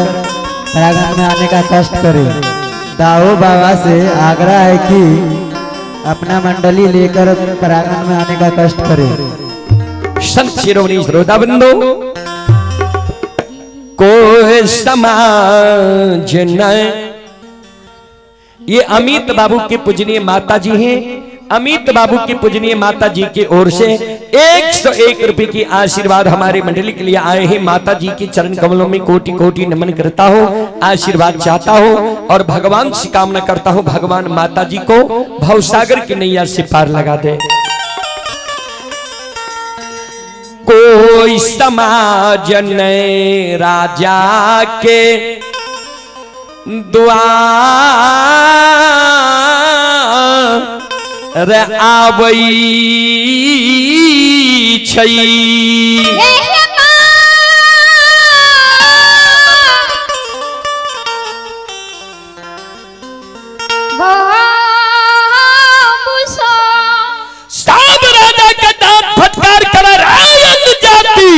प्रांगण में आने का कष्ट करे। दाऊ बाबा से आग्रह है कि अपना मंडली लेकर प्रांगण में आने का कष्ट करे। संत शिरोमणि श्रोताबिंदु कोई समाज न, ये अमित बाबू के पूजनीय माता जी हैं। अमित बाबू की पूजनीय माता जी की ओर से 101 रुपए की आशीर्वाद हमारे मंडली के लिए आए हैं। माता जी के चरण कमलों में कोटि कोटि नमन करता हूँ, आशीर्वाद चाहता हूँ और भगवान से कामना करता हूँ भगवान माता जी को भवसागर की नैया से पार लगा दे। कोई समाज ने राजा के द्वार आवई छई, सब राजा का दांत फटकार कर रायत जाती।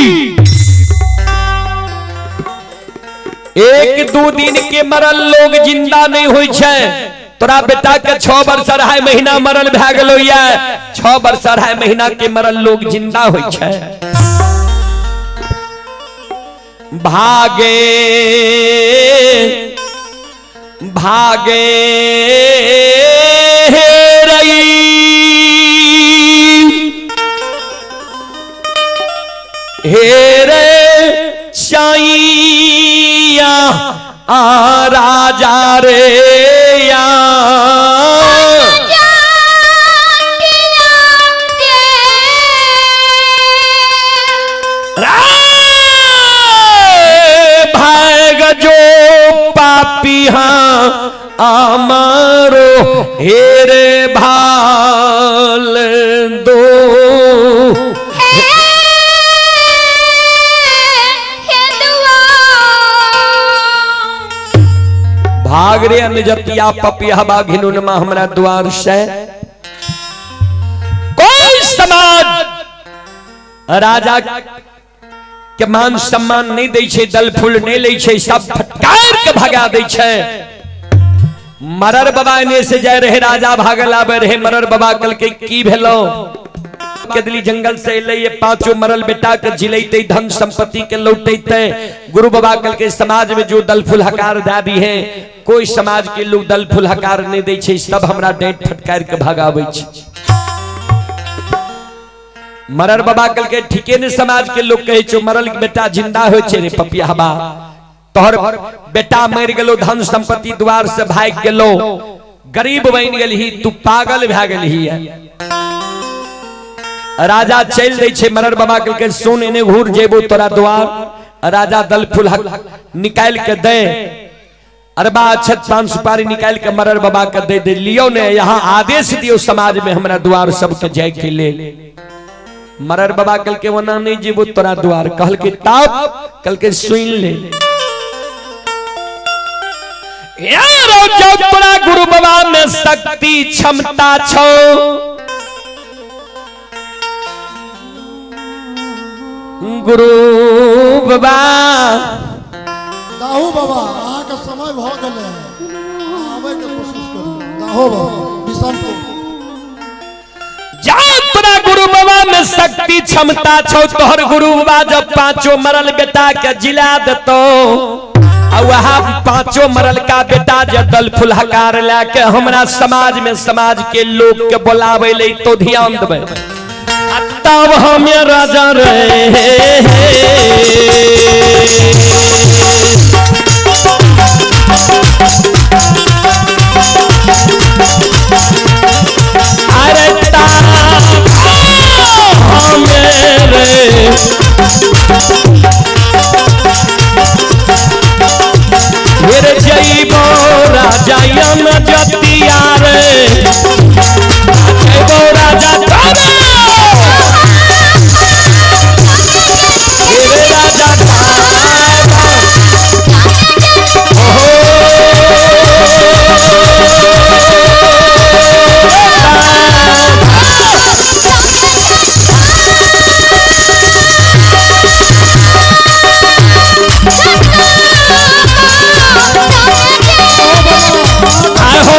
1-2 दिन के मरल लोग जिंदा नहीं हुई छे। तोरा बेटा के 6 वर्ष 2.5 महीना मरल भै गेलो या 6 वर्ष 2.5 महीना के मरल लोग जिंदा होय छै। भागे भागे रई हेरे साईया आ राजा रे या भाग जो पापी हाँ आमारो हेरे भाल दो भाग रे अन्य जतिया पपिया बाघिनु नमा हमरा द्वार से। कोई समाज राजा के मान सम्मान नहीं दै छै, दल फूल नहीं लै छै, सब फटकार के भगा दै छै। मरर बाबा एने से जाय रहे, राजा भागल आबे रहे। मरर बाबा कल के की भेलो केदली जंगल से ले ये 5 मरल बेटा के जिलैते धन संपत्ति के लौटैते। गुरु बाबा कल के समाज में जो दल फूल हकार दादी है, कोई समाज के लोग दल फूल हकार नहीं दै छै, सब हमरा डेट फटकार के भगाबै छै। मरर बाबा कल के ठीके ने समाज के लोग कहे छो मरल के बेटा जिंदा हो छे रे पपिया बा तोहर बेटा मर गेलो धन संपत्ति द्वार से भाग गेलो गरीब बन गेलही तू पागल भ गेलही। राजा चल दे छे मरर बाबा कल के सुन इने घूर जेबो तोरा द्वार। राजा दल फूल निकाल के दे अरबा अक्षत पान सुपारी निकाल के मरर बाबा के दे दे लियो ने यहाँ आदेश दियो समाज में हमरा द्वार सबके जाय के ले। मरर बाबा कल के वना नहीं जीवो तोरा द्वार कहल के ताप कल के सुन ले यारो जो तोरा गुरु बाबा में शक्ति क्षमता छो गुरु बाबा दाहू बाबा अहाँ का समय भ गए आवे के कोशिश करिए। दाहू बाबा बिशनपुर जा तोरा गुरु बाबा में शक्ति क्षमता छो तोहर गुरु बाबा जब पांचों मरल बेटा के जिला देतो और वहां पांचों मरल का बेटा जे दल फुल हकार लेके हमरा समाज में समाज के लोग के बुलावे ले तो ध्यान देबे तब हमें राजा रहे अरे मेरे जईबो राजा यम जतिया रे जईबो राजा तारे मेरे राजा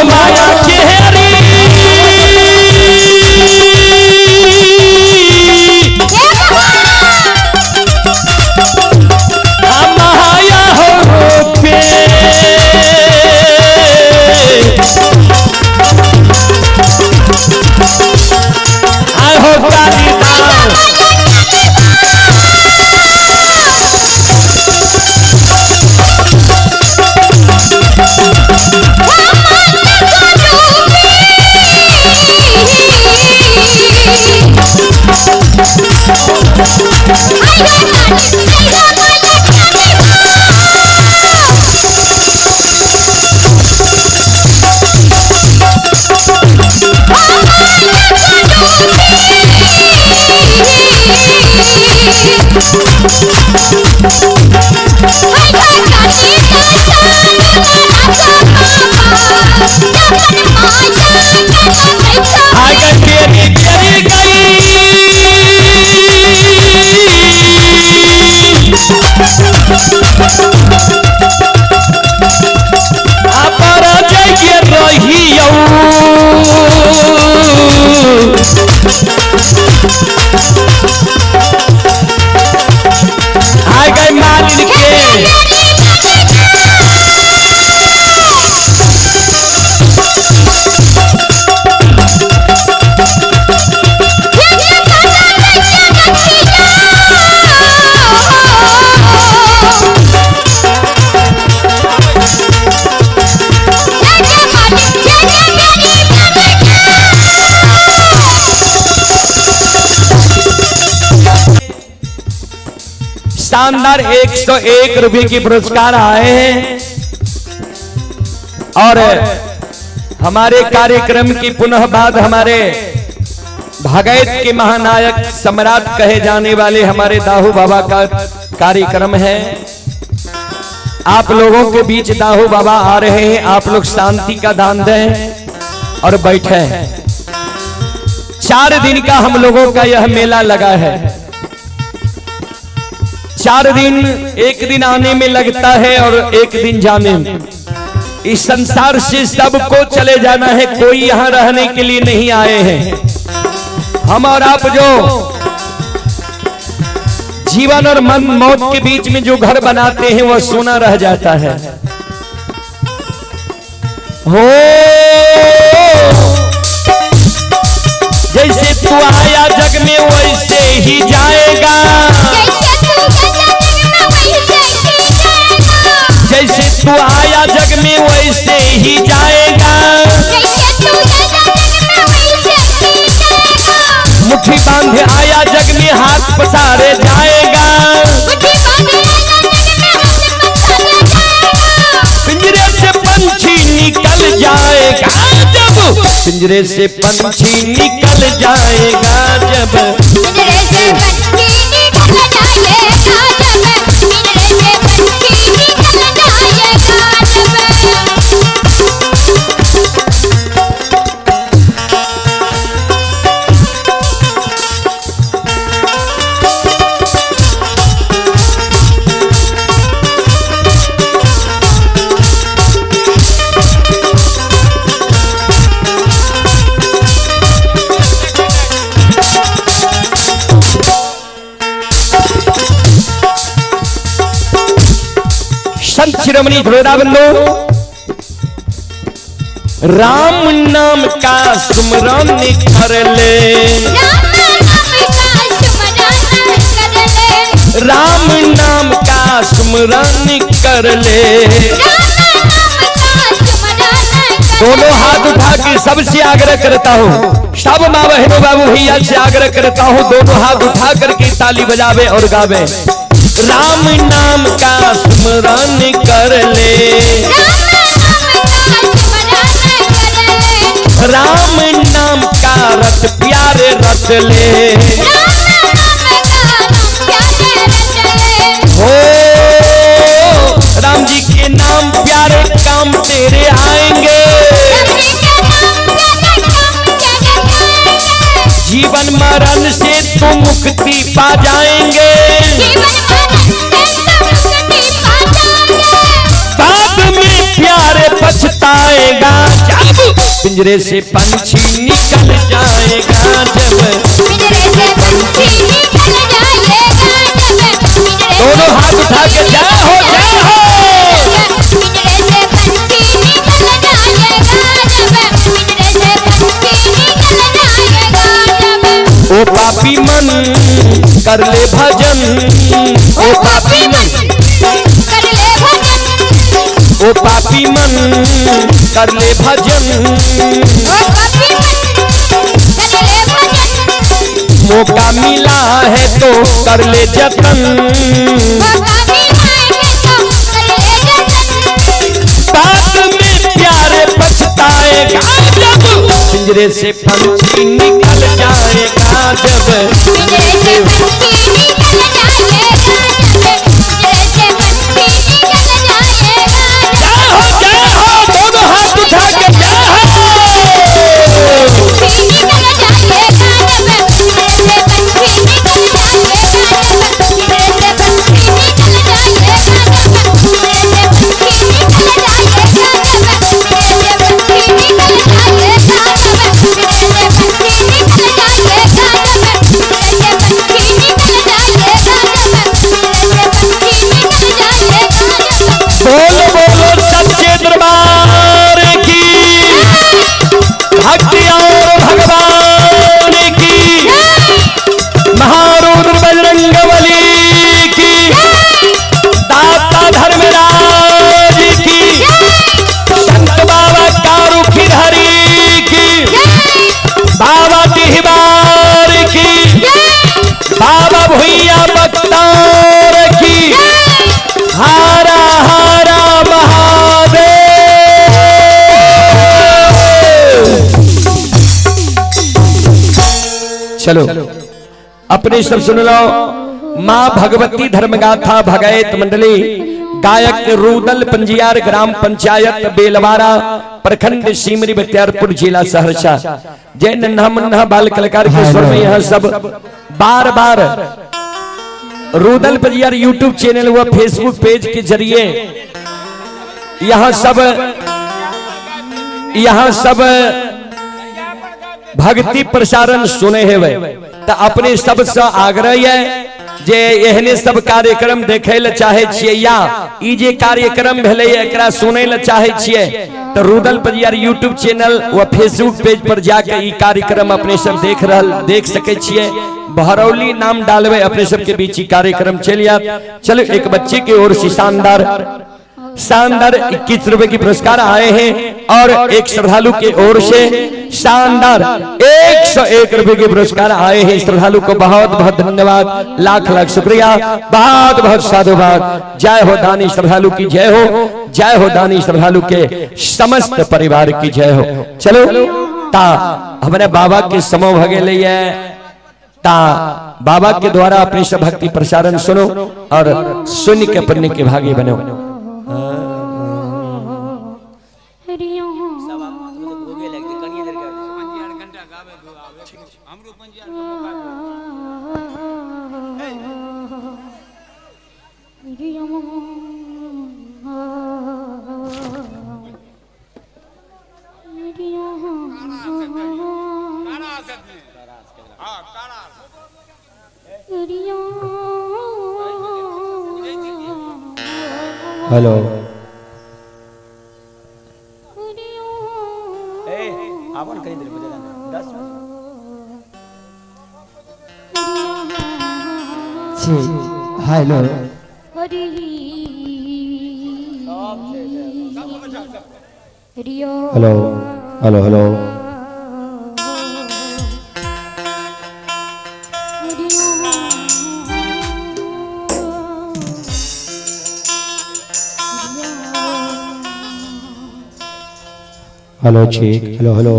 माया केहरी माया हो पे आय हो कालीदास शानदार 101 रुपए की पुरस्कार आए हैं और हमारे कार्यक्रम की पुनः बाद हमारे भगैत के महानायक सम्राट कहे जाने वाले हमारे दाहू बाबा का कार्यक्रम है। आप लोगों के बीच दाहू बाबा आ रहे हैं, आप लोग शांति का दान दें और बैठे। 4 दिन का हम लोगों का यह मेला लगा है। 4 दिन, एक दिन आने में लगता है और एक दिन जाने में। इस संसार से सबको चले जाना है, कोई यहाँ रहने के लिए नहीं आए हैं। हम और आप जो जीवन और मन मौत के बीच में जो घर बनाते हैं वह सोना रह जाता है। हो जैसे तू आया जग में वैसे ही जाएगा, जैसे तू आया जग में वैसे ही जाएगा। मुट्ठी बांधे आया जग में हाथ पसारे जाएगा, पिंजरे से पंछी निकल जाएगा जब, पिंजरे से पंछी निकल जाएगा जब, पिंजरे से पंछी निकल जाएगा जब, पिंजरे से पंछी निकल जाएगा संत शिरोमणि धुरेदाबंधु, राम नाम का सुमरन कर ले, राम नाम का सुमरन कर ले। दोनों हाथ उठा के सबसे आग्रह करता हूँ, सब माँ बहनों बाबू भैया से आग्रह करता हूँ, दोनों हाथ उठा करके ताली बजावे और गावे। राम नाम का सुमरन कर ले, राम नाम का रस प्यारे रस ले, हो राम जी के नाम प्यारे काम तेरे आएंगे, जीवन मरण से तू मुक्ति पा जाएंगे, बाद में प्यारे पछताएगा जब, पिंजरे से पंछी निकल जाएगा जब, पिंजरे से पंछी निकल जाएगा जब, दोनों हाथ उठा के जय हो जय हो। पिंजरे से पंछी निकल जाएगा जब, पिंजरे से पंछी निकल जाएगा जब। ओ पापी मन कर ले भजन, ओ पापी मन कर ले भजन, ओ पापी मन कर ले भजन, ओ पापी मन कर ले भजन, मौका मिला है तो कर ले जतन, मौका मिला है तो कर ले जतन, बाद में प्यारे पछताएगा जब, पिंजरे से पंछी निकल जाएगा जब, पिंजरे से पंछी निकल जाएगा जब, पिंजरे से पंछी निकल जाएगा जब। जय हो दोनों हाथ उठा के जय हो। पंछी निकल जाएगा जब, पिंजरे से पंछी निकल जाएगा जब, पिंजरे से पंछी निकल जाएगा जब, पिंजरे से पंछी निकल जाएगा जब, पिंजरे से पंछी निकल जाएगा जब, पिंजरे से पंछी निकल जाएगा जब, पिंजरे से पंछी निकल जाएगा जब, पिंजरे से पंछी निकल जाएगा जब। बोलो बोलो सच्चे दरबार की, भक्ति और भगवान की, महारुद्र बजरंगबली की, दाता धर्मराज की, संत बाबा कारुखी हरि की, बाबा तिहबार की, बाबा भुइया बख्तार की, हारा हारा महादेव। चलो अपने सब सुन लो। माँ भगवती धर्मगाथा भगैत मंडली, गायक रूदल पंजियार, ग्राम पंचायत बेलवारा, प्रखंड सिमरी बख्तियारपुर, जिला सहरसा। जय नन्हा मुन्ना बाल कलाकार के स्वर में यह सब बार बार रूदल पंजियार यूट्यूब चैनल व फेसबुक पेज के जरिए यहाँ सब भक्ति प्रसारण सुने है। तो अपने सबसे आग्रह है जे एहने सब कार्यक्रम देखे ले चाहे छिए या ई जे कार्यक्रम भेले एकरा सुने ले चाहे छिए तो रुदल परिवार यूट्यूब चैनल व फेसबुक पेज पर जाके ई कार्यक्रम अपने सब देख सके छिए। बहरौली नाम डालवे अपने सब के बीच कार्यक्रम चलिए। चलो एक बच्चे की ओर से शानदार 21 रुपए की पुरस्कार आए हैं और एक श्रद्धालु के ओर से शानदार 101 रुपए के पुरस्कार आए हैं। श्रद्धालु को बहुत बहुत धन्यवाद, लाख लाख शुक्रिया, बहुत बहुत साधुवाद। जय हो दानी श्रद्धालु की जय हो, जय हो दानी श्रद्धालु के समस्त परिवार की जय हो। चलो ता हमारे बाबा के समो भगे लिए ता बाबा के द्वारा अपनी सब भक्ति प्रसारण सुनो और सुन के पुण्य के भागी बनो। हेलो जी hello hello hello hello hello ठीक hello hello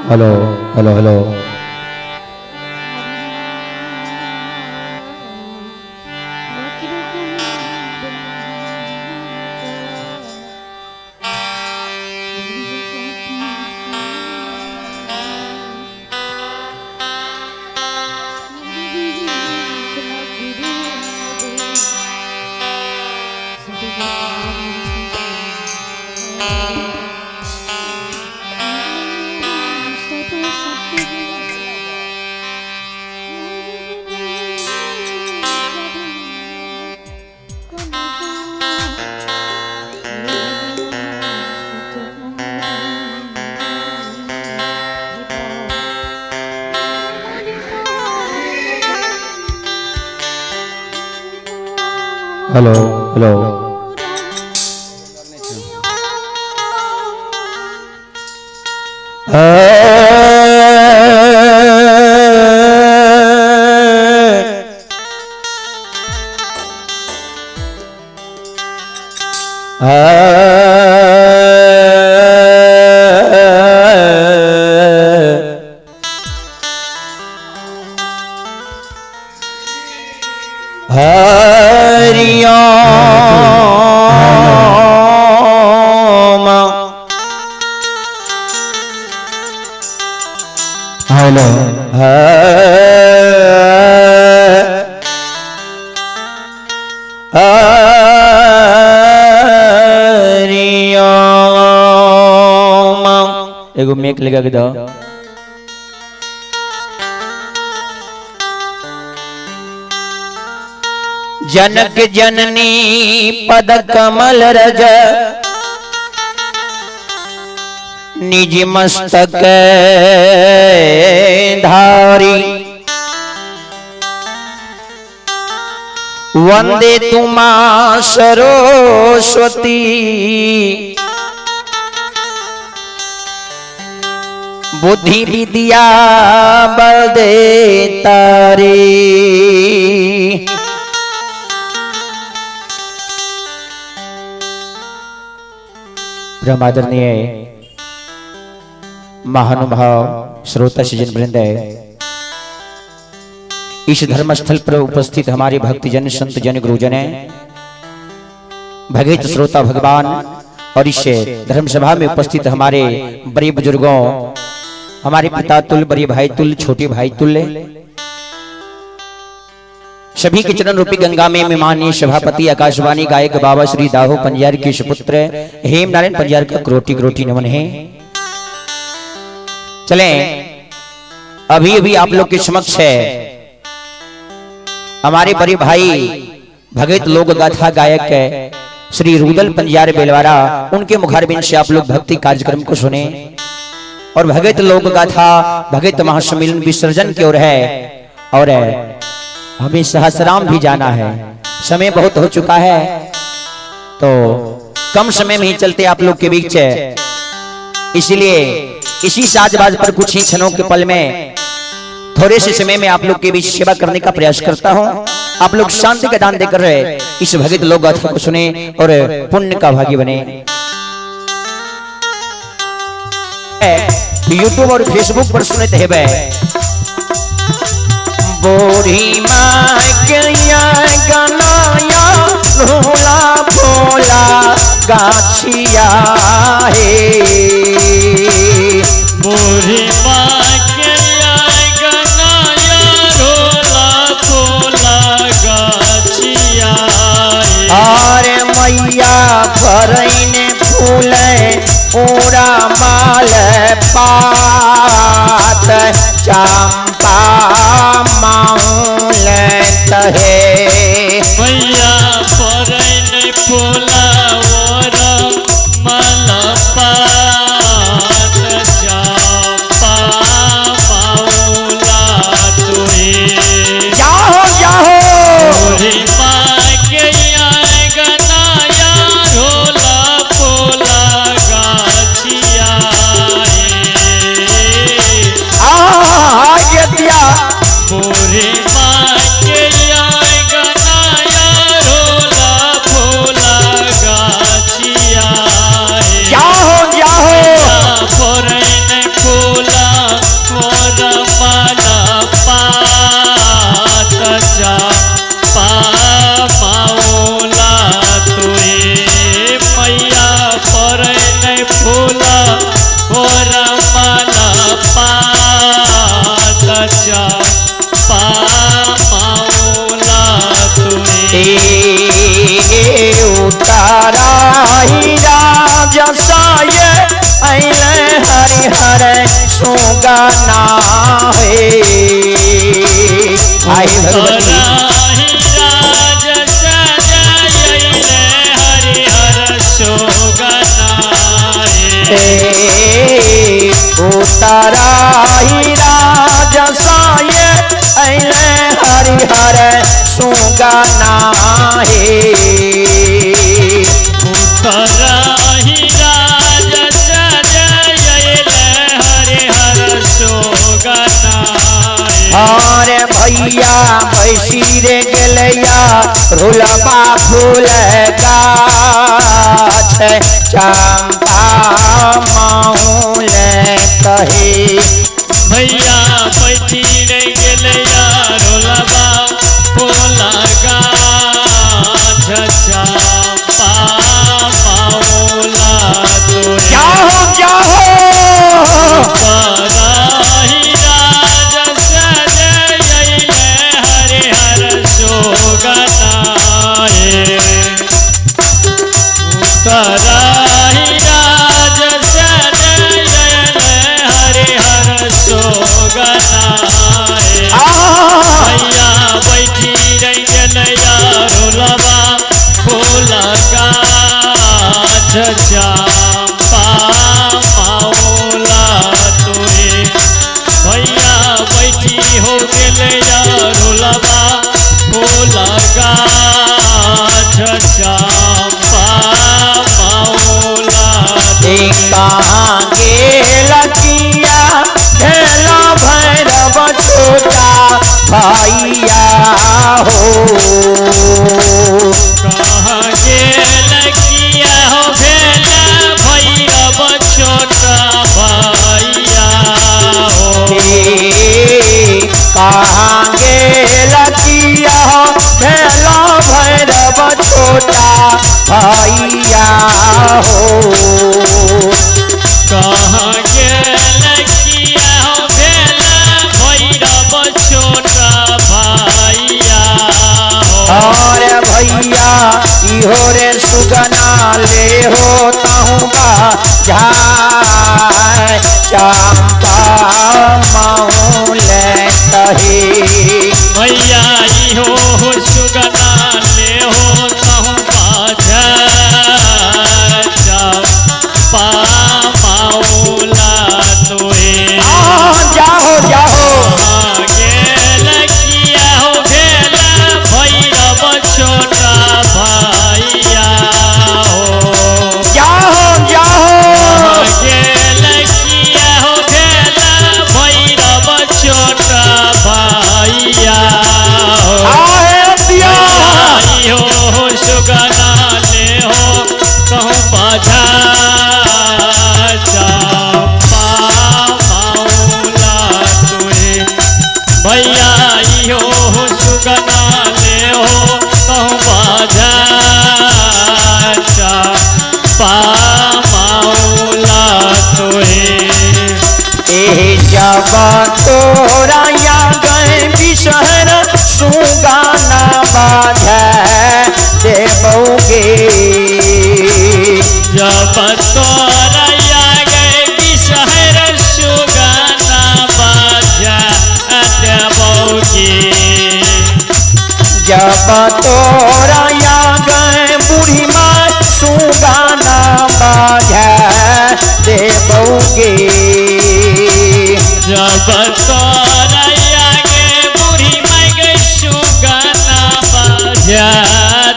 hello hello hello hello hello hello एगो मेक लगा के दो। जनक जननी पद कमल रज निज मस्तक धारी वंदे तुमा सरस्वती बुद्धि विद्या बल दे तारी। परम आदरणीय महानुभाव श्रोता सज्जन वृंद, इस धर्मस्थल पर उपस्थित हमारे भक्तजन संत जन गुरुजन भगत श्रोता भगवान और इस धर्मसभा में उपस्थित हमारे बड़े बुजुर्गों, हमारे पिता तुल्य, बड़े भाई तुल्य, छोटे भाई तुल्य, सभी के चरण रूपी गंगा में माननीय सभापति आकाशवाणी गायक बाबा श्री दाहो पंजार के सुपुत्र हेम नारायण पंजार का करोटी करोटी नमन है। चलें अभी अभी आप लोग के समक्ष है हमारे बड़े भाई भगत लोक गाथा गायक श्री रुदल पंजार बेलवारा, उनके मुखारबिंद से आप लोग भक्ति कार्यक्रम को सुने और भगत लोक गाथा भगत महासम्मेलन विसर्जन की ओर है और हमें सहस्राम भी जाना है। समय बहुत हो चुका है तो कम समय में ही चलते आप लोग के बीच, इसलिए इसी साजबाज पर कुछ ही क्षणों के पल में थोड़े से समय में आप लोग के बीच सेवा करने का प्रयास करता हूं। आप लोग शांति का दान देकर इस भगत लोक गाथा को सुने और पुण्य का भागी बने। यूट्यूब और फेसबुक पर सुनते हैं बोरी माँ गया गनाया भोला भोला गाछिया है, बोरी माँ गया गनाया भोला भोला गाछिया है। और मैया भरैन फूल पूरा माल पात चंपा माउल तहे, मैया परैन फूला और माला पात चंपा माउला तुहे। जाहो जाहो बोरी माँ गया गनाया भोला भोला गाछिया आज दिया मोरे माँ गया गनाया भोला भोला गाछिया जाहो जाहो फोरन फूला मोर माला पात जा पा माओला तुए। मैया फोरन फूला मोर माला पात जा पा माओला तुए। उतारा हीरा जसाय अइले हरिहर सुगना है। आई भगवती उतारा हीरा जसाय अइले हरिहर सुगना है। और भैया भैसी रे गलैया रुलबा फूल गाछ चंपा माउल कहे। भैया पैठी रे गेलैया रोलबा फूला गाछ चंपा माउला तोरे। जाहो जाहो चंपा माओला तुहे। भैया बैठी हो गेलैया रोलबा फूला गाछ चंपा माओला तुहे। कहाँ गेल किया भेला भैरव छोटा भैया हो। कहाँ गेल किया हो भेला भैरव छोटा भैया बाझला भैरव छोटा भैया हो। कहाँ गेल किया हो भेला भैरव छोटा भैया हो। अरे भैया इहो रे सुगना ले हो ताहूँगा झाय चंपा मौले कहे। भैया इहो सुगना ले हो कहूँ बाजा चंपा मौला तोहे। जाहो जाहो गेल किया हो भेला भैरव छोटा भैया हो। जाहो जाहो गेल किया हो भेला भैरव छोटा भैया हो। आहे दिया हो सुगना ले हो कहूँ बाजा चंपा मौला तुहे। भैया हो सुगना ले हो कहूँ बाजा चंपा मौला तुहे। ए जब तोरा या गए बिषहर सुगाना बाझे देबोगे। जब तोरा गए बिषहर सुगाना बाजा देबोगे। जब तोरा या गए बूढ़ी माँ सुगाना बाझे देबोगे। जब तोरा गए बूढ़ी माँ गए सुगाना बाजा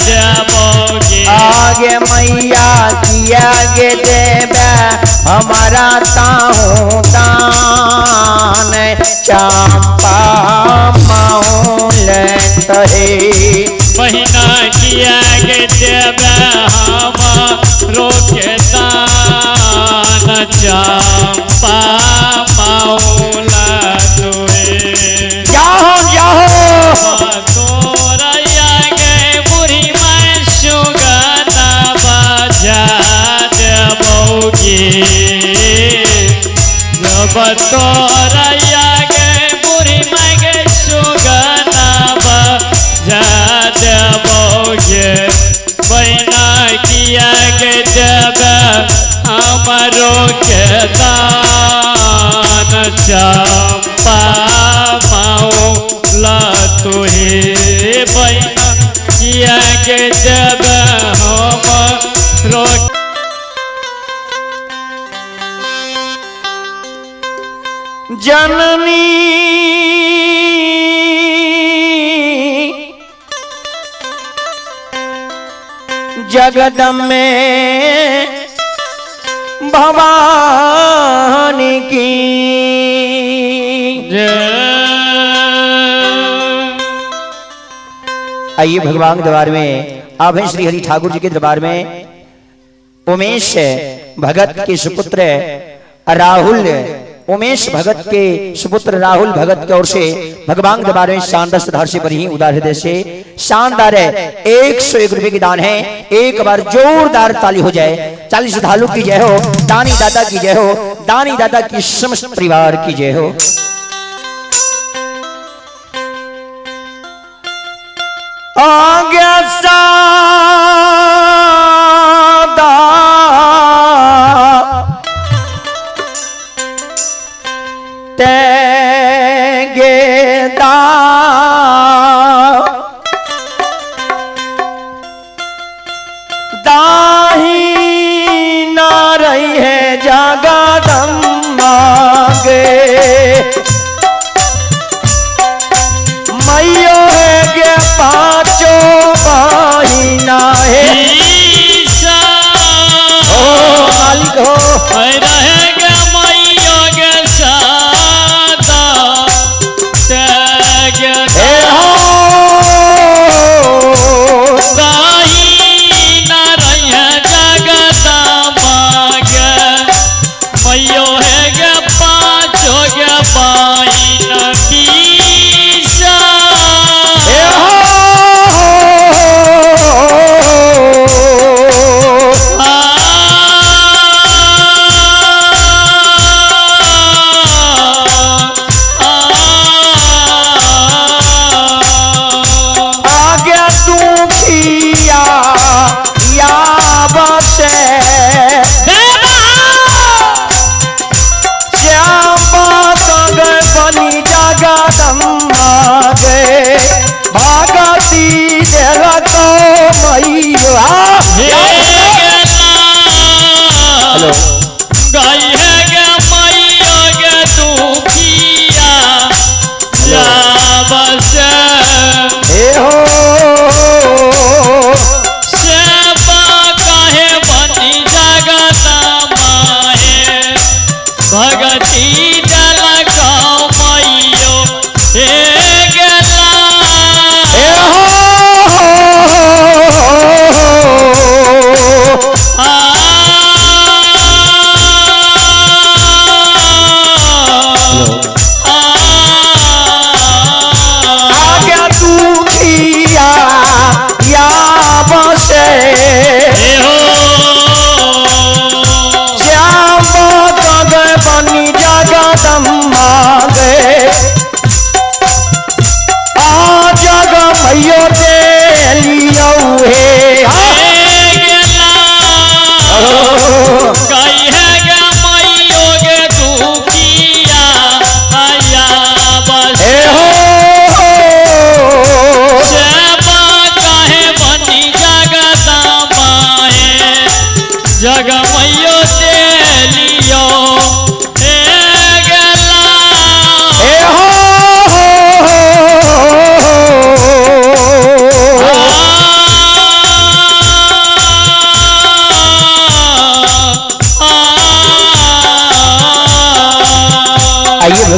देबोगे। आगे मैया दिया गे देवे हमारा ताहू दान चंपा मौल कहे। महीना किया गे देवे हम रोके दान चंपा मौला तुहे। जाहो जाहो तोरा गए बूढ़ी माँ सुगाना बाजा देबोगे। जब तोरा गए बूढ़ी माँ गए सुगाना बाजा देबोगे। बहना किया गे देवे हमरो के दान चंपा मौला तुहे। बहना किया गे देवे हमरो। जननी जगदम्बे भवानी की आइए भगवान के दरबार में आप हैं श्री हरि ठाकुर जी के दरबार में उमेश भगत के सुपुत्र राहुल उमेश भगत के सुपुत्र राहुल भगत की ओर से भगवान के दरबार में शानदार सुधार से बनी उदार हृदय से शानदार है 101 रुपए की दान है। एक बार जोरदार ताली हो जाए। 40 श्रद्धालु की जय हो, दानी दादा की जय हो, दानी दादा की समस्त परिवार की जय हो। आगे सादा तेगे दा दाही ना रही है जगदम्बा गे मैयो है गे पाँचों महीना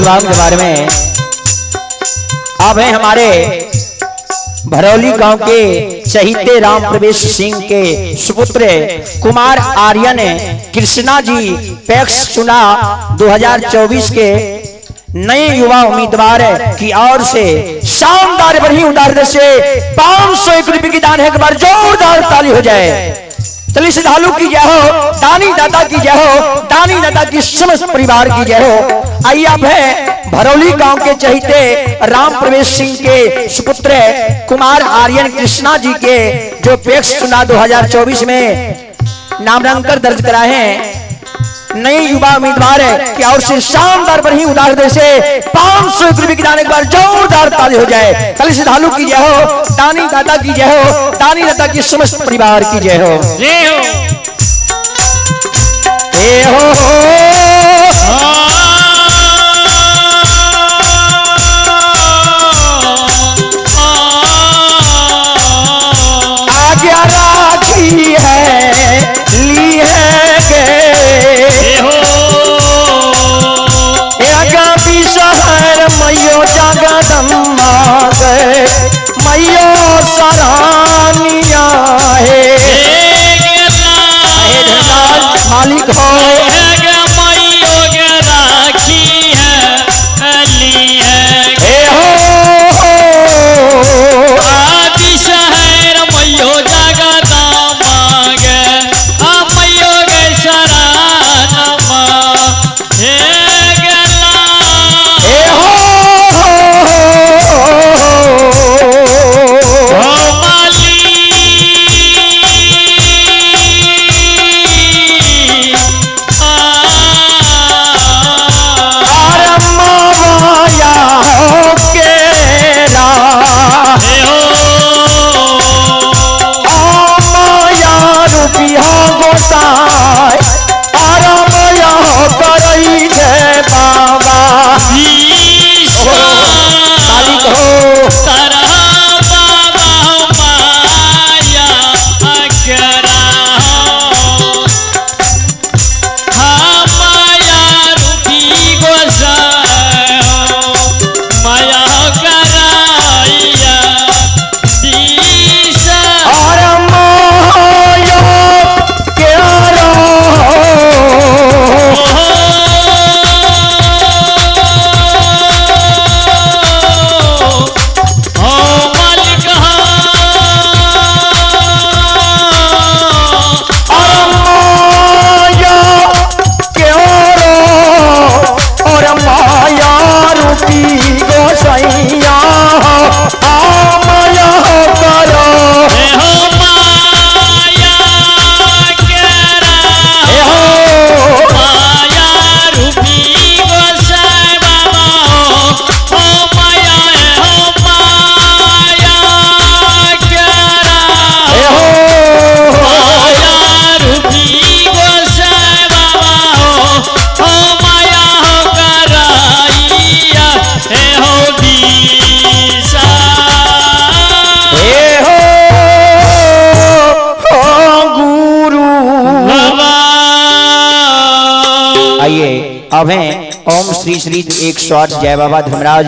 भगवान के बारे में। अब है हमारे भरौली गांव के चहीते राम प्रवेश सिंह के सुपुत्र कुमार आर्यन कृष्णा जी पैक्स चुना 2024 के नए युवा उम्मीदवार की ओर से शानदार बढ़ी उदाहरण से 501 रुपए की दान है। एक बार जोरदार ताली हो जाए। चलिए श्रद्धालु की जय हो, दानी दाता की जय हो, दानी दाता की समस्त परिवार की जय हो। आइए आप है भरौली गांव के चहीते राम प्रवेश सिंह के सुपुत्र कुमार आर्यन कृष्णा जी के जो पैक्स चुनाव 2024 में नामांकन दर्ज कराए हैं नए युवा उम्मीदवार है कि और से शानदार बढ़ी उदाहरण से 501 रुपए की दान एक बार जोरदार ताली हो जाए। कल श्रद्धालु की जय हो, दानी दाता की जय हो, दानी दाता की समस्त परिवार की जय हो। जय हो। जय हो आज्ञा राखी है ली है शहर मैयो जगदम्बा गए मैयो सरानिया है मालिक हो राखी है अली है आदि शहर मैयो जगदम्बा गए मैयो गए शरानमा अब हैं ओम श्री श्री 108 जय बाबा धर्मराज।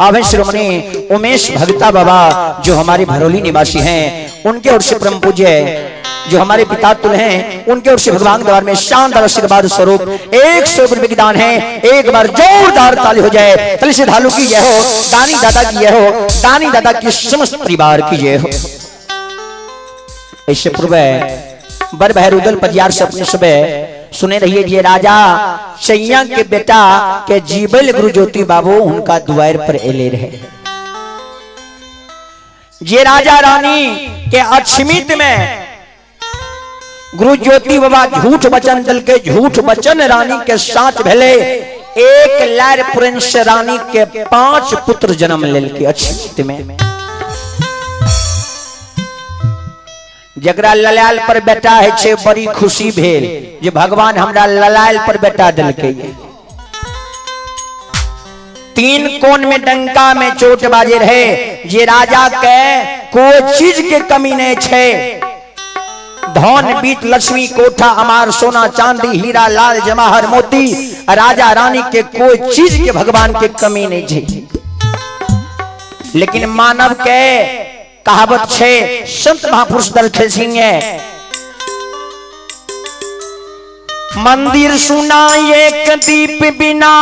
अब हैं श्रोमणी उमेश भगता बाबा जो हमारे भरौली निवासी हैं, उनके ओर से परम पूज्य जो हमारे पिता तुल हैं, उनके ओर से भगवान द्वार में शानदार आशीर्वाद स्वरूप 100 रुपए की दान है। एक बार जोरदार ताली हो जाए। चलिए श्रद्धालु की जय हो, दानी दादा की जय हो, दानी दादा की समस्त परिवार की जय हो। इससे पूर्व बर बहरूदल पजियार से अपने सुबह सुने रहिए ये राजा चैया के बेटा के जीबल गुरु ज्योति बाबू उनका द्वार पर एले रहे। ये राजा रानी के अक्षमित में गुरु ज्योति बाबा झूठ वचन दल के झूठ वचन रानी के साथ भले एक लैर प्रिंस रानी के 5 पुत्र जन्म ले के अक्षमित में। जगरा ललाल पर बेटा है छे बड़ी खुशी भेल जे भगवान हमरा ललाल पर बेटा दिल के। 3 कोन में डंका में चोट बाजे रहे। ये राजा के कोई चीज के कमी नहीं छे। धन बीत लक्ष्मी कोठा अमार सोना चांदी हीरा लाल जवाहर मोती राजा रानी के कोई चीज के भगवान के कमी नहीं थी। लेकिन मानव के कहावत छे संत महापुरुष दलखे सिंह मंदिर सुना एक दीप बिना,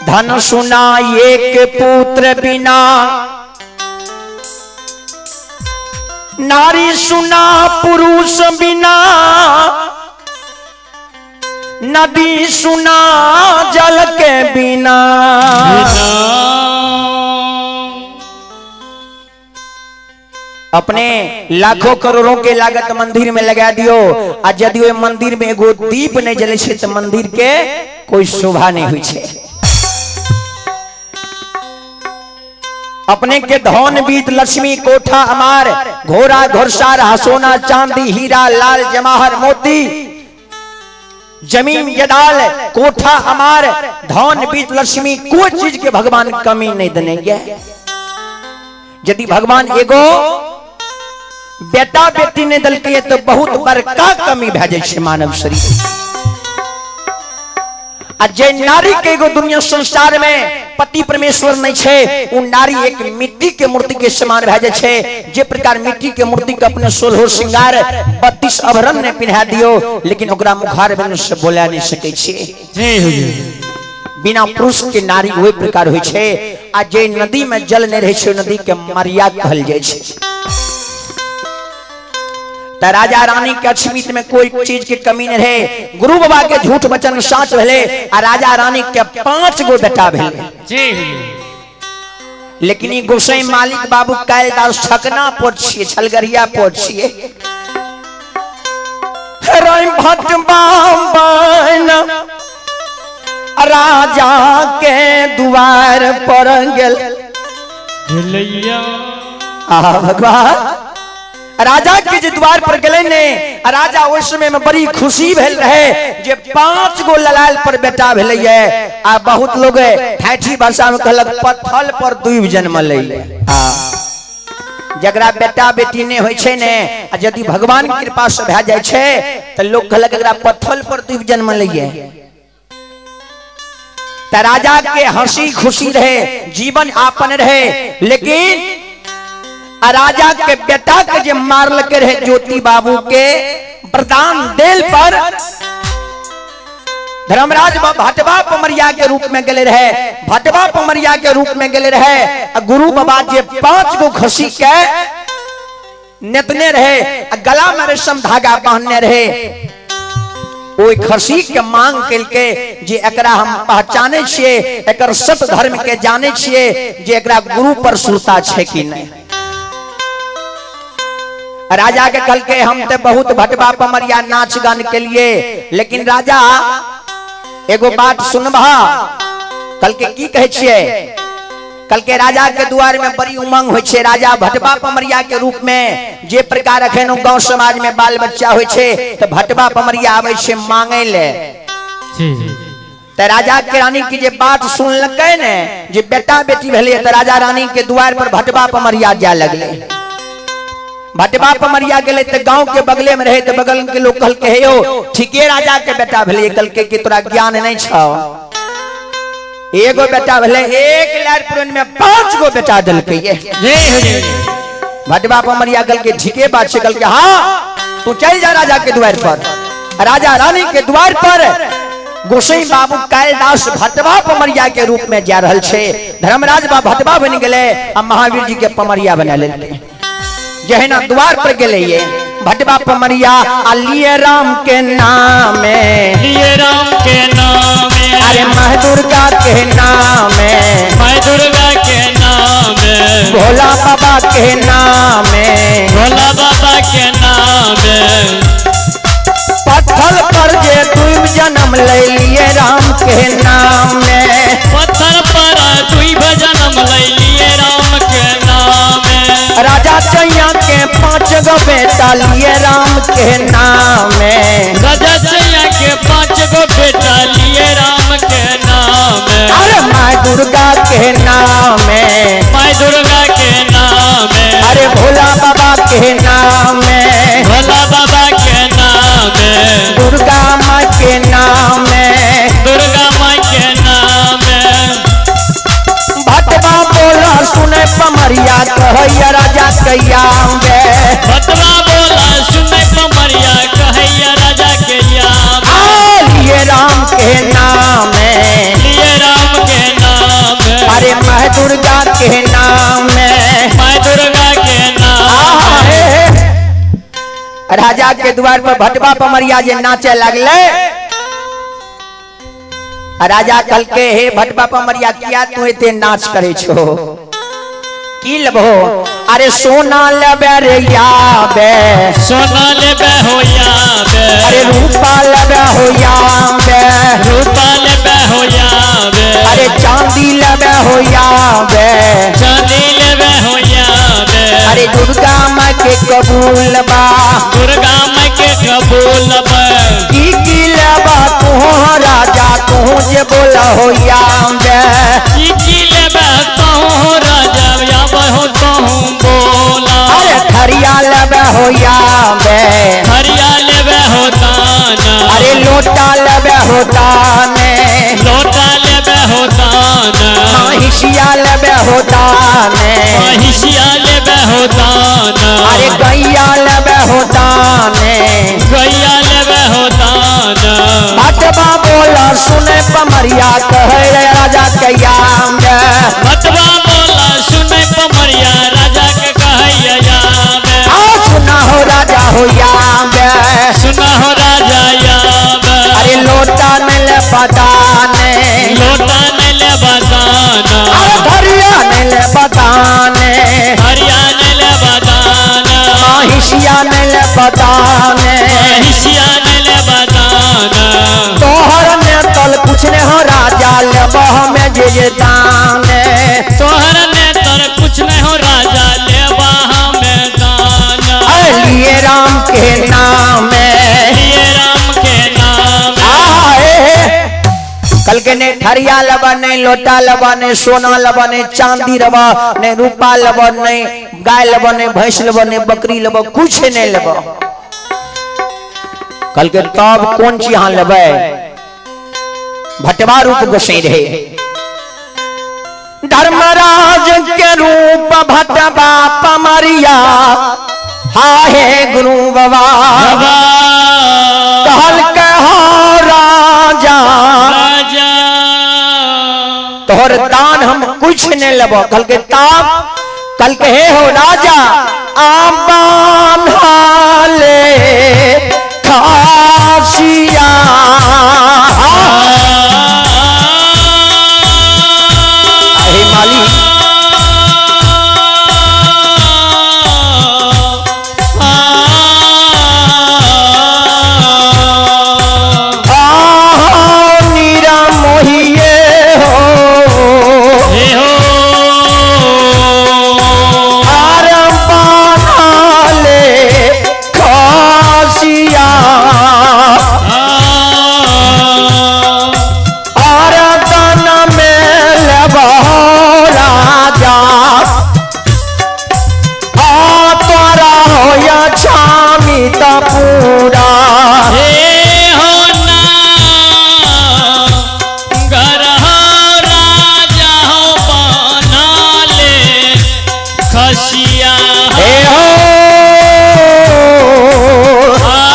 धन सुना एक पुत्र बिना, नारी सुना पुरुष बिना, नदी सुना जल के बिना। अपने लाखों करोड़ों के लागत मंदिर में लगा दियो, और यदि वो मंदिर में एगो दीप नहीं जले छे तो मंदिर के कोई शोभा नहीं हुई छे। अपने के धन बीत लक्ष्मी कोठा अमार, घोड़ा घोड़सार सोना चांदी हीरा लाल जवाहर मोती, जमीन यदाल कोठा अमार, धन बीत लक्ष्मी, कोई चीज के भगवान कमी नहीं देने गए। यदि भगवान एगो बेटा बेटी ने दल के तो बहुत बड़का कमी भेजे छे मानव शरीर। जे नारी के एगो दुनिया संसार में पति परमेश्वर नहीं छे, उ नारी एक मिट्टी के मूर्ति के समान भेजे छे। जे प्रकार मिट्टी के मूर्ति के अपने 16 श्रृंगार 32 आभरण ने पिन्हा दियो, लेकिन ओकरा मुखार बिन से बोला नहीं सके छे। बिना पुरुष के नारी वही प्रकार होय छे। आ जे नदी में जल नहीं रहे छे, नदी के मरिया कहल जाय छे। त राजा रानी के अछमीत में कोई चीज की कमी नहीं रहे। गुरु बाबा के झूठ वचन साच भेले, आ राजा रानी के 5 गो बेटा भेले। लेकिन गोसाई मालिक बाबू कैलाश छकना पर छिए, छलगरिया पर छिए। राजा के द्वार पर गेल भगवान, राजा के जे द्वार पर गले ने, राजा उस समय में बड़ी खुशी भेल रहे जे 5 गो ललाल पर बेटा भेले है। आ बहुत लोग ठेठी भाषा में कहलक पत्थल पर दुई जन्मले। जकरा बेटा बेटी ने होय छे ने, यदि भगवान की कृपा से भ जाय छे त लोग कहलक एकरा पत्थल पर दुई जन्मले है। त राजा के हंसी खुशी रहे, जीवन आपन रहे। लेकिन राजा के बेटा के जे मारल के रहे ज्योति बाबू के वरदान देल पर धर्मराज भटवा पमरिया के रूप में गले रहे। भटवा पमरिया के रूप में गले रहे। गुरु बाबा जे 5 गो खसी के नेतने रहे, गला में रेशम धागा बांधने रहे। ओई खसी के मांग के जे एकरा हम पहचाने छिए, एकर सत धर्म के जाने छिए जे एकरा गुरु पर सुरता छे कि नहीं। राजा के कल के हम ते बहुत भटवा पमरिया नाच गान के लिए, लेकिन राजा एगो बात सुनबा। कल के की कहे छिए? कल के राजा के द्वार में बड़ी उमंग होय छे। राजा भटवा पमरिया के रूप में जे प्रकार अखन गांव समाज में बाल बच्चा होय छे, तो भटवा पमरिया आवे छे मांगे ले। त राजा के रानी की जे बात सुनलकै ने, जे बेटा बेटी भेले, त राजा रानी के द्वार पर भटवा पमरिया जा लगले। भटवा पमरिया गेले त गांव के बगले में रहे, तो बगल के लोग कहल के हे यो ठीके राजा के बेटा भेले। कल के तोरा ज्ञान नहीं छौ, एगो बेटा भेले, एक लार पुरन में 5 गो बेटा दल के ये। भटवा पमरिया कल के ठीके बात से कल के हाँ तू चल जा राजा के द्वार पर। राजा रानी के द्वार पर गोसाई बाबू कैलाश भटवा पमरिया के रूप में जा रहल छे। धर्मराज बा भटवा बन गेले, अब महावीर जी के पमरिया बना लेले। जहना द्वार पर गेले ये भटवा पमरिया, लिए राम के नाम में, लिए राम के नाम में, अरे माँ दुर्गा के नाम में, माँ दुर्गा के नाम में, भोला बाबा के नाम में, भोला बाबा के नाम में। पत्थर पर जे दुई जन्म ले लिए राम के नाम में, पत्थर पर दुई जन्म ले लिए राम के नाम में। राजा चैया के 5 गो बेटा लिए राम के नाम में, राजा चैया के 5 गो बेटा लिए राम के नाम में। अरे माँ दुर्गा के नाम में, माँ दुर्गा के नाम में, अरे भोला बाबा के नाम में, भोला बाबा के नाम में, दुर्गा सुने पमरिया कहैया राजा कैया बे भटवा बोला सुने पमरिया कहैया राजा के याम लिए राम के नाम लिए राम के नाम अरे मैं दुर्गा के नाम मैं दुर्गा के नाम राजा के द्वार पर भटवा पमरिया जे नाचे लगले राजा कल के हे भटवा पमरिया किया तू एते नाच करे छो की लबो अरे सोना लेबे रे याबे सोना लेबे हो याबे अरे रूपा लेबे हो याबे रूपा लेबे हो याबे अरे चांदी लेबे हो याबे चांदी लेबे हो याबे अरे दुर्गा माँ के कबूल बा दुर्गा माँ के कबूल बा की लेबा तू राजा तू जे बोला हो याबे की लेबे कहूँ राजा याबे हो कहूँ बोला अरे थरिया लेबे हो याबे हरिया लेबे हो दाना अरे लोटा लेबे हो दाने लोटा लेबे हो दाना हिसिया लेबे हो दाने हिसिया लेबे हो दाना अरे गैया लेबे हो दाने गैया लेबे हो दाना भटवा बोला सुने पमरिया कहे राजा कैया भटवा बोला सुने पमरिया राजा के कहैया याबे सुना हो राजा हो याबे सुना हो राजा याबे अरे लोटा में ले बताने लोटा ने ले बताना अरे धरिया में ले बताने हरिया ने ले बताना हिसिया में ले बताने हिसिया ने ले बताना तोहर ने तल पूछने हो राजा ले में जे दाने तोहर ने तर कुछ नहीं हो राजा ले में दाना लिए राम के नाम लिए राम के नाम आए कल के ने ठरिया लबने लोटा लबने सोना लबने चांदी लबा ने रूपा लबने गाय लबने भैंस लबने बकरी लब कुछ नहीं लब कल के तब कौन चीज यहाँ लबे भटवा रूप गोसाई रहे धर्मराज के रूप भटवा पमरिया हाहे गुरु बाबा कहल के हो राजा राजा तोहर दान हम कुछ नहीं लेबो कल के ताप कल के हे हो राजा आबान हाले खासिया अरे माली नीरा मोहिए हो हे हो ले खासिया और तन में लेबो राजा तोरा होया छामी त पूरा हे हो ना घर हो राजा हो बना ले खसिया हे हो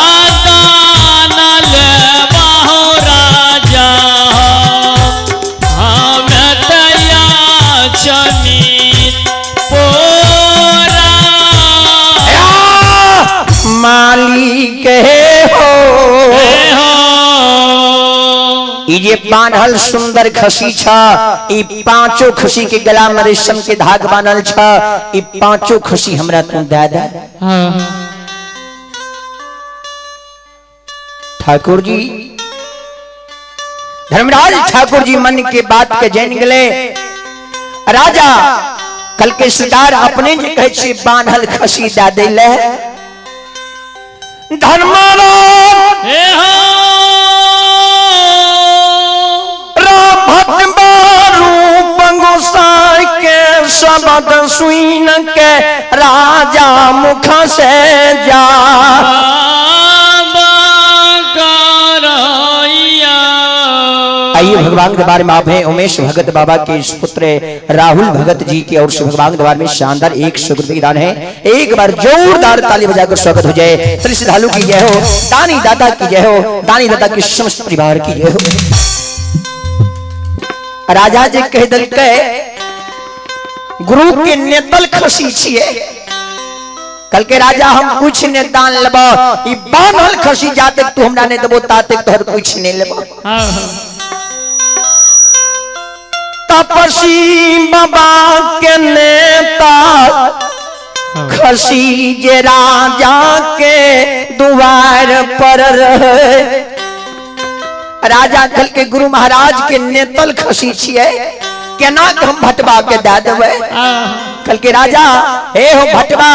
आदान ले बाहो राजा हम तया चनी पोरा मालिक हो हे हो ई जे बांधल सुंदर खसी छ ई पांचों खसी के गला में रेशम के धाग बांधल छ ई पांचों खसी हमरा तू दे दे ठाकुर जी धर्मराज ठाकुर जी मन के बात के जान गए राजा कल के सरदार अपने जे कहे छी बांधल खसी दे देले धर्मराज हे हो रूप गोसाई के शब्द सुन के राजा मुख से जा आइए भगवान दरबार में आप हैं उमेश भगत बाबा के पुत्र राहुल भगत जी के और भगवान दरबार में शानदार 100 रुपए दान है। एक बार जोरदार ताली बजाकर स्वागत हो जाए। श्री श्रद्धालु की जय हो, दानी दाता की जय हो, दानी दाता के समस्त परिवार की जय हो। राजा जी कह दिल के गुरु के नेतल खसी छिए, कल के राजा हम कुछ ने दान लेबो, ई बानल खसी जाते तू हमरा ने देबो ताते तोहर कुछ नहीं लेबो। तपसी बाबा के नेता खसी जे राजा के द्वार पर रहे। राजा कल के गुरु महाराज के नेतल खसी छिए, केना हम भटवा के दे देबै। कल के राजा हे हो भटवा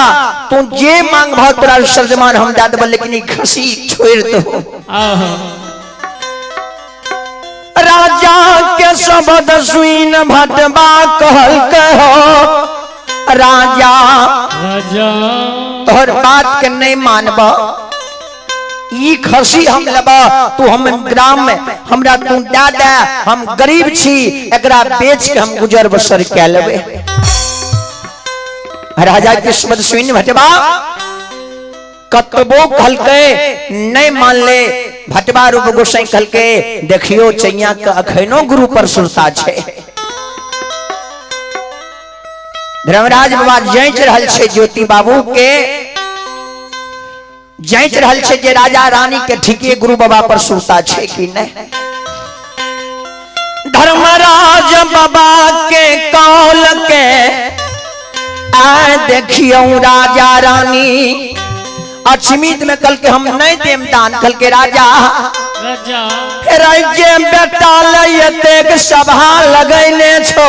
तू जे मांग भाव तोरा सर्जमान हम दे देबै, लेकिन ई खसी छोड़ दो। राजा के शब्द सुन भटवा कहल कहो, राजा तोहर बात के नहीं मानबा, ई खसी हम लेबा, तू हम ग्राम में हमरा तू दे दे, हम गरीब छी, एकरा बेच के हम गुजर बसर कै लेबे। राजा के शब्द सुन भटवा कतबो कहलके नहीं मान ले। भटवा रूप गोसाई कहलके देखियो चैया के अखनो गुरु पर सुरता छे। धर्मराज बाबा जांच रहल छे ज्योति बाबू के, जांच रहल छे जे राजा रानी के ठीके गुरु बाबा पर सुरता छे कि नहीं। धर्मराज बाबा के कौल के आ देखियो राजा रानी अचमित में कल के हम नहीं देम दान। कल के राजा राज्य बेटा लयते सभा लगैले छो,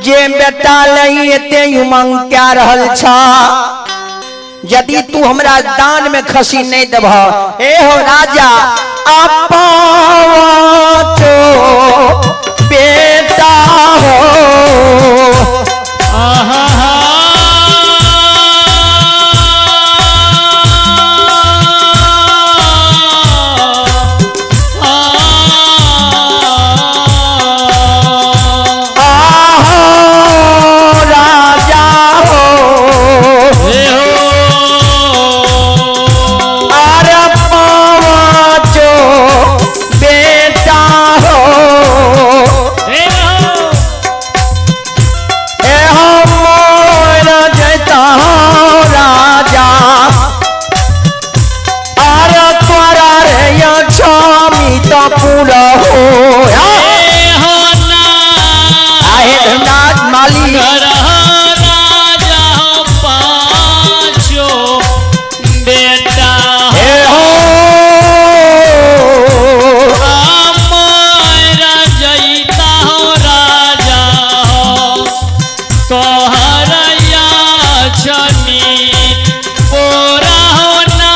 जे बेटा लयते उमंग क्या रहल छा, यदि तू हमरा दान में खसी नहीं देब, ए हो राजा आप बेटा हो। पूरा हो आहे धर्मराज माली राजा पांचो बेटा हो हमारा जैता हो राजा हो तोहरया छनी पूरा होना।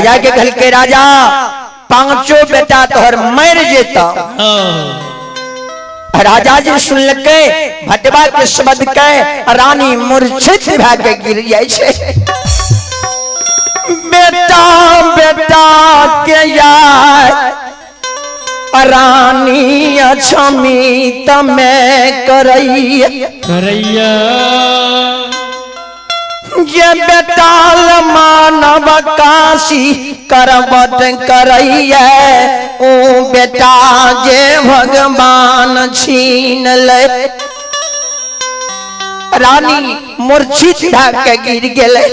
राजा के कहल के राजा पांचों बेटा तोहर मर जेता। राजा जी सुन के भटवा के शब्द के रानी मूर्छित भागे गिर जाय छे। बेटा बेटा के याद रानी अछमी तमें करैया ये बेटाल मानव काशी करबट करैया ओ बेटा जे भगवान छीन ले। रानी मूर्छित भागे गिर गेले।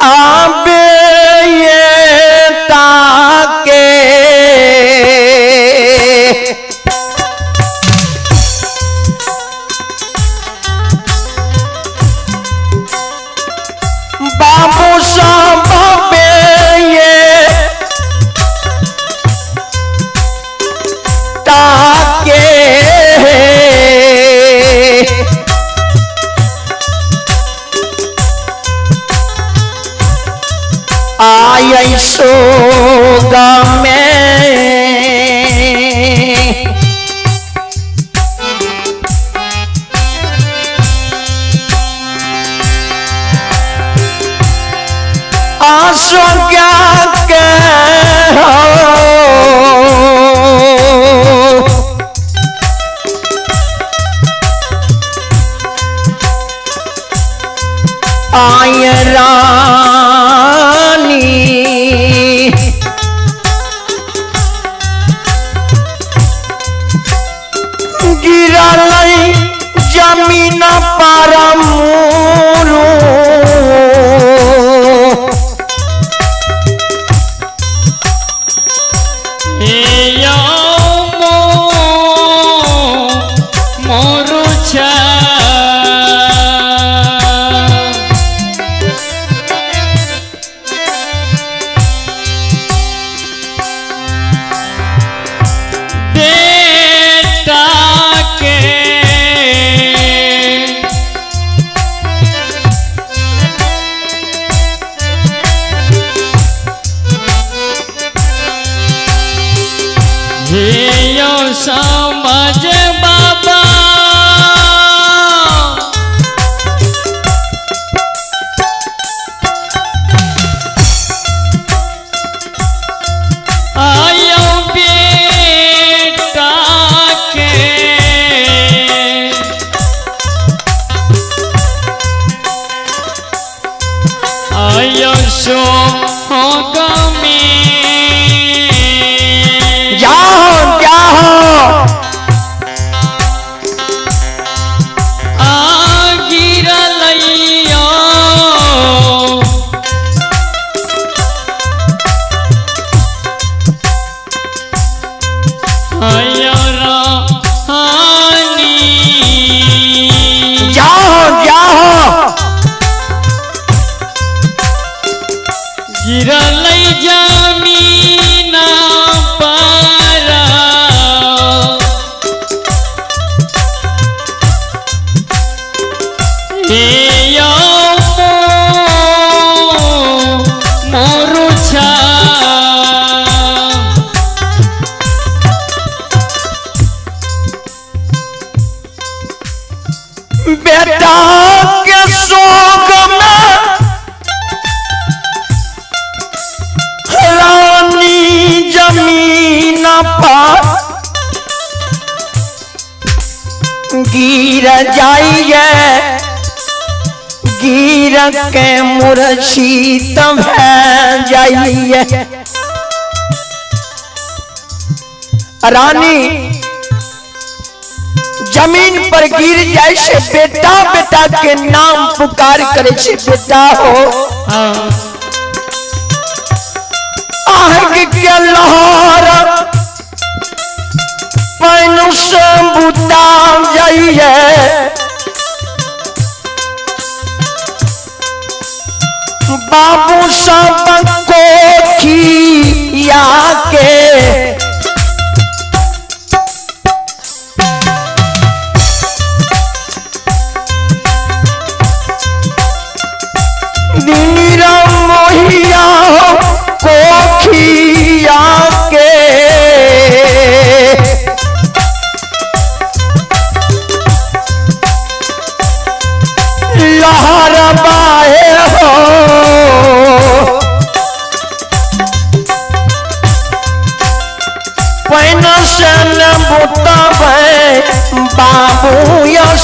आबे ये ताके बाबू साहब ये ताके आई सोगा में आंसू क्या के हो आय गिरा लई जमीन पर मूरू समझ बाबा आयो बेटा के आयो सो गमी जाओ जाओ बेटा के शोक में रानी जमीन पर गिर जाइए गिर के मूर्छित भै जाइए। रानी जमीन पर गिर जाए से बेटा बेटा के नाम पुकार करे छे। बेटा हो आग के लहर पैनु से बुता जाइए बाबू सब को खिया के नीरा मोहिया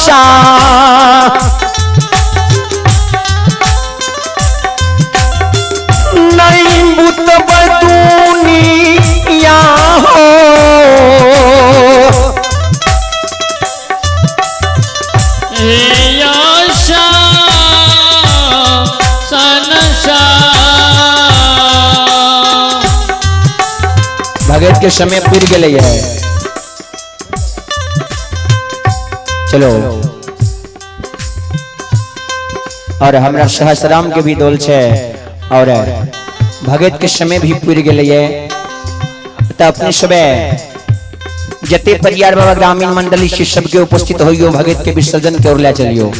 सा नहीं बुत बदूनिया हो आशा सनसा भगत के समय पूर गए है। चलो और हमरा सहस्राम के भी दोल छे और भगत के समय भी पूर गए है। तो अपने समय जते परिवार बाबा ग्रामीण मंडली से सबके उपस्थित होइयो भगत के विसर्जन के ओर ले चलियो।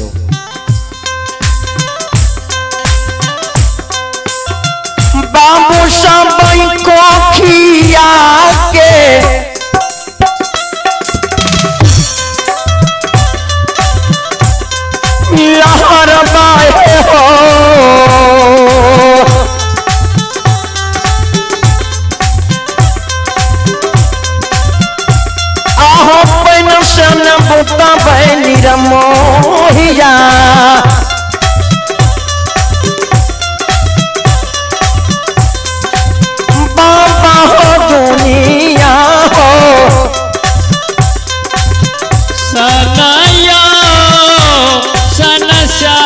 बाबू साबई को खिया के लहर बाहे हो आहो पेंशन बुता बहनी रमोहिया बाबा हो दुनिया हो सनाया सनसा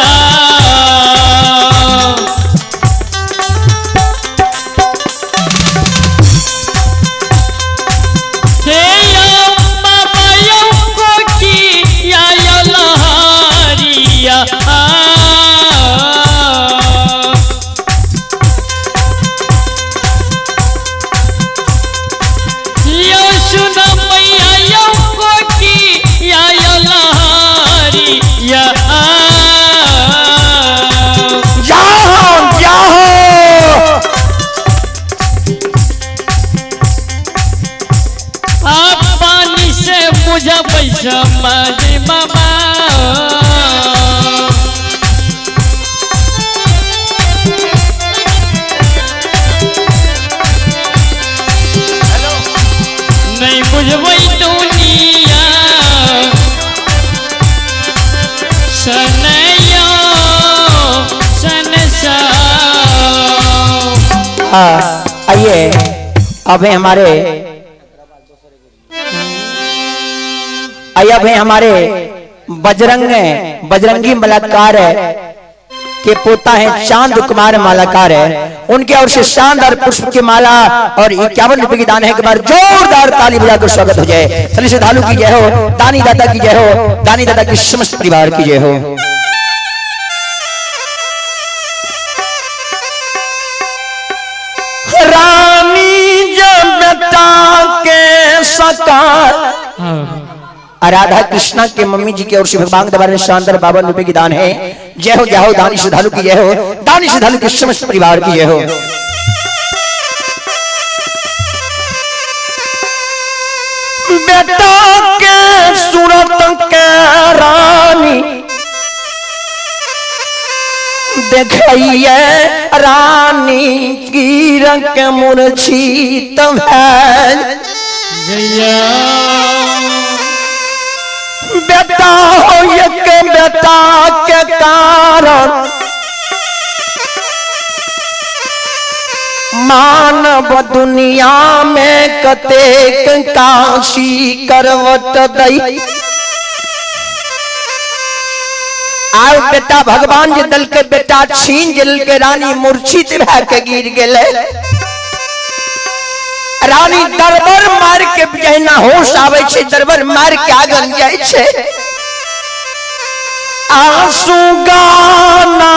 पैसा मारे बाबा नहीं बुझबई दुनिया सनैया सनसा। आइए अब हमारे बजरंगी मलाकार के पोता है चांद कुमार मालाकार है, उनके ओर से शानदार पुष्प की माला और 51 रुपए की दान है। एक बार जोरदार ताली बजाकर स्वागत हो जाए। सभी श्रद्धालु की जय हो, दानी दाता की जय हो, दानी दाता की समस्त परिवार की जय हो। रानी जब बेटा के सकार राधा कृष्णा के मम्मी जी की ओर से भगवान दरबार में शानदार 52 रुपए की दान है। जय हो जय हो, दानी श्रद्धालु की जय हो, दानी श्रद्धालु के समस्त परिवार की जय हो। बेटा के सूरत के रानी देखिए रानी की रंग मूर्छित है। बेटा हो एक बेटा के कारण मानव दुनिया में कतेक काशी करवट दई। आओ बेटा भगवान जे दल के बेटा छीन जल के रानी मूर्छित भै के गिर गेले। रानी दरबार मार के जहिना होश आवे छे दरबार मार के आगन जाय छे। आंसू गाना